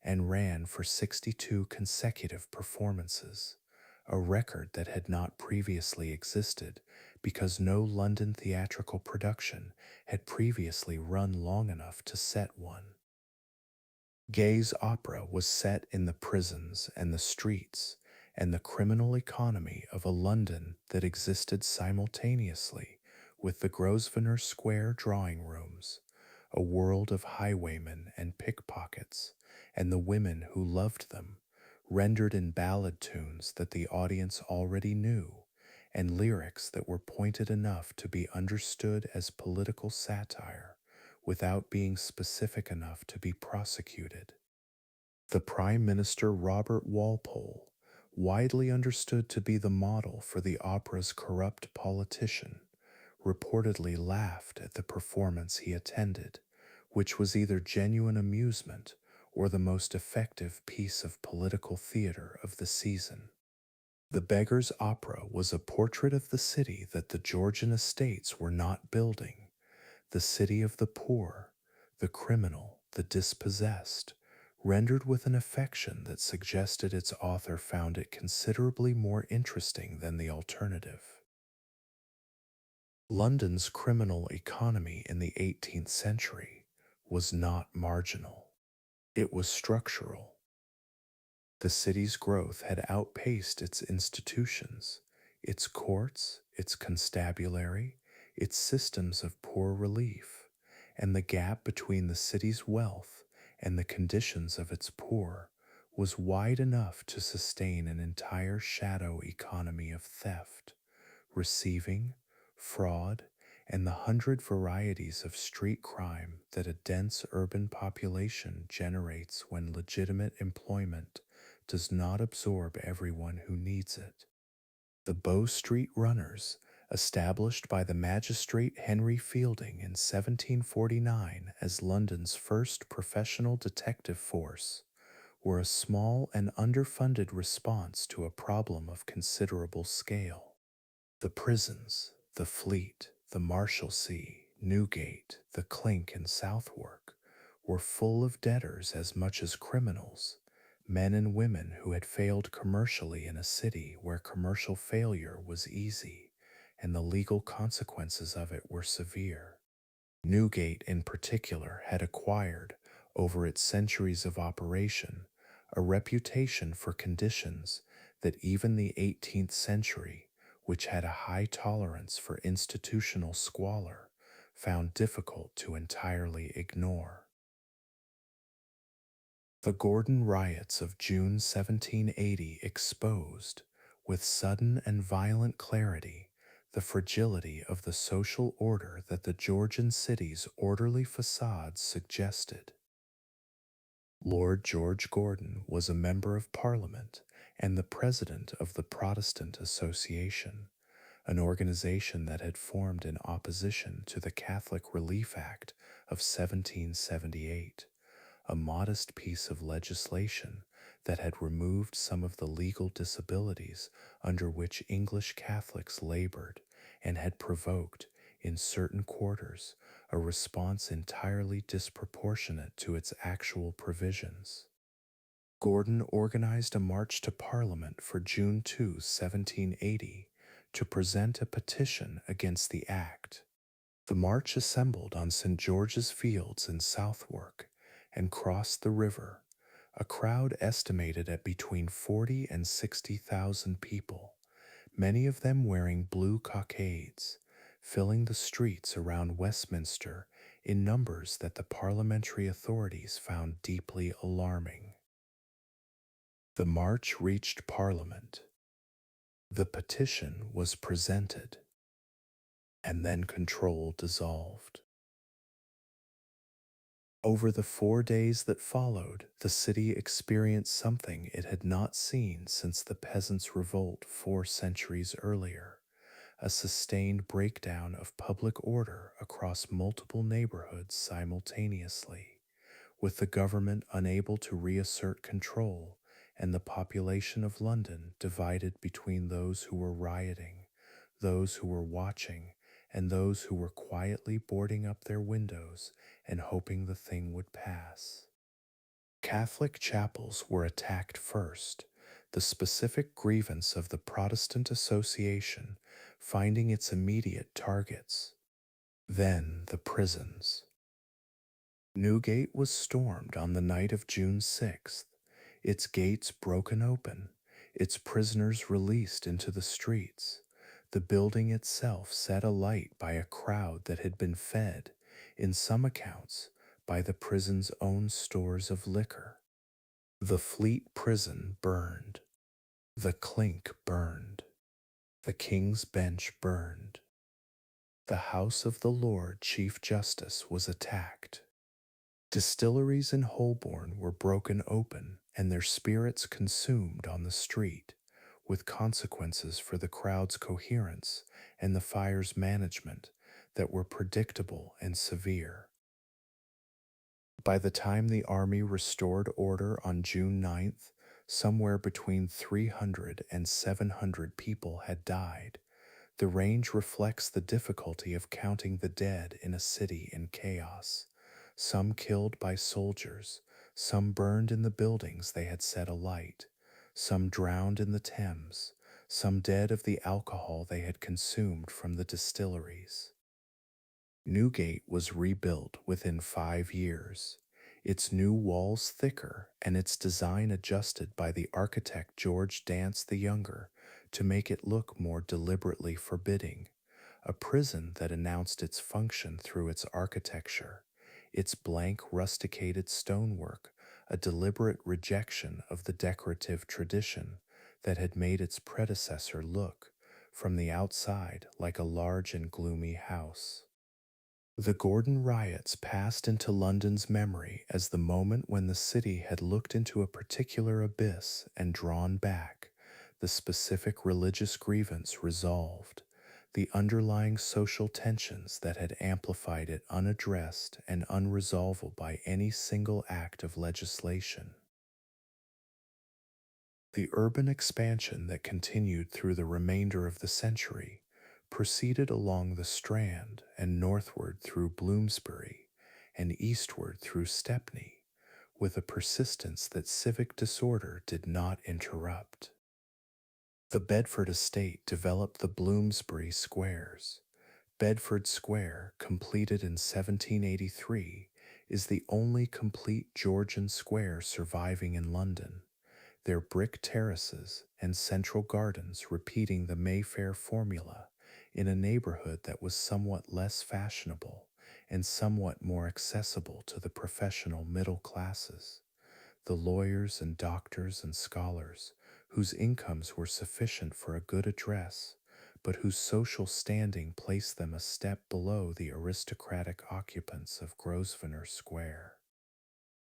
and ran for 62 consecutive performances, a record that had not previously existed because no London theatrical production had previously run long enough to set one. Gay's opera was set in the prisons and the streets and the criminal economy of a London that existed simultaneously with the Grosvenor Square drawing rooms, a world of highwaymen and pickpockets, and the women who loved them, rendered in ballad tunes that the audience already knew, and lyrics that were pointed enough to be understood as political satire, without being specific enough to be prosecuted. The Prime Minister Robert Walpole, widely understood to be the model for the opera's corrupt politician, reportedly laughed at the performance he attended, which was either genuine amusement or the most effective piece of political theater of the season. The Beggar's Opera was a portrait of the city that the Georgian estates were not building, the city of the poor, the criminal, the dispossessed, rendered with an affection that suggested its author found it considerably more interesting than the alternative. London's criminal economy in the 18th century was not marginal, it was structural. The city's growth had outpaced its institutions, its courts, its constabulary, its systems of poor relief, and the gap between the city's wealth and the conditions of its poor was wide enough to sustain an entire shadow economy of theft, receiving, fraud, and the hundred varieties of street crime that a dense urban population generates when legitimate employment does not absorb everyone who needs it. The Bow Street Runners, established by the magistrate Henry Fielding in 1749 as London's first professional detective force, were a small and underfunded response to a problem of considerable scale. The prisons, the Fleet, the Marshalsea, Newgate, the Clink, and Southwark were full of debtors as much as criminals, men and women who had failed commercially in a city where commercial failure was easy and the legal consequences of it were severe. Newgate, in particular, had acquired, over its centuries of operation, a reputation for conditions that even the 18th century, which had a high tolerance for institutional squalor, found difficult to entirely ignore. The Gordon riots of June 1780 exposed, with sudden and violent clarity, the fragility of the social order that the Georgian city's orderly facades suggested. Lord George Gordon was a member of Parliament and the president of the Protestant Association, an organization that had formed in opposition to the Catholic Relief Act of 1778, a modest piece of legislation that had removed some of the legal disabilities under which English Catholics labored and had provoked, in certain quarters, a response entirely disproportionate to its actual provisions. Gordon organized a march to Parliament for June 2, 1780, to present a petition against the act. The march assembled on St. George's Fields in Southwark and crossed the river, a crowd estimated at between 40 and 60,000 people, many of them wearing blue cockades, filling the streets around Westminster in numbers that the parliamentary authorities found deeply alarming. The march reached Parliament. The petition was presented, and then control dissolved. Over the 4 days that followed, the city experienced something it had not seen since the peasants' revolt 4 centuries earlier, a sustained breakdown of public order across multiple neighborhoods simultaneously, with the government unable to reassert control and the population of London divided between those who were rioting, those who were watching, and those who were quietly boarding up their windows and hoping the thing would pass. Catholic chapels were attacked first, the specific grievance of the Protestant Association finding its immediate targets. Then the prisons. Newgate was stormed on the night of June 6th, its gates broken open, its prisoners released into the streets, the building itself set alight by a crowd that had been fed, in some accounts, by the prison's own stores of liquor. The Fleet prison burned. The Clink burned. The King's Bench burned. The House of the Lord Chief Justice was attacked. Distilleries in Holborn were broken open and their spirits consumed on the street, with consequences for the crowd's coherence and the fire's management that were predictable and severe. By the time the army restored order on June 9th, somewhere between 300 and 700 people had died. The range reflects the difficulty of counting the dead in a city in chaos. Some killed by soldiers, some burned in the buildings they had set alight, some drowned in the Thames, some dead of the alcohol they had consumed from the distilleries. Newgate was rebuilt within 5 years, its new walls thicker and its design adjusted by the architect George Dance the Younger to make it look more deliberately forbidding, a prison that announced its function through its architecture, its blank rusticated stonework, a deliberate rejection of the decorative tradition that had made its predecessor look, from the outside, like a large and gloomy house. The Gordon riots passed into London's memory as the moment when the city had looked into a particular abyss and drawn back, the specific religious grievance resolved, the underlying social tensions that had amplified it unaddressed and unresolvable by any single act of legislation. The urban expansion that continued through the remainder of the century proceeded along the Strand and northward through Bloomsbury and eastward through Stepney, with a persistence that civic disorder did not interrupt. The Bedford estate developed the Bloomsbury squares. Bedford Square, completed in 1783, is the only complete Georgian square surviving in London, their brick terraces and central gardens repeating the Mayfair formula in a neighborhood that was somewhat less fashionable and somewhat more accessible to the professional middle classes, the lawyers and doctors and scholars whose incomes were sufficient for a good address, but whose social standing placed them a step below the aristocratic occupants of Grosvenor Square.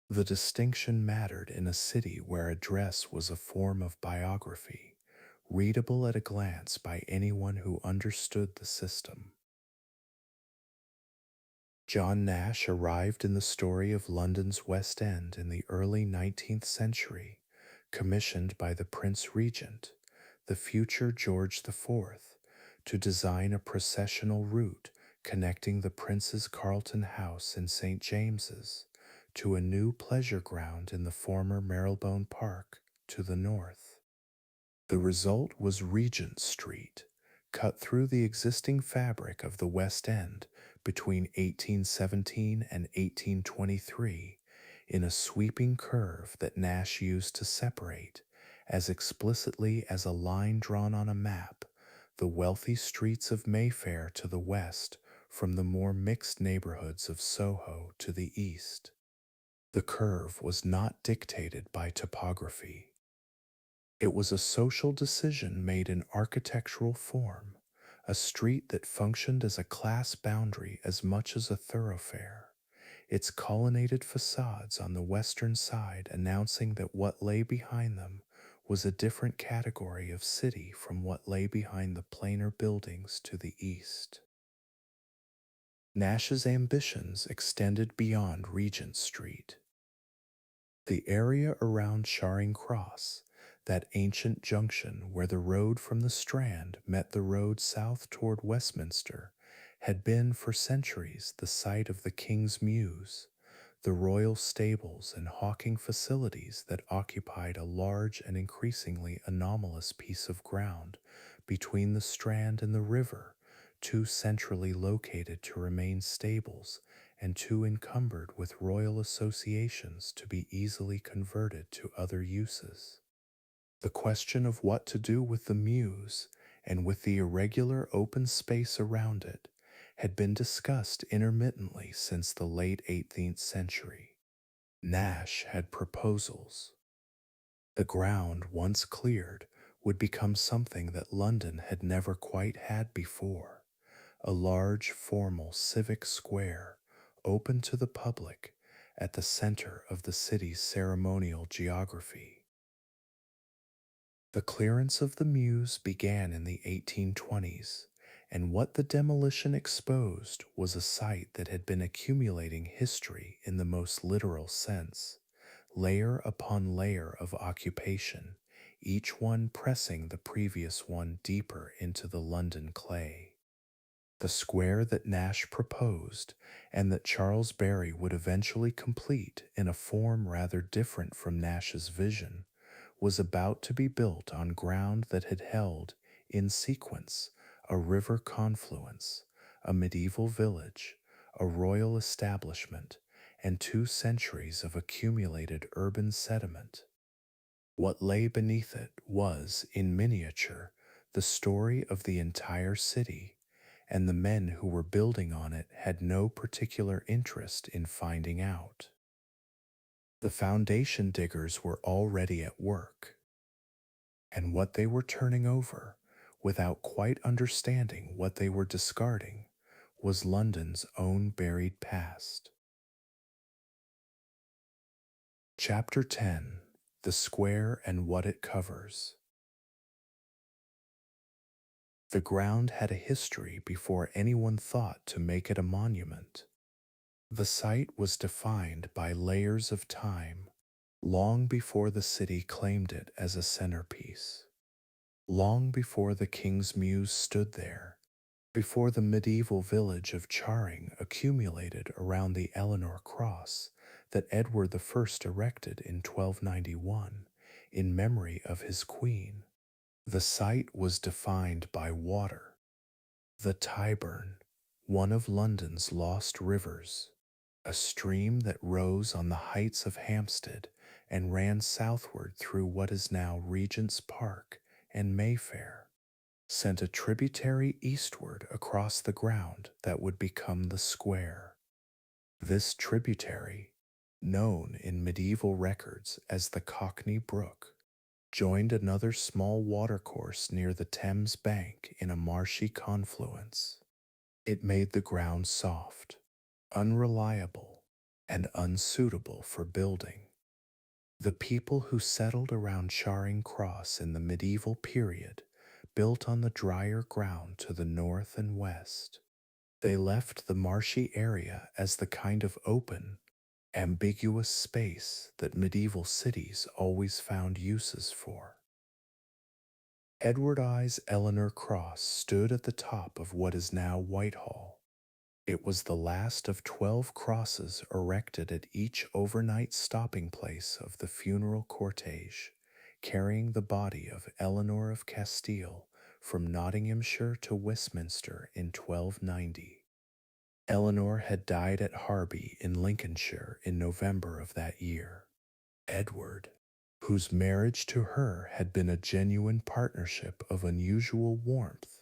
The distinction mattered in a city where address was a form of biography, readable at a glance by anyone who understood the system. John Nash arrived in the story of London's West End in the early 19th century, commissioned by the Prince Regent, the future George IV, to design a processional route connecting the Prince's Carlton House in St. James's to a new pleasure ground in the former Marylebone Park to the north. The result was Regent Street, cut through the existing fabric of the West End between 1817 and 1823 in a sweeping curve that Nash used to separate, as explicitly as a line drawn on a map, the wealthy streets of Mayfair to the west from the more mixed neighborhoods of Soho to the east. The curve was not dictated by topography. It was a social decision made in architectural form, a street that functioned as a class boundary as much as a thoroughfare, its colonnaded facades on the western side announcing that what lay behind them was a different category of city from what lay behind the plainer buildings to the east. Nash's ambitions extended beyond Regent Street. The area around Charing Cross, that ancient junction where the road from the Strand met the road south toward Westminster, had been for centuries the site of the King's Mews, the royal stables and hawking facilities that occupied a large and increasingly anomalous piece of ground between the Strand and the river, too centrally located to remain stables and too encumbered with royal associations to be easily converted to other uses. The question of what to do with the Mews and with the irregular open space around it had been discussed intermittently since the late 18th century. Nash had proposals. The ground, once cleared, would become something that London had never quite had before, a large, formal civic square, open to the public, at the center of the city's ceremonial geography. The clearance of the Mews began in the 1820s, And what the demolition exposed was a site that had been accumulating history in the most literal sense, layer upon layer of occupation, each one pressing the previous one deeper into the London clay. The square that Nash proposed and that Charles Barry would eventually complete in a form rather different from Nash's vision was about to be built on ground that had held, in sequence, a river confluence, a medieval village, a royal establishment, and 2 centuries of accumulated urban sediment. What lay beneath it was, in miniature, the story of the entire city, and the men who were building on it had no particular interest in finding out. The foundation diggers were already at work, and what they were turning over, without quite understanding what they were discarding, was London's own buried past. Chapter 10: The Square and What It Covers. The ground had a history before anyone thought to make it a monument. The site was defined by layers of time, long before the city claimed it as a centerpiece, long before the King's Mews stood there, before the medieval village of Charing accumulated around the Eleanor Cross that Edward I erected in 1291 in memory of his queen. The site was defined by water. The Tyburn, one of London's lost rivers, a stream that rose on the heights of Hampstead and ran southward through what is now Regent's Park and Mayfair, sent a tributary eastward across the ground that would become the square. This tributary, known in medieval records as the Cockney Brook, joined another small watercourse near the Thames bank in a marshy confluence. It made the ground soft, unreliable, and unsuitable for building. The people who settled around Charing Cross in the medieval period built on the drier ground to the north and west. They left the marshy area as the kind of open, ambiguous space that medieval cities always found uses for. Edward I's Eleanor Cross stood at the top of what is now Whitehall. It was the last of 12 crosses erected at each overnight stopping place of the funeral cortege, carrying the body of Eleanor of Castile from Nottinghamshire to Westminster in 1290. Eleanor had died at Harby in Lincolnshire in November of that year. Edward, whose marriage to her had been a genuine partnership of unusual warmth,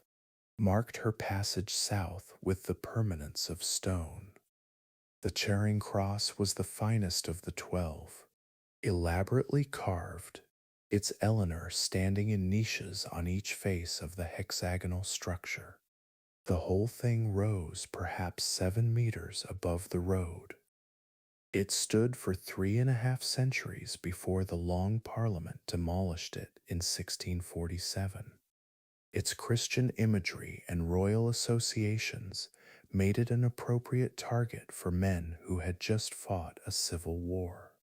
marked her passage south with the permanence of stone. The Charing Cross was the finest of the 12, elaborately carved, its Eleanor standing in niches on each face of the hexagonal structure. The whole thing rose perhaps 7 meters above the road. It stood for 3.5 centuries before the Long Parliament demolished it in 1647. Its Christian imagery and royal associations made it an appropriate target for men who had just fought a civil war.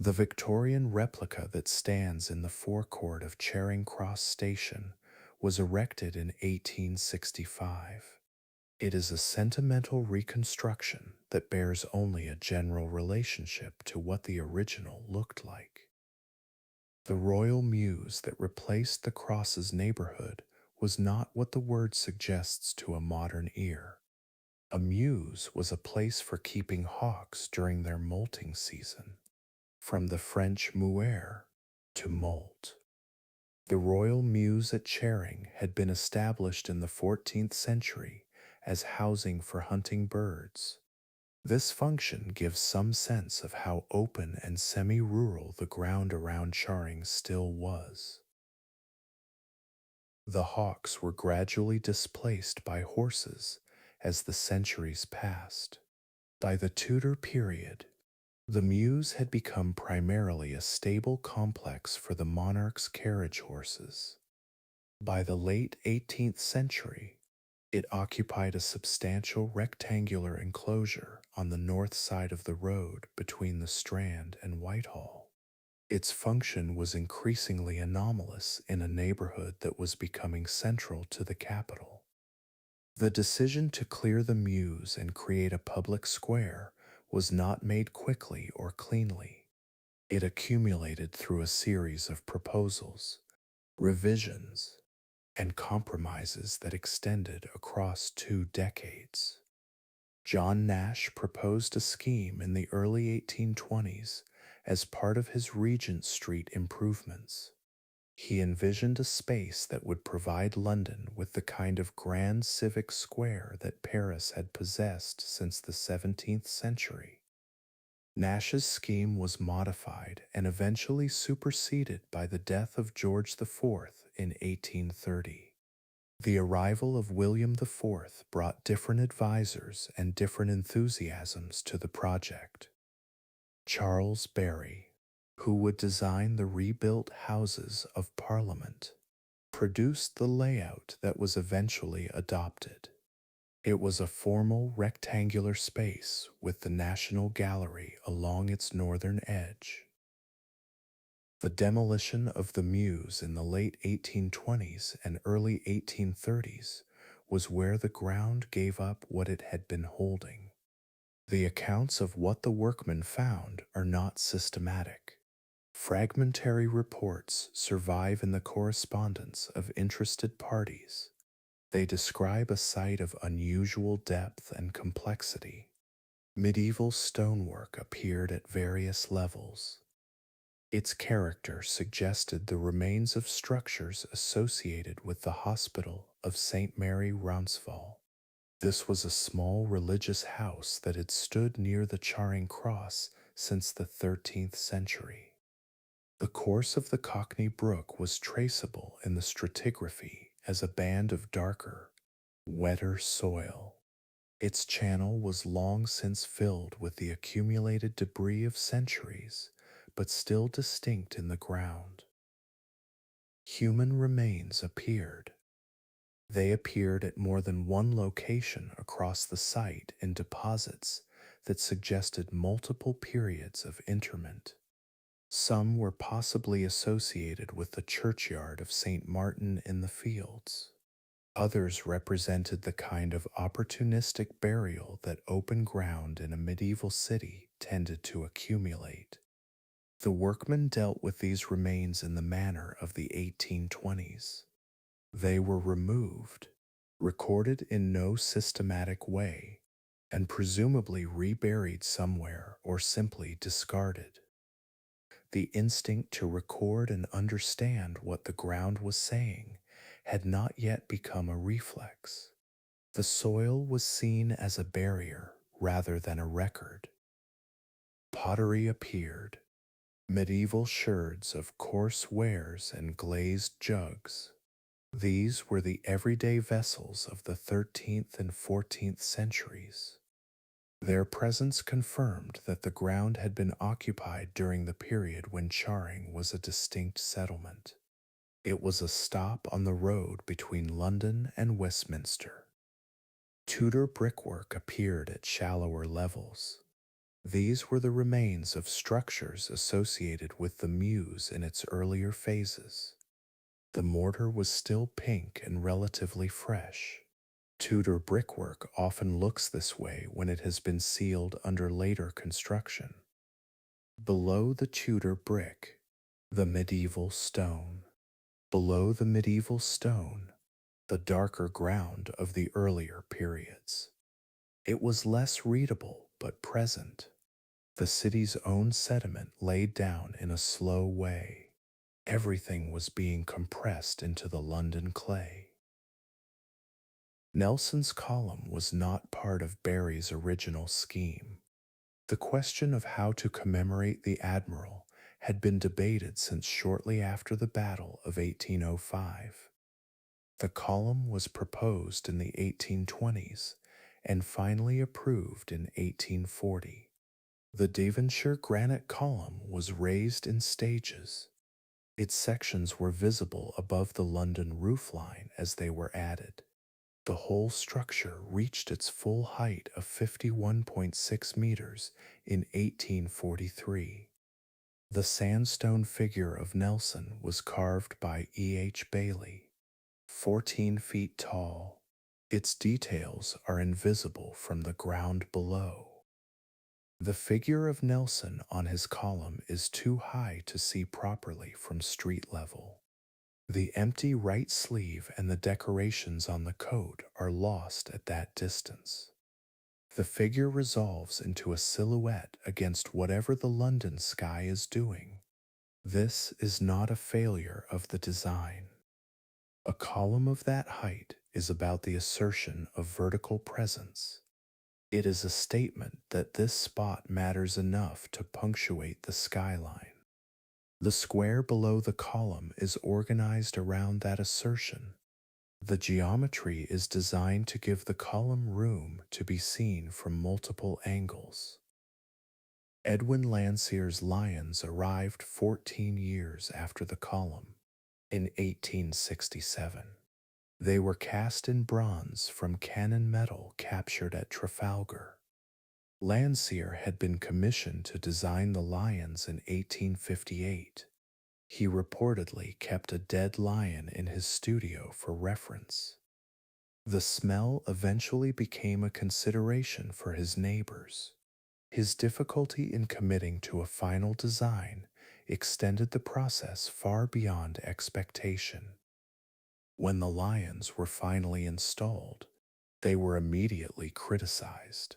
The Victorian replica that stands in the forecourt of Charing Cross Station was erected in 1865. It is a sentimental reconstruction that bears only a general relationship to what the original looked like. The royal mews that replaced the Cross's neighborhood was not what the word suggests to a modern ear. A mews was a place for keeping hawks during their molting season, from the French muer, to molt. The royal mews at Charing had been established in the 14th century as housing for hunting birds. This function gives some sense of how open and semi-rural the ground around Charing still was. The hawks were gradually displaced by horses as the centuries passed. By the Tudor period, the mews had become primarily a stable complex for the monarch's carriage horses. By the late 18th century, It occupied a substantial rectangular enclosure on the north side of the road between the Strand and Whitehall. Its function was increasingly anomalous in a neighborhood that was becoming central to the capital. The decision to clear the Mews and create a public square was not made quickly or cleanly. It accumulated through a series of proposals, revisions, and compromises that extended across 2 decades. John Nash proposed a scheme in the early 1820s as part of his Regent Street improvements. He envisioned a space that would provide London with the kind of grand civic square that Paris had possessed since the 17th century. Nash's scheme was modified and eventually superseded by the death of George IV in 1830. The arrival of William IV brought different advisors and different enthusiasms to the project. Charles Barry, who would design the rebuilt Houses of Parliament, produced the layout that was eventually adopted. It was a formal rectangular space with the National Gallery along its northern edge. The demolition of the Mews in the late 1820s and early 1830s was where the ground gave up what it had been holding. The accounts of what the workmen found are not systematic. Fragmentary reports survive in the correspondence of interested parties. They describe a site of unusual depth and complexity. Medieval stonework appeared at various levels. Its character suggested the remains of structures associated with the Hospital of St. Mary Roncesvalles. This was a small religious house that had stood near the Charing Cross since the 13th century. The course of the Cockney Brook was traceable in the stratigraphy as a band of darker, wetter soil. Its channel was long since filled with the accumulated debris of centuries, but still distinct in the ground. Human remains appeared. They appeared at more than one location across the site in deposits that suggested multiple periods of interment. Some were possibly associated with the churchyard of St. Martin in the Fields. Others represented the kind of opportunistic burial that open ground in a medieval city tended to accumulate. The workmen dealt with these remains in the manner of the 1820s. They were removed, recorded in no systematic way, and presumably reburied somewhere or simply discarded. The instinct to record and understand what the ground was saying had not yet become a reflex. The soil was seen as a barrier rather than a record. Pottery appeared, medieval sherds of coarse wares and glazed jugs. These were the everyday vessels of the 13th and 14th centuries. Their presence confirmed that the ground had been occupied during the period when Charing was a distinct settlement. It was a stop on the road between London and Westminster. Tudor brickwork appeared at shallower levels. These were the remains of structures associated with the Mews in its earlier phases. The mortar was still pink and relatively fresh. Tudor brickwork often looks this way when it has been sealed under later construction. Below the Tudor brick, the medieval stone. Below the medieval stone, the darker ground of the earlier periods. It was less readable but present. The city's own sediment laid down in a slow way. Everything was being compressed into the London clay. Nelson's column was not part of Barry's original scheme. The question of how to commemorate the admiral had been debated since shortly after the Battle of 1805. The column was proposed in the 1820s and finally approved in 1840. The Devonshire granite column was raised in stages. Its sections were visible above the London roofline as they were added. The whole structure reached its full height of 51.6 meters in 1843. The sandstone figure of Nelson was carved by E.H. Bailey, 14 feet tall. Its details are invisible from the ground below. The figure of Nelson on his column is too high to see properly from street level. The empty right sleeve and the decorations on the coat are lost at that distance. The figure resolves into a silhouette against whatever the London sky is doing. This is not a failure of the design. A column of that height is about the assertion of vertical presence. It is a statement that this spot matters enough to punctuate the skyline. The square below the column is organized around that assertion. The geometry is designed to give the column room to be seen from multiple angles. Edwin Landseer's lions arrived 14 years after the column, in 1867. They were cast in bronze from cannon metal captured at Trafalgar. Landseer had been commissioned to design the lions in 1858. He reportedly kept a dead lion in his studio for reference. The smell eventually became a consideration for his neighbors. His difficulty in committing to a final design extended the process far beyond expectation. When the lions were finally installed, they were immediately criticized.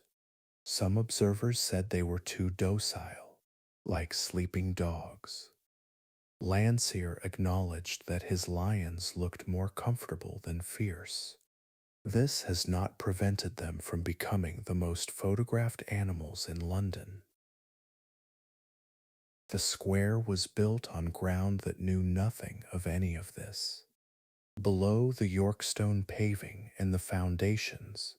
Some observers said they were too docile, like sleeping dogs. Landseer acknowledged that his lions looked more comfortable than fierce. This has not prevented them from becoming the most photographed animals in London. The square was built on ground that knew nothing of any of this. Below the Yorkstone paving and the foundations,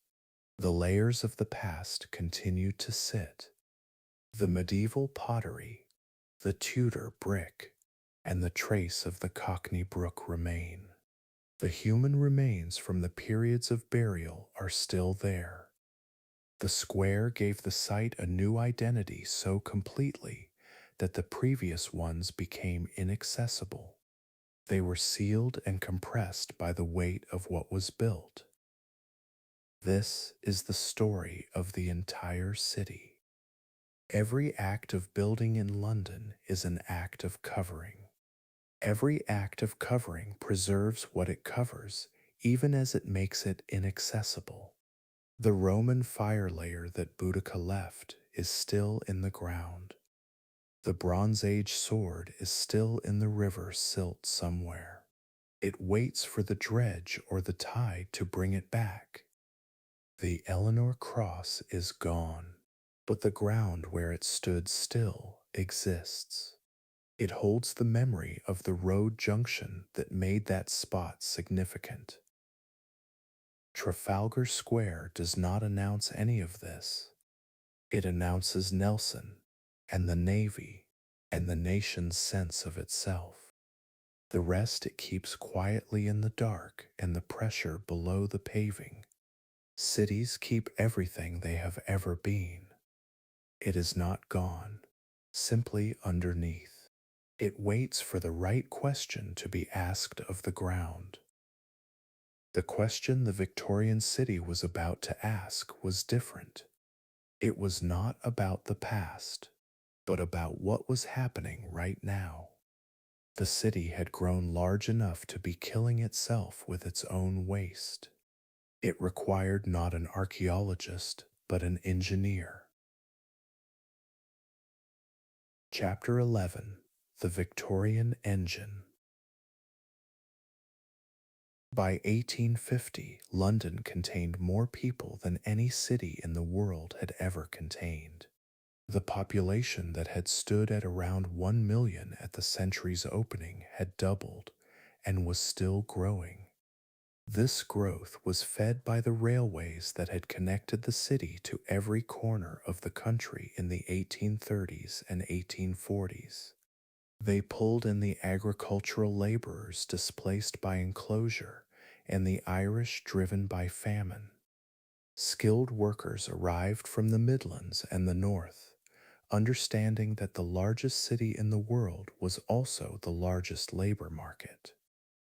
the layers of the past continued to sit. The medieval pottery, the Tudor brick, and the trace of the Cockney brook remain. The human remains from the periods of burial are still there. The square gave the site a new identity so completely that the previous ones became inaccessible. They were sealed and compressed by the weight of what was built. This is the story of the entire city. Every act of building in London is an act of covering. Every act of covering preserves what it covers, even as it makes it inaccessible. The Roman fire layer that Boudica left is still in the ground. The Bronze Age sword is still in the river silt somewhere. It waits for the dredge or the tide to bring it back. The Eleanor Cross is gone, but the ground where it stood still exists. It holds the memory of the road junction that made that spot significant. Trafalgar Square does not announce any of this. It announces Nelson and the Navy and the nation's sense of itself. The rest it keeps quietly in the dark and the pressure below the paving. Cities keep everything they have ever been. It is not gone, simply underneath. It waits for the right question to be asked of the ground. The question the Victorian city was about to ask was different. It was not about the past, but about what was happening right now. The city had grown large enough to be killing itself with its own waste. It required not an archaeologist, but an engineer. Chapter 11: The Victorian Engine. By 1850, London contained more people than any city in the world had ever contained. The population that had stood at around 1 million at the century's opening had doubled and was still growing. This growth was fed by the railways that had connected the city to every corner of the country in the 1830s and 1840s. They pulled in the agricultural laborers displaced by enclosure and the Irish driven by famine. Skilled workers arrived from the Midlands and the North, understanding that the largest city in the world was also the largest labor market.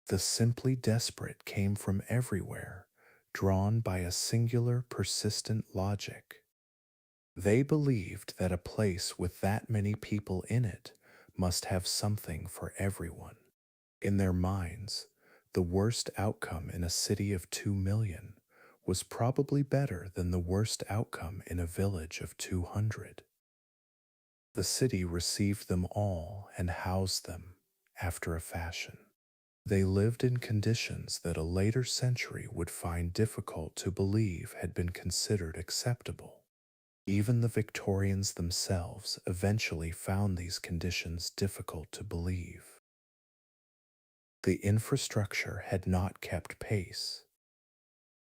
The simply desperate came from everywhere, drawn by a singular persistent logic. They believed that a place with that many people in it must have something for everyone. In their minds, the worst outcome in a city of 2 million was probably better than the worst outcome in a village of 200. The city received them all and housed them after a fashion. They lived in conditions that a later century would find difficult to believe had been considered acceptable. Even the Victorians themselves eventually found these conditions difficult to believe. The infrastructure had not kept pace.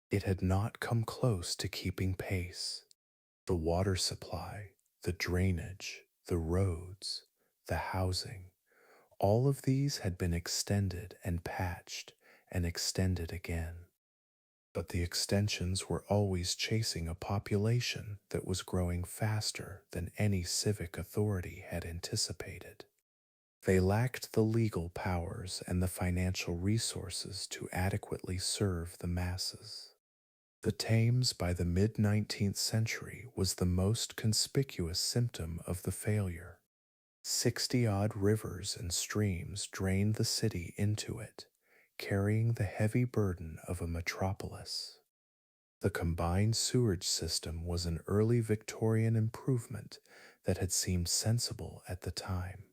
It had not come close to keeping pace. The water supply, the drainage, the roads, the housing, all of these had been extended and patched and extended again. But the extensions were always chasing a population that was growing faster than any civic authority had anticipated. They lacked the legal powers and the financial resources to adequately serve the masses. The Thames by the mid-19th century was the most conspicuous symptom of the failure. 60-odd rivers and streams drained the city into it, carrying the heavy burden of a metropolis. The combined sewerage system was an early Victorian improvement that had seemed sensible at the time.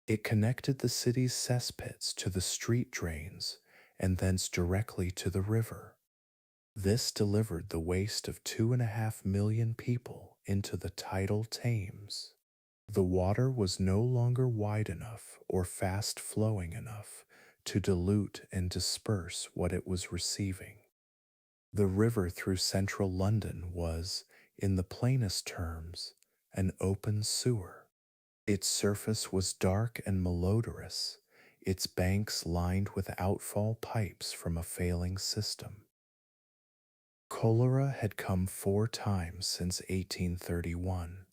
It connected the city's cesspits to the street drains and thence directly to the river. This delivered the waste of 2.5 million people into the tidal Thames. The water was no longer wide enough or fast flowing enough to dilute and disperse what it was receiving. The river through central London was, in the plainest terms, an open sewer. Its surface was dark and malodorous, its banks lined with outfall pipes from a failing system. Cholera had come 4 times since 1831.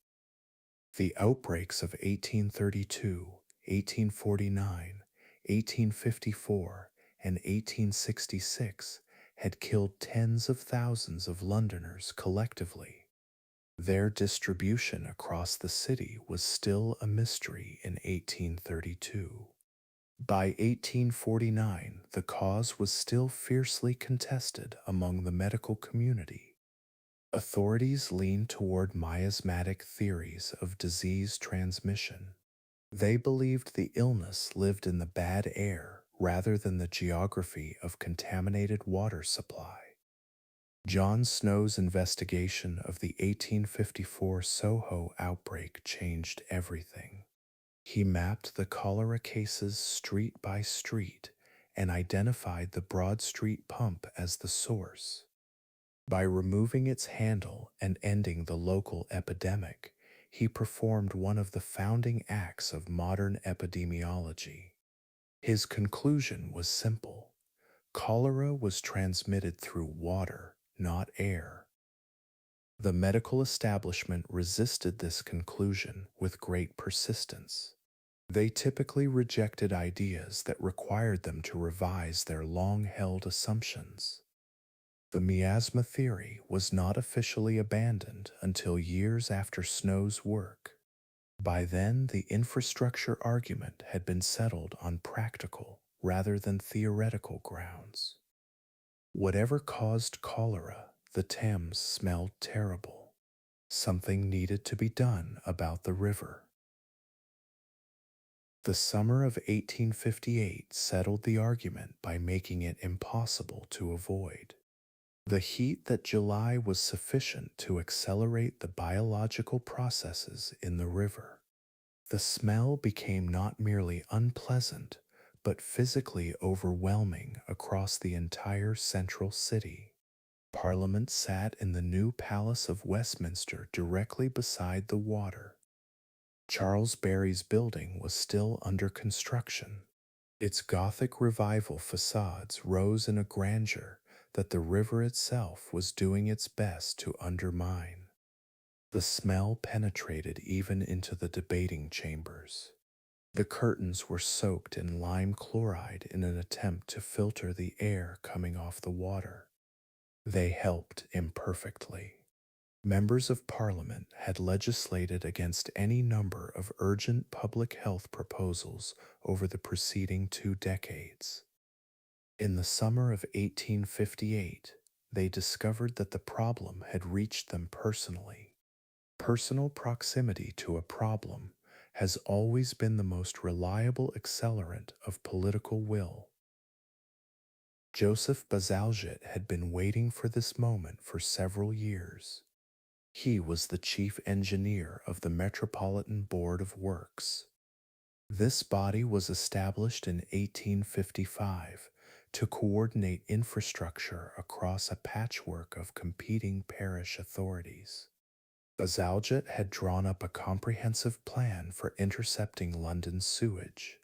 The outbreaks of 1832, 1849, 1854, and 1866 had killed tens of thousands of Londoners collectively. Their distribution across the city was still a mystery in 1832. By 1849, the cause was still fiercely contested among the medical community. Authorities leaned toward miasmatic theories of disease transmission. They believed the illness lived in the bad air rather than the geography of contaminated water supply. John Snow's investigation of the 1854 Soho outbreak changed everything. He mapped the cholera cases street by street and identified the Broad Street pump as the source. By removing its handle and ending the local epidemic, he performed one of the founding acts of modern epidemiology. His conclusion was simple. Cholera was transmitted through water, not air. The medical establishment resisted this conclusion with great persistence. They typically rejected ideas that required them to revise their long-held assumptions. The miasma theory was not officially abandoned until years after Snow's work. By then, the infrastructure argument had been settled on practical rather than theoretical grounds. Whatever caused cholera, the Thames smelled terrible. Something needed to be done about the river. The summer of 1858 settled the argument by making it impossible to avoid. The heat that July was sufficient to accelerate the biological processes in the river. The smell became not merely unpleasant, but physically overwhelming across the entire central city. Parliament sat in the new Palace of Westminster directly beside the water. Charles Barry's building was still under construction. Its Gothic revival facades rose in a grandeur that the river itself was doing its best to undermine. The smell penetrated even into the debating chambers. The curtains were soaked in lime chloride in an attempt to filter the air coming off the water. They helped imperfectly. Members of Parliament had legislated against any number of urgent public health proposals over the preceding 2 decades. In the summer of 1858, they discovered that the problem had reached them personally. Personal proximity to a problem has always been the most reliable accelerant of political will. Joseph Bazalgette had been waiting for this moment for several years. He was the chief engineer of the Metropolitan Board of Works. This body was established in 1855 to coordinate infrastructure across a patchwork of competing parish authorities. Bazalgette had drawn up a comprehensive plan for intercepting London's sewage.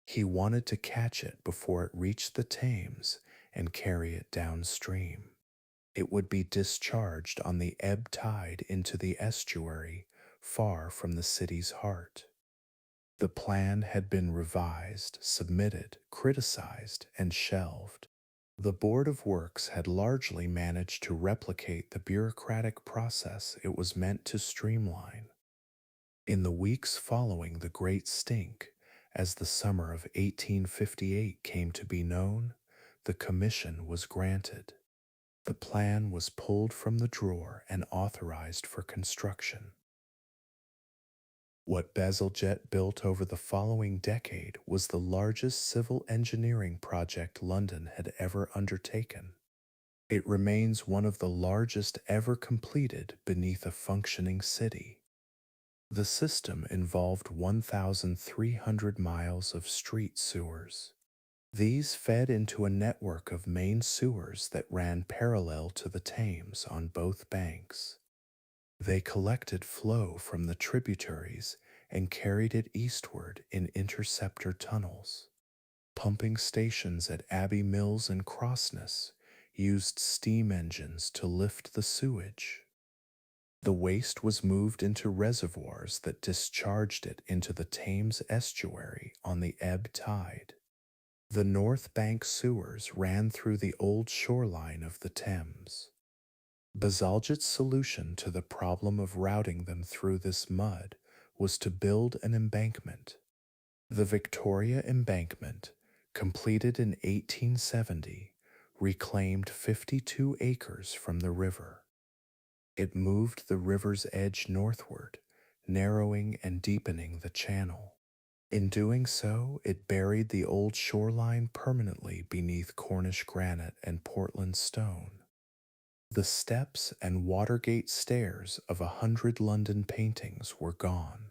He wanted to catch it before it reached the Thames and carry it downstream. It would be discharged on the ebb tide into the estuary far from the city's heart. The plan had been revised, submitted, criticized, and shelved. The Board of Works had largely managed to replicate the bureaucratic process it was meant to streamline. In the weeks following the Great Stink, as the summer of 1858 came to be known, the commission was granted. The plan was pulled from the drawer and authorized for construction. What Bazalgette built over the following decade was the largest civil engineering project London had ever undertaken. It remains one of the largest ever completed beneath a functioning city. The system involved 1,300 miles of street sewers. These fed into a network of main sewers that ran parallel to the Thames on both banks. They collected flow from the tributaries and carried it eastward in interceptor tunnels. Pumping stations at Abbey Mills and Crossness used steam engines to lift the sewage. The waste was moved into reservoirs that discharged it into the Thames estuary on the ebb tide. The North Bank sewers ran through the old shoreline of the Thames. Bazalgette's solution to the problem of routing them through this mud was to build an embankment. The Victoria Embankment, completed in 1870, reclaimed 52 acres from the river. It moved the river's edge northward, narrowing and deepening the channel. In doing so, it buried the old shoreline permanently beneath Cornish granite and Portland stone. The steps and Watergate stairs of 100 London paintings were gone.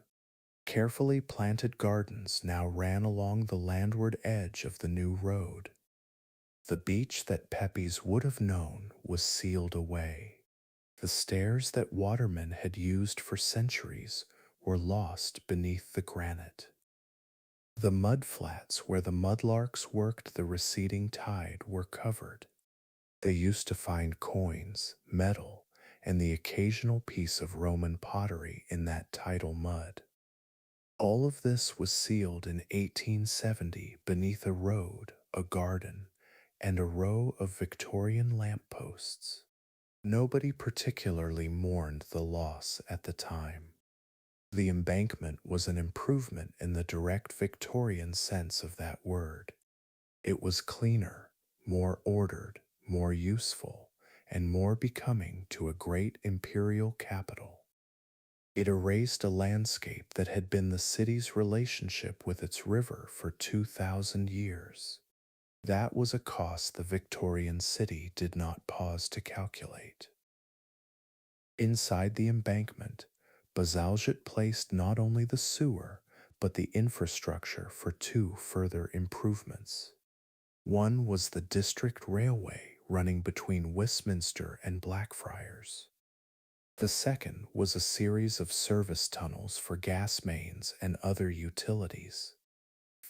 Carefully planted gardens now ran along the landward edge of the new road. The beach that Pepys would have known was sealed away. The stairs that watermen had used for centuries were lost beneath the granite. The mud flats where the mudlarks worked the receding tide were covered. They used to find coins, metal, and the occasional piece of Roman pottery in that tidal mud. All of this was sealed in 1870 beneath a road, a garden, and a row of Victorian lampposts. Nobody particularly mourned the loss at the time. The embankment was an improvement in the direct Victorian sense of that word. It was cleaner, more ordered, more useful, and more becoming to a great imperial capital. It erased a landscape that had been the city's relationship with its river for 2,000 years. That was a cost the Victorian city did not pause to calculate. Inside the embankment, Bazalgette placed not only the sewer, but the infrastructure for two further improvements. One was the district railway running between Westminster and Blackfriars. The second was a series of service tunnels for gas mains and other utilities.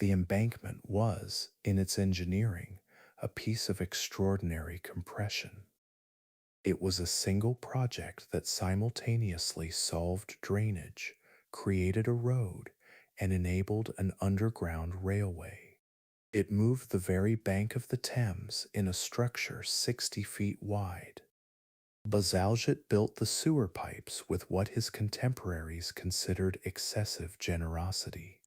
The embankment was, in its engineering, a piece of extraordinary compression. It was a single project that simultaneously solved drainage, created a road, and enabled an underground railway. It moved the very bank of the Thames in a structure 60 feet wide. Bazalgette built the sewer pipes with what his contemporaries considered excessive generosity.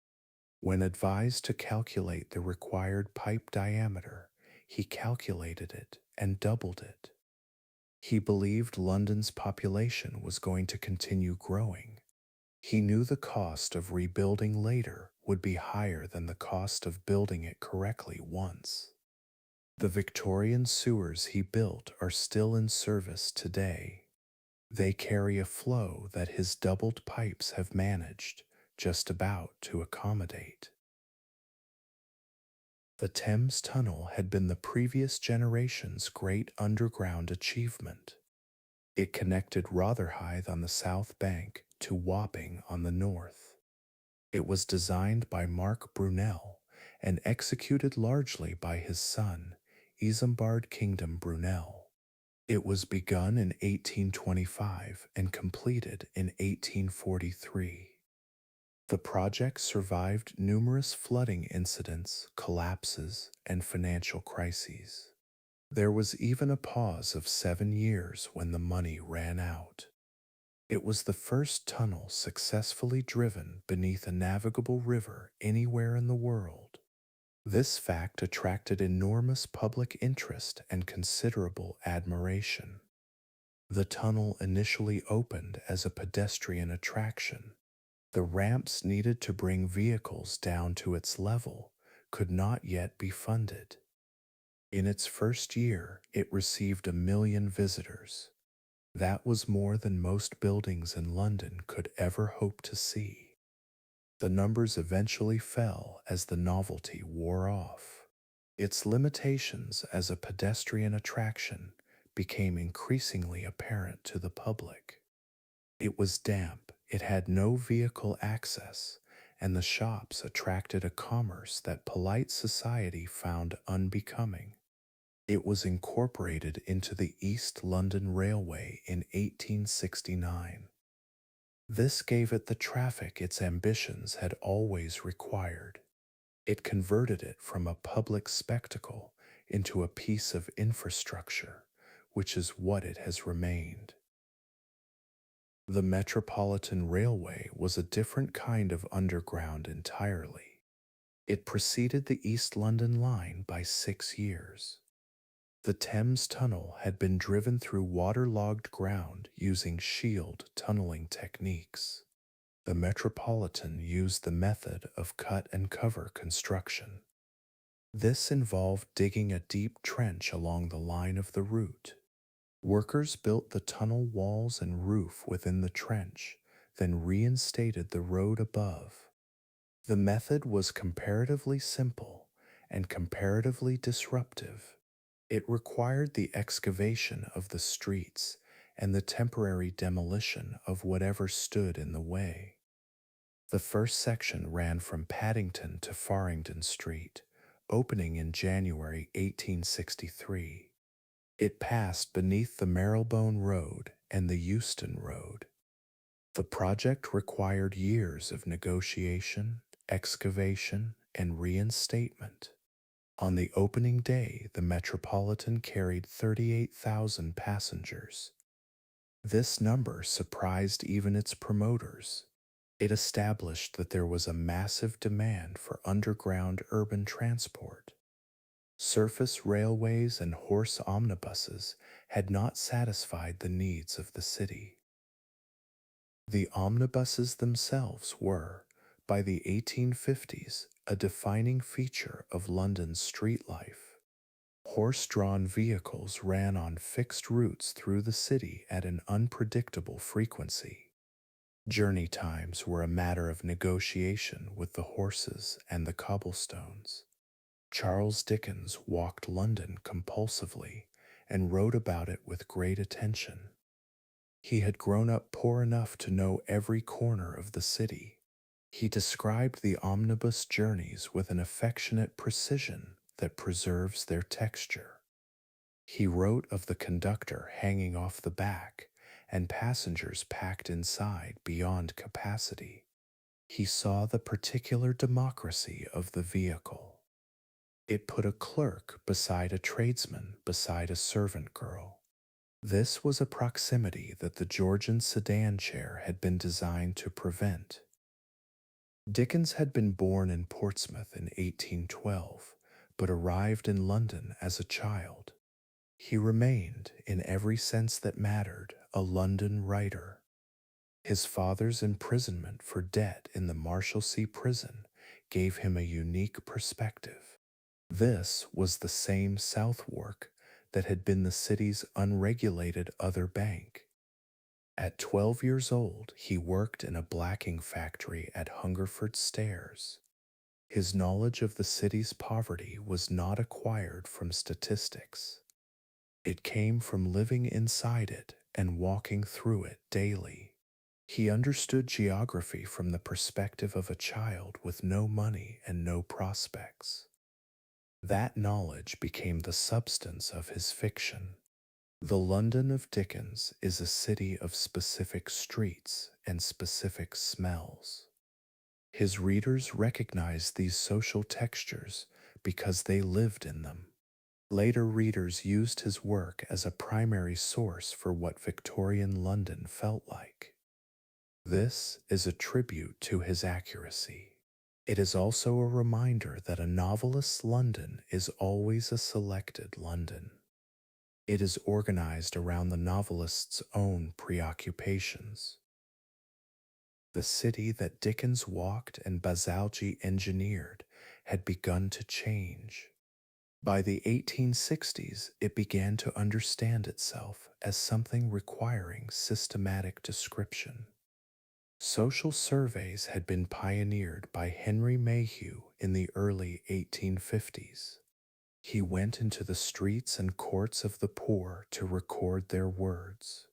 When advised to calculate the required pipe diameter, he calculated it and doubled it. He believed London's population was going to continue growing. He knew the cost of rebuilding later would be higher than the cost of building it correctly once. The Victorian sewers he built are still in service today. They carry a flow that his doubled pipes have managed just about to accommodate. The Thames Tunnel had been the previous generation's great underground achievement. It connected Rotherhithe on the south bank to Wapping on the north. It was designed by Mark Brunel and executed largely by his son, Isambard Kingdom Brunel. It was begun in 1825 and completed in 1843. The project survived numerous flooding incidents, collapses, and financial crises. There was even a pause of 7 years when the money ran out. It was the first tunnel successfully driven beneath a navigable river anywhere in the world. This fact attracted enormous public interest and considerable admiration. The tunnel initially opened as a pedestrian attraction. The ramps needed to bring vehicles down to its level could not yet be funded. In its first year, it received 1 million visitors. That was more than most buildings in London could ever hope to see. The numbers eventually fell as the novelty wore off. Its limitations as a pedestrian attraction became increasingly apparent to the public. It was damp, it had no vehicle access, and the shops attracted a commerce that polite society found unbecoming. It was incorporated into the East London Railway in 1869. This gave it the traffic its ambitions had always required. It converted it from a public spectacle into a piece of infrastructure, which is what it has remained. The Metropolitan Railway was a different kind of underground entirely. It preceded the East London line by 6 years. The Thames Tunnel had been driven through waterlogged ground using shield tunneling techniques. The Metropolitan used the method of cut and cover construction. This involved digging a deep trench along the line of the route. Workers built the tunnel walls and roof within the trench, then reinstated the road above. The method was comparatively simple and comparatively disruptive. It required the excavation of the streets and the temporary demolition of whatever stood in the way. The first section ran from Paddington to Farringdon Street, opening in January 1863. It passed beneath the Marylebone Road and the Euston Road. The project required years of negotiation, excavation, and reinstatement. On the opening day, the Metropolitan carried 38,000 passengers. This number surprised even its promoters. It established that there was a massive demand for underground urban transport. Surface railways and horse omnibuses had not satisfied the needs of the city. The omnibuses themselves were, by the 1850s, a defining feature of London's street life. Horse-drawn vehicles ran on fixed routes through the city at an unpredictable frequency. Journey times were a matter of negotiation with the horses and the cobblestones. Charles Dickens walked London compulsively and wrote about it with great attention. He had grown up poor enough to know every corner of the city. He described the omnibus journeys with an affectionate precision that preserves their texture. He wrote of the conductor hanging off the back and passengers packed inside beyond capacity. He saw the particular democracy of the vehicle. It put a clerk beside a tradesman beside a servant girl. This was a proximity that the Georgian sedan chair had been designed to prevent. Dickens had been born in Portsmouth in 1812, but arrived in London as a child. He remained, in every sense that mattered, a London writer. His father's imprisonment for debt in the Marshalsea prison gave him a unique perspective. This was the same Southwark that had been the city's unregulated other bank. At 12 years old, he worked in a blacking factory at Hungerford Stairs. His knowledge of the city's poverty was not acquired from statistics. It came from living inside it and walking through it daily. He understood geography from the perspective of a child with no money and no prospects. That knowledge became the substance of his fiction. The London of Dickens is a city of specific streets and specific smells. His readers recognized these social textures because they lived in them. Later readers used his work as a primary source for what Victorian London felt like. This is a tribute to his accuracy. It is also a reminder that a novelist's London is always a selected London. It is organized around the novelist's own preoccupations. The city that Dickens walked and Basalji engineered had begun to change. By the 1860s, it began to understand itself as something requiring systematic description. Social surveys had been pioneered by Henry Mayhew in the early 1850s. He went into the streets and courts of the poor to record their words.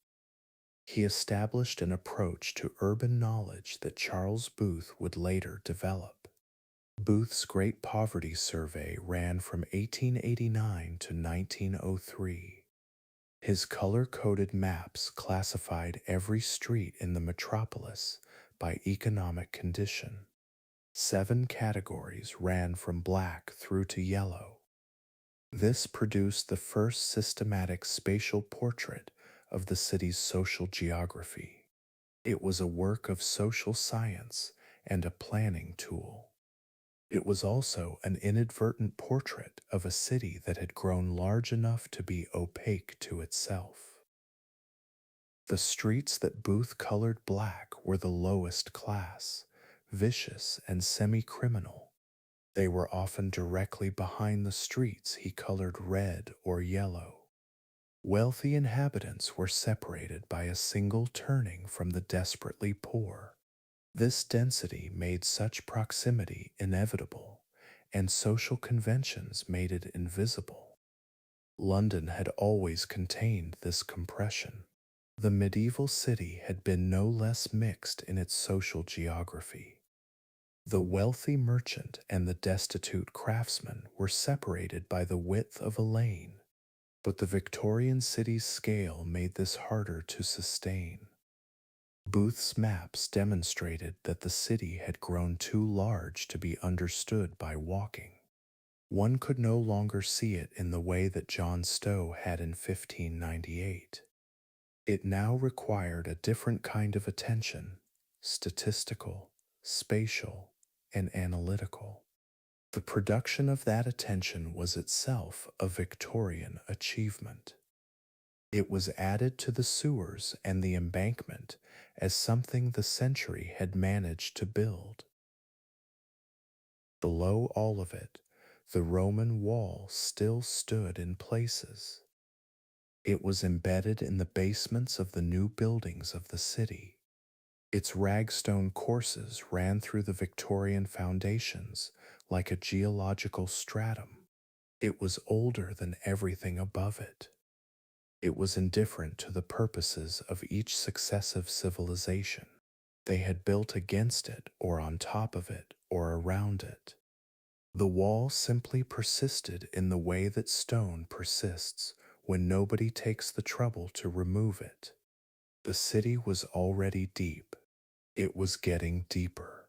He established an approach to urban knowledge that Charles Booth would later develop. Booth's Great Poverty Survey ran from 1889 to 1903. His color-coded maps classified every street in the metropolis by economic condition. 7 categories ran from black through to yellow. This produced the first systematic spatial portrait of the city's social geography. It was a work of social science and a planning tool. It was also an inadvertent portrait of a city that had grown large enough to be opaque to itself. The streets that Booth colored black were the lowest class, vicious and semi-criminal. They were often directly behind the streets he colored red or yellow. Wealthy inhabitants were separated by a single turning from the desperately poor. This density made such proximity inevitable, and social conventions made it invisible. London had always contained this compression. The medieval city had been no less mixed in its social geography. The wealthy merchant and the destitute craftsman were separated by the width of a lane, but the Victorian city's scale made this harder to sustain. Booth's maps demonstrated that the city had grown too large to be understood by walking. One could no longer see it in the way that John Stowe had in 1598. It now required a different kind of attention, statistical, spatial, and analytical. The production of that attention was itself a Victorian achievement. It was added to the sewers and the embankment as something the century had managed to build. Below all of it, the Roman wall still stood in places. It was embedded in the basements of the new buildings of the city. Its ragstone courses ran through the Victorian foundations like a geological stratum. It was older than everything above it. It was indifferent to the purposes of each successive civilization. They had built against it, or on top of it, or around it. The wall simply persisted in the way that stone persists when nobody takes the trouble to remove it. The city was already deep. It was getting deeper.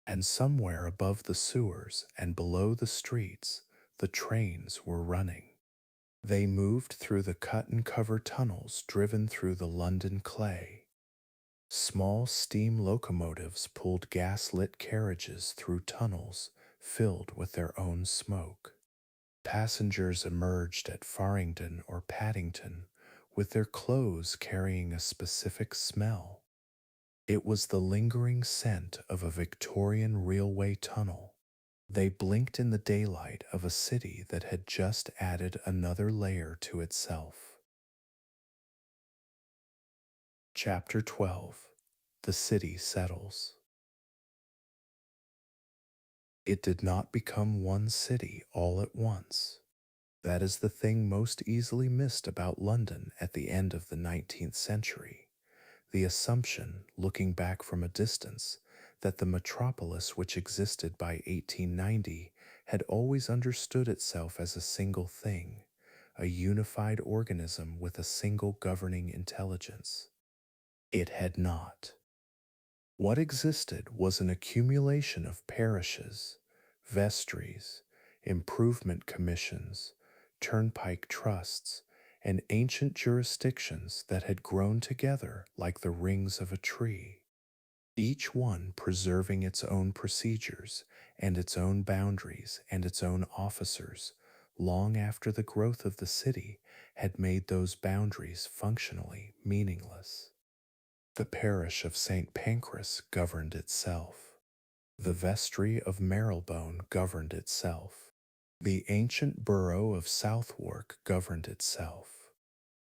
And somewhere above the sewers and below the streets, the trains were running. They moved through the cut-and-cover tunnels driven through the London clay. Small steam locomotives pulled gas-lit carriages through tunnels filled with their own smoke. Passengers emerged at Farringdon or Paddington with their clothes carrying a specific smell. It was the lingering scent of a Victorian railway tunnel. They blinked in the daylight of a city that had just added another layer to itself. Chapter 12. The City Settles. It did not become one city all at once. That is the thing most easily missed about London at the end of the 19th century. The assumption, looking back from a distance, that the metropolis which existed by 1890 had always understood itself as a single thing, a unified organism with a single governing intelligence. It had not. What existed was an accumulation of parishes, vestries, improvement commissions, turnpike trusts, and ancient jurisdictions that had grown together like the rings of a tree, each one preserving its own procedures and its own boundaries and its own officers long after the growth of the city had made those boundaries functionally meaningless. The parish of St. Pancras governed itself. The vestry of Marylebone governed itself. The ancient borough of Southwark governed itself.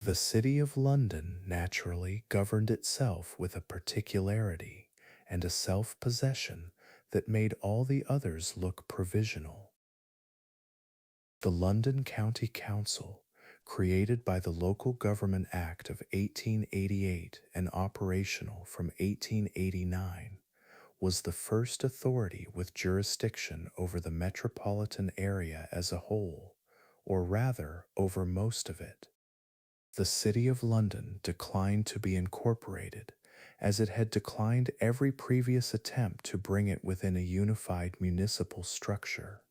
The city of London naturally governed itself with a particularity and a self-possession that made all the others look provisional. The London County Council, created by the Local Government Act of 1888 and operational from 1889, was the first authority with jurisdiction over the metropolitan area as a whole, or rather over most of it. The City of London declined to be incorporated, as it had declined every previous attempt to bring it within a unified municipal structure.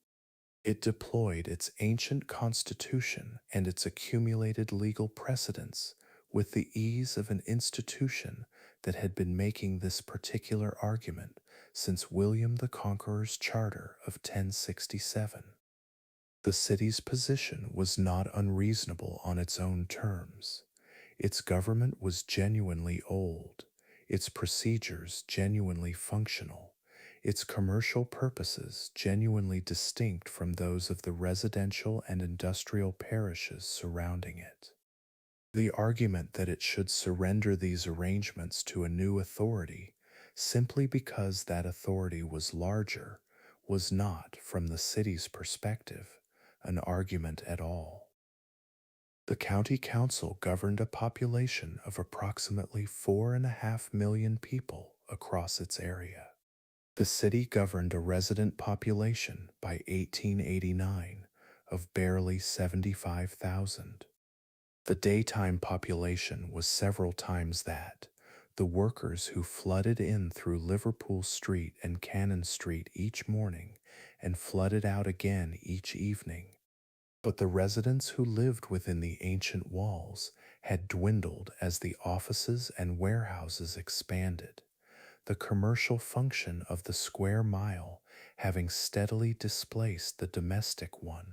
It deployed its ancient constitution and its accumulated legal precedents with the ease of an institution that had been making this particular argument since William the Conqueror's Charter of 1067. The city's position was not unreasonable on its own terms. Its government was genuinely old, its procedures genuinely functional, its commercial purposes genuinely distinct from those of the residential and industrial parishes surrounding it. The argument that it should surrender these arrangements to a new authority simply because that authority was larger was not, from the city's perspective, an argument at all. The county council governed a population of approximately 4.5 million people across its area. The city governed a resident population by 1889 of barely 75,000. The daytime population was several times that. The workers who flooded in through Liverpool Street and Cannon Street each morning and flooded out again each evening. But the residents who lived within the ancient walls had dwindled as the offices and warehouses expanded, the commercial function of the square mile having steadily displaced the domestic one.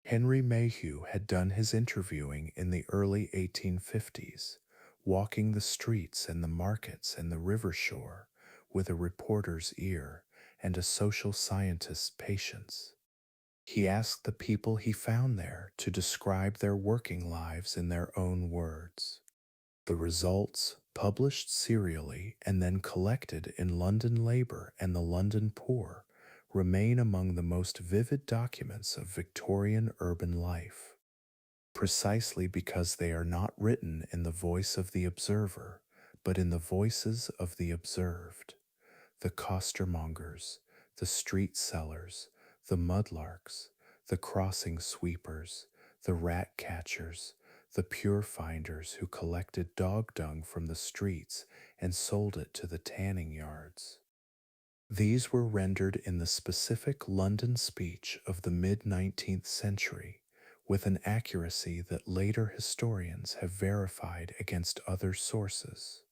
Henry Mayhew had done his interviewing in the early 1850s, walking the streets and the markets and the river shore with a reporter's ear and a social scientist's patience. He asked the people he found there to describe their working lives in their own words. The results, published serially and then collected in London Labour and the London Poor, remain among the most vivid documents of Victorian urban life. precisely because they are not written in the voice of the observer, but in the voices of the observed. The costermongers, the street sellers, the mudlarks, the crossing sweepers, the rat catchers, the pure finders who collected dog dung from the streets and sold it to the tanning yards. These were rendered in the specific London speech of the mid 19th century with an accuracy that later historians have verified against other sources.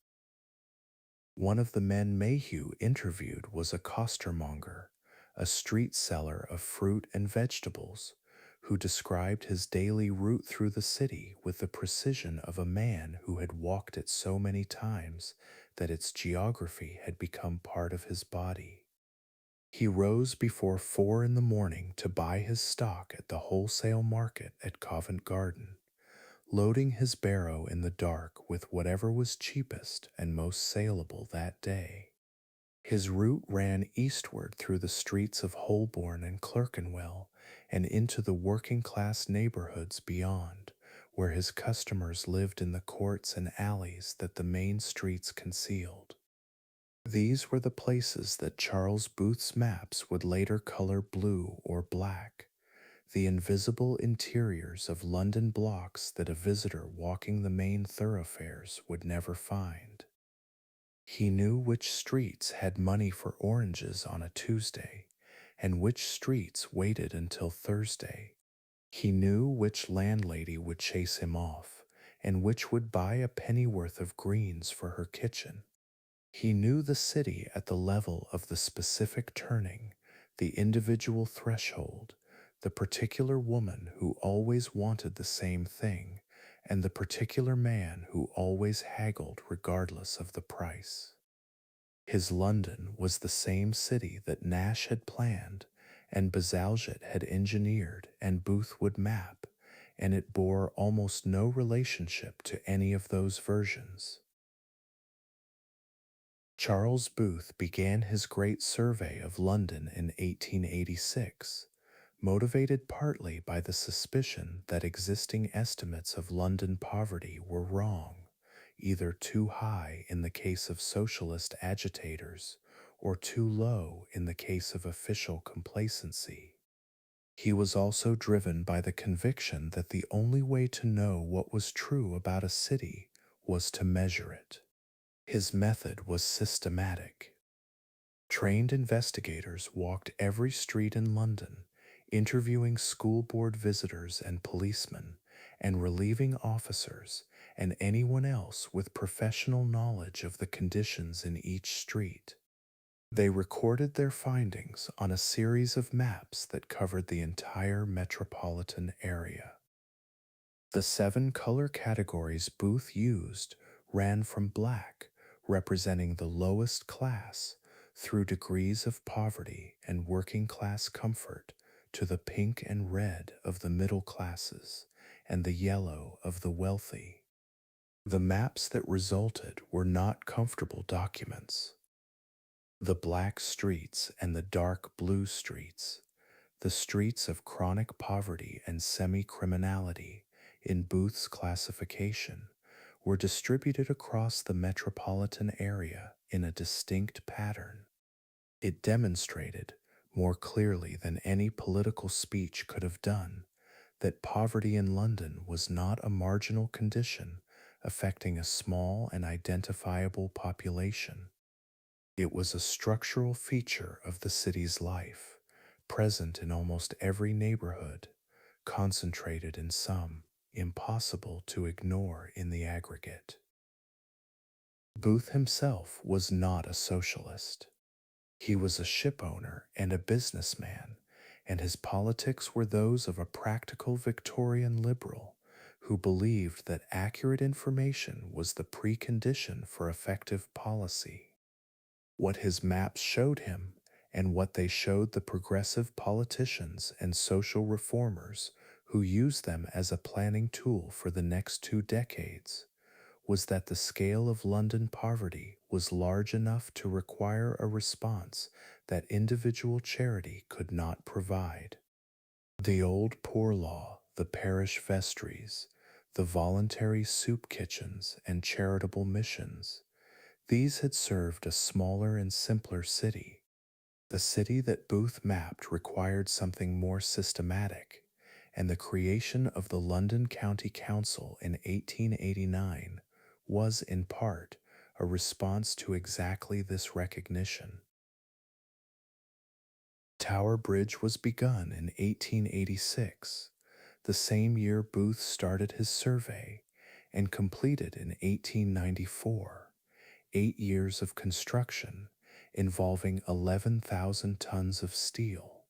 One of the men Mayhew interviewed was a costermonger, a street seller of fruit and vegetables, who described his daily route through the city with the precision of a man who had walked it so many times that its geography had become part of his body. He rose before 4 in the morning to buy his stock at the wholesale market at Covent Garden, loading his barrow in the dark with whatever was cheapest and most saleable that day. His route ran eastward through the streets of Holborn and Clerkenwell and into the working class neighborhoods beyond, where his customers lived in the courts and alleys that the main streets concealed. These were the places that Charles Booth's maps would later color blue or black, the invisible interiors of London blocks that a visitor walking the main thoroughfares would never find. He knew which streets had money for oranges on a Tuesday and which streets waited until Thursday. He knew which landlady would chase him off and which would buy a pennyworth of greens for her kitchen. He knew the city at the level of the specific turning, the individual threshold, the particular woman who always wanted the same thing, and the particular man who always haggled regardless of the price. His London was the same city that Nash had planned, and Bazalgette had engineered, and Booth would map, and it bore almost no relationship to any of those versions. Charles Booth began his great survey of London in 1886, motivated partly by the suspicion that existing estimates of London poverty were wrong, either too high in the case of socialist agitators or too low in the case of official complacency. He was also driven by the conviction that the only way to know what was true about a city was to measure it. His method was systematic. Trained investigators walked every street in London, interviewing school board visitors and policemen, and relieving officers, and anyone else with professional knowledge of the conditions in each street. They recorded their findings on a series of maps that covered the entire metropolitan area. The 7 color categories Booth used ran from black, representing the lowest class, through degrees of poverty and working class comfort, to the pink and red of the middle classes and the yellow of the wealthy. The maps that resulted were not comfortable documents. The black streets and the dark blue streets, the streets of chronic poverty and semi-criminality in Booth's classification, were distributed across the metropolitan area in a distinct pattern. It demonstrated, more clearly than any political speech could have done, that poverty in London was not a marginal condition affecting a small and identifiable population. It was a structural feature of the city's life, present in almost every neighborhood, concentrated in some, impossible to ignore in the aggregate. Booth himself was not a socialist. He was a shipowner and a businessman, and his politics were those of a practical Victorian liberal who believed that accurate information was the precondition for effective policy. What his maps showed him, and what they showed the progressive politicians and social reformers who used them as a planning tool for the next 2 decades, was that the scale of London poverty was large enough to require a response that individual charity could not provide. The old poor law, the parish vestries, the voluntary soup kitchens, and charitable missions. These had served a smaller and simpler city. The city that Booth mapped required something more systematic, and the creation of the London County Council in 1889 was, in part, a response to exactly this recognition. Tower Bridge was begun in 1886, the same year Booth started his survey, and completed in 1894, 8 years of construction involving 11,000 tons of steel.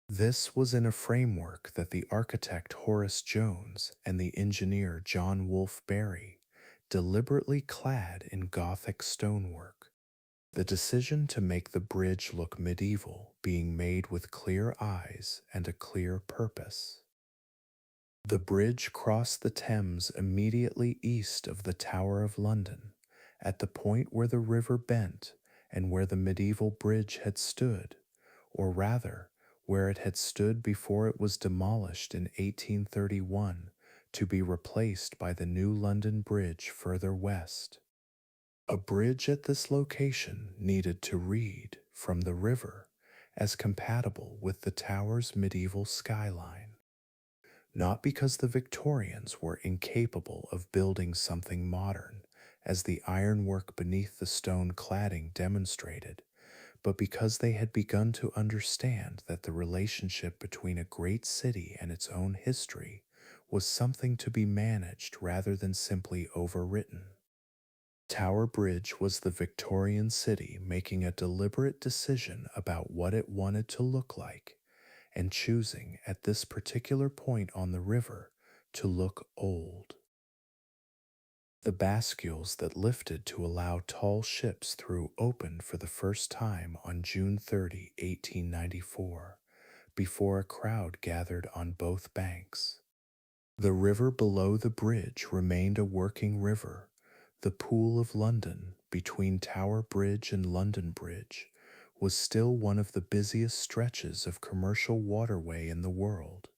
This was in a framework that the architect Horace Jones and the engineer John Wolfe Barry deliberately clad in Gothic stonework. The decision to make the bridge look medieval being made with clear eyes and a clear purpose. The bridge crossed the Thames immediately east of the Tower of London, at the point where the river bent and where the medieval bridge had stood, or rather, where it had stood before it was demolished in 1831 to be replaced by the new London Bridge further west. A bridge at this location needed to read from the river as compatible with the tower's medieval skyline, not because the Victorians were incapable of building something modern, as the ironwork beneath the stone cladding demonstrated, but because they had begun to understand that the relationship between a great city and its own history was something to be managed rather than simply overwritten. Tower Bridge was the Victorian city making a deliberate decision about what it wanted to look like, and choosing at this particular point on the river to look old. The bascules that lifted to allow tall ships through opened for the first time on June 30, 1894, before a crowd gathered on both banks. The river below the bridge remained a working river. The Pool of London, between Tower Bridge and London Bridge, was still one of the busiest stretches of commercial waterway in the world.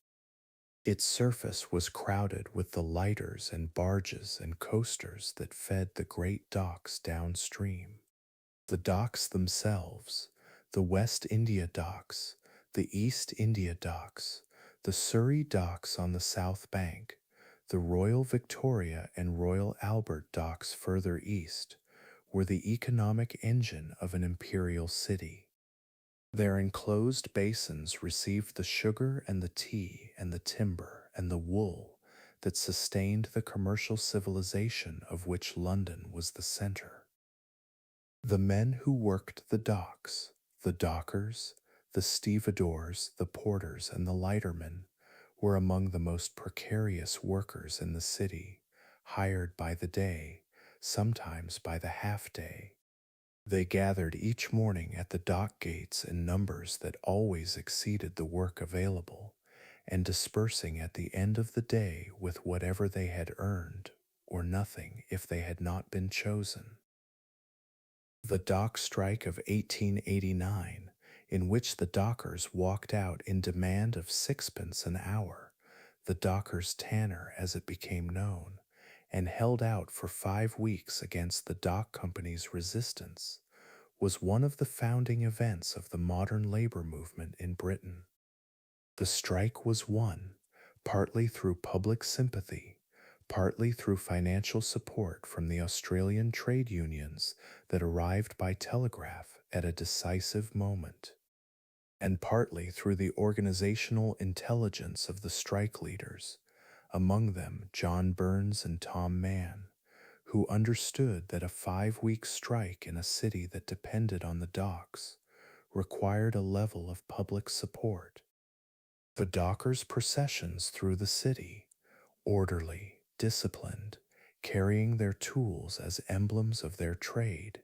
Its surface was crowded with the lighters and barges and coasters that fed the great docks downstream. The docks themselves, the West India Docks, the East India Docks, the Surrey Docks on the south bank, the Royal Victoria and Royal Albert Docks further east, were the economic engine of an imperial city. Their enclosed basins received the sugar and the tea and the timber and the wool that sustained the commercial civilization of which London was the center. The men who worked the docks, the dockers, the stevedores, the porters, and the lightermen, were among the most precarious workers in the city, hired by the day, sometimes by the half day. They gathered each morning at the dock gates in numbers that always exceeded the work available, and dispersing at the end of the day with whatever they had earned, or nothing if they had not been chosen. The dock strike of 1889, in which the dockers walked out in demand of sixpence an hour, the dockers' tanner as it became known, and held out for 5 weeks against the dock company's resistance, was one of the founding events of the modern labor movement in Britain. The strike was won, partly through public sympathy, partly through financial support from the Australian trade unions that arrived by telegraph at a decisive moment, and partly through the organizational intelligence of the strike leaders, among them John Burns and Tom Mann, who understood that a 5 week strike in a city that depended on the docks required a level of public support. The dockers' processions through the city, orderly, disciplined, carrying their tools as emblems of their trade,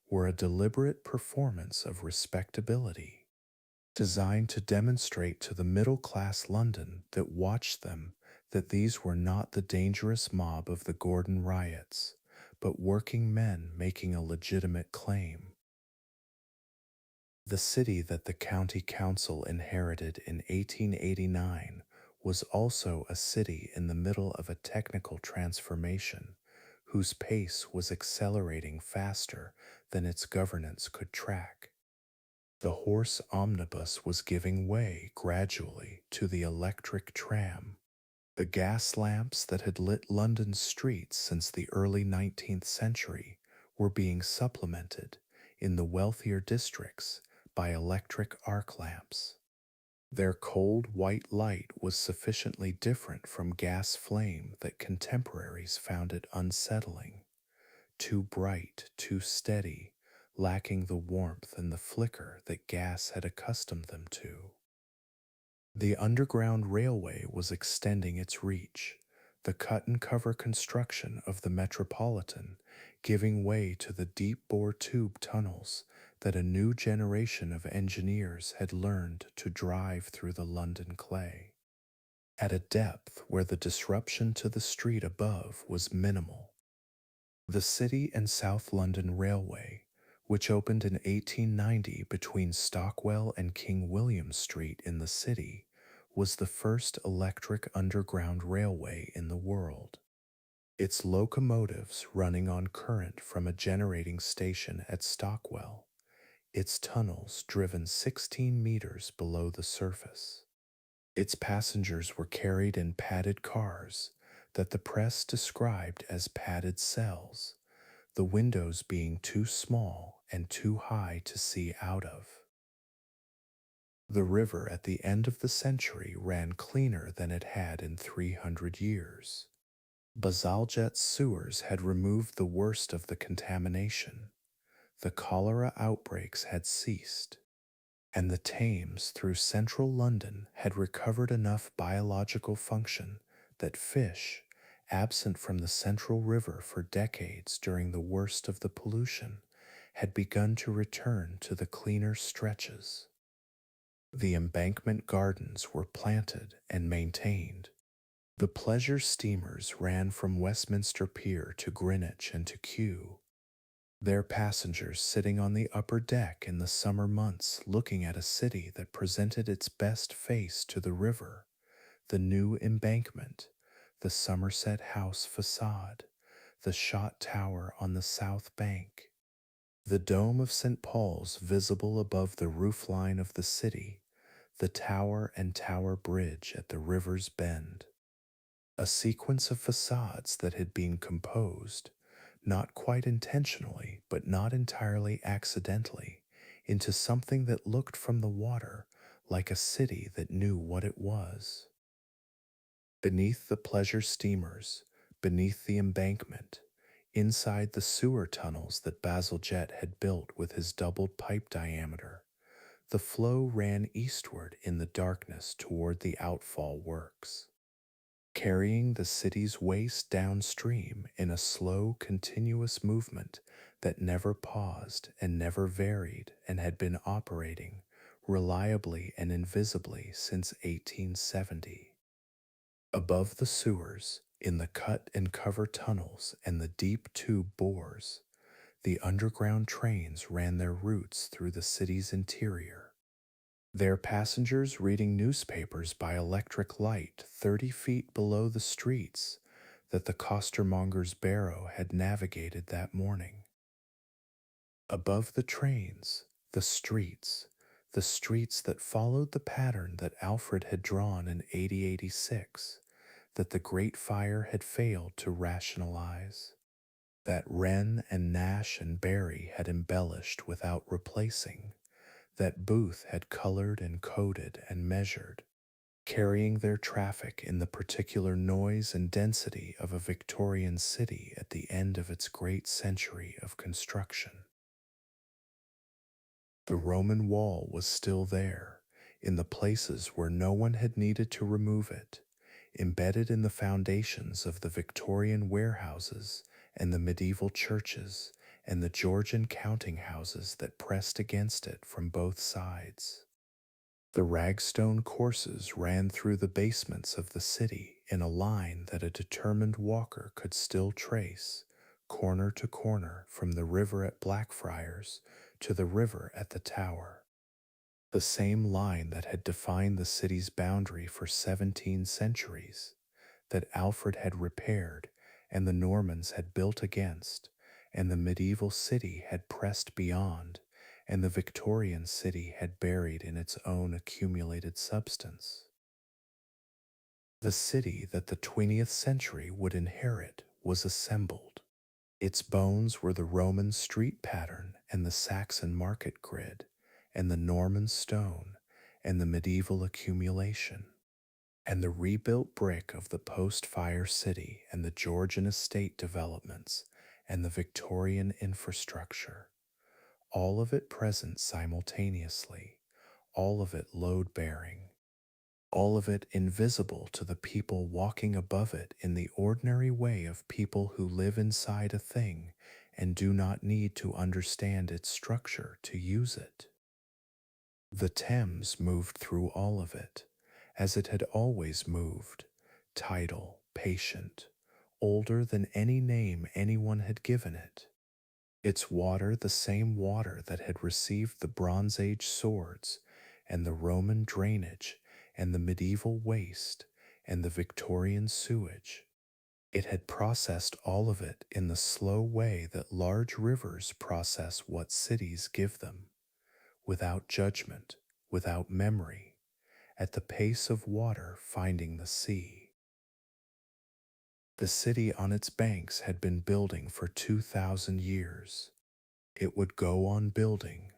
were a deliberate performance of respectability, designed to demonstrate to the middle-class London that watched them that these were not the dangerous mob of the Gordon riots, but working men making a legitimate claim. The city that the county council inherited in 1889 was also a city in the middle of a technical transformation whose pace was accelerating faster than its governance could track. The horse omnibus was giving way gradually to the electric tram. The gas lamps that had lit London's streets since the early 19th century were being supplemented in the wealthier districts by electric arc lamps. Their cold white light was sufficiently different from gas flame that contemporaries found it unsettling, too bright, too steady, lacking the warmth and the flicker that gas had accustomed them to. The Underground Railway was extending its reach, the cut and cover construction of the Metropolitan giving way to the deep bore tube tunnels that a new generation of engineers had learned to drive through the London clay, at a depth where the disruption to the street above was minimal. The City and South London Railway, which opened in 1890 between Stockwell and King William Street in the city, was the first electric underground railway in the world. Its locomotives running on current from a generating station at Stockwell, its tunnels driven 16 meters below the surface. Its passengers were carried in padded cars that the press described as padded cells, the windows being too small and too high to see out of. The river at the end of the century ran cleaner than it had in 300 years. Bazalgette's sewers had removed the worst of the contamination. The cholera outbreaks had ceased, and the Thames through central London had recovered enough biological function that fish, absent from the central river for decades during the worst of the pollution, had begun to return to the cleaner stretches. The embankment gardens were planted and maintained. The pleasure steamers ran from Westminster Pier to Greenwich and to Kew, their passengers sitting on the upper deck in the summer months looking at a city that presented its best face to the river, the new embankment, the Somerset House facade, the shot tower on the south bank, the dome of St. Paul's visible above the roofline of the city, the tower and tower bridge at the river's bend. A sequence of facades that had been composed, not quite intentionally, but not entirely accidentally, into something that looked from the water like a city that knew what it was. Beneath the pleasure steamers, beneath the embankment, inside the sewer tunnels that Bazalgette had built with his doubled pipe diameter, the flow ran eastward in the darkness toward the outfall works, carrying the city's waste downstream in a slow, continuous movement that never paused and never varied and had been operating reliably and invisibly since 1870. Above the sewers, in the cut and cover tunnels and the deep tube bores, the underground trains ran their routes through the city's interior, their passengers reading newspapers by electric light 30 feet below the streets that the costermonger's barrow had navigated that morning. Above the trains, the streets that followed the pattern that Alfred had drawn in 8086, that the Great Fire had failed to rationalize, that Wren and Nash and Barry had embellished without replacing, that Booth had colored and coded and measured, carrying their traffic in the particular noise and density of a Victorian city at the end of its great century of construction. The Roman wall was still there, in the places where no one had needed to remove it, embedded in the foundations of the Victorian warehouses and the medieval churches and the Georgian counting houses that pressed against it from both sides. The ragstone courses ran through the basements of the city in a line that a determined walker could still trace, corner to corner, from the river at Blackfriars to the river at the Tower. The same line that had defined the city's boundary for 17 centuries, that Alfred had repaired and the Normans had built against, and the medieval city had pressed beyond, and the Victorian city had buried in its own accumulated substance. The city that the 20th century would inherit was assembled. Its bones were the Roman street pattern and the Saxon market grid, and the Norman stone and the medieval accumulation, and the rebuilt brick of the post-fire city and the Georgian estate developments and the Victorian infrastructure, all of it present simultaneously, all of it load-bearing, all of it invisible to the people walking above it in the ordinary way of people who live inside a thing and do not need to understand its structure to use it. The Thames moved through all of it, as it had always moved, tidal, patient, older than any name anyone had given it. Its water the same water that had received the Bronze Age swords and the Roman drainage and the medieval waste and the Victorian sewage. It had processed all of it in the slow way that large rivers process what cities give them, without judgment, without memory, at the pace of water finding the sea. The city on its banks had been building for 2,000 years. It would go on building.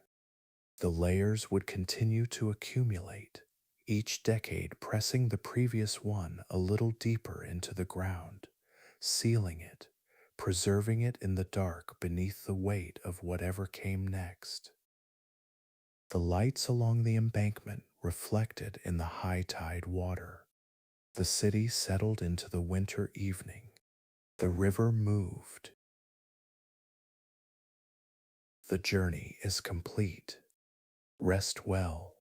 The layers would continue to accumulate, each decade pressing the previous one a little deeper into the ground, sealing it, preserving it in the dark beneath the weight of whatever came next. The lights along the embankment reflected in the high tide water. The city settled into the winter evening. The river moved. The journey is complete. Rest well.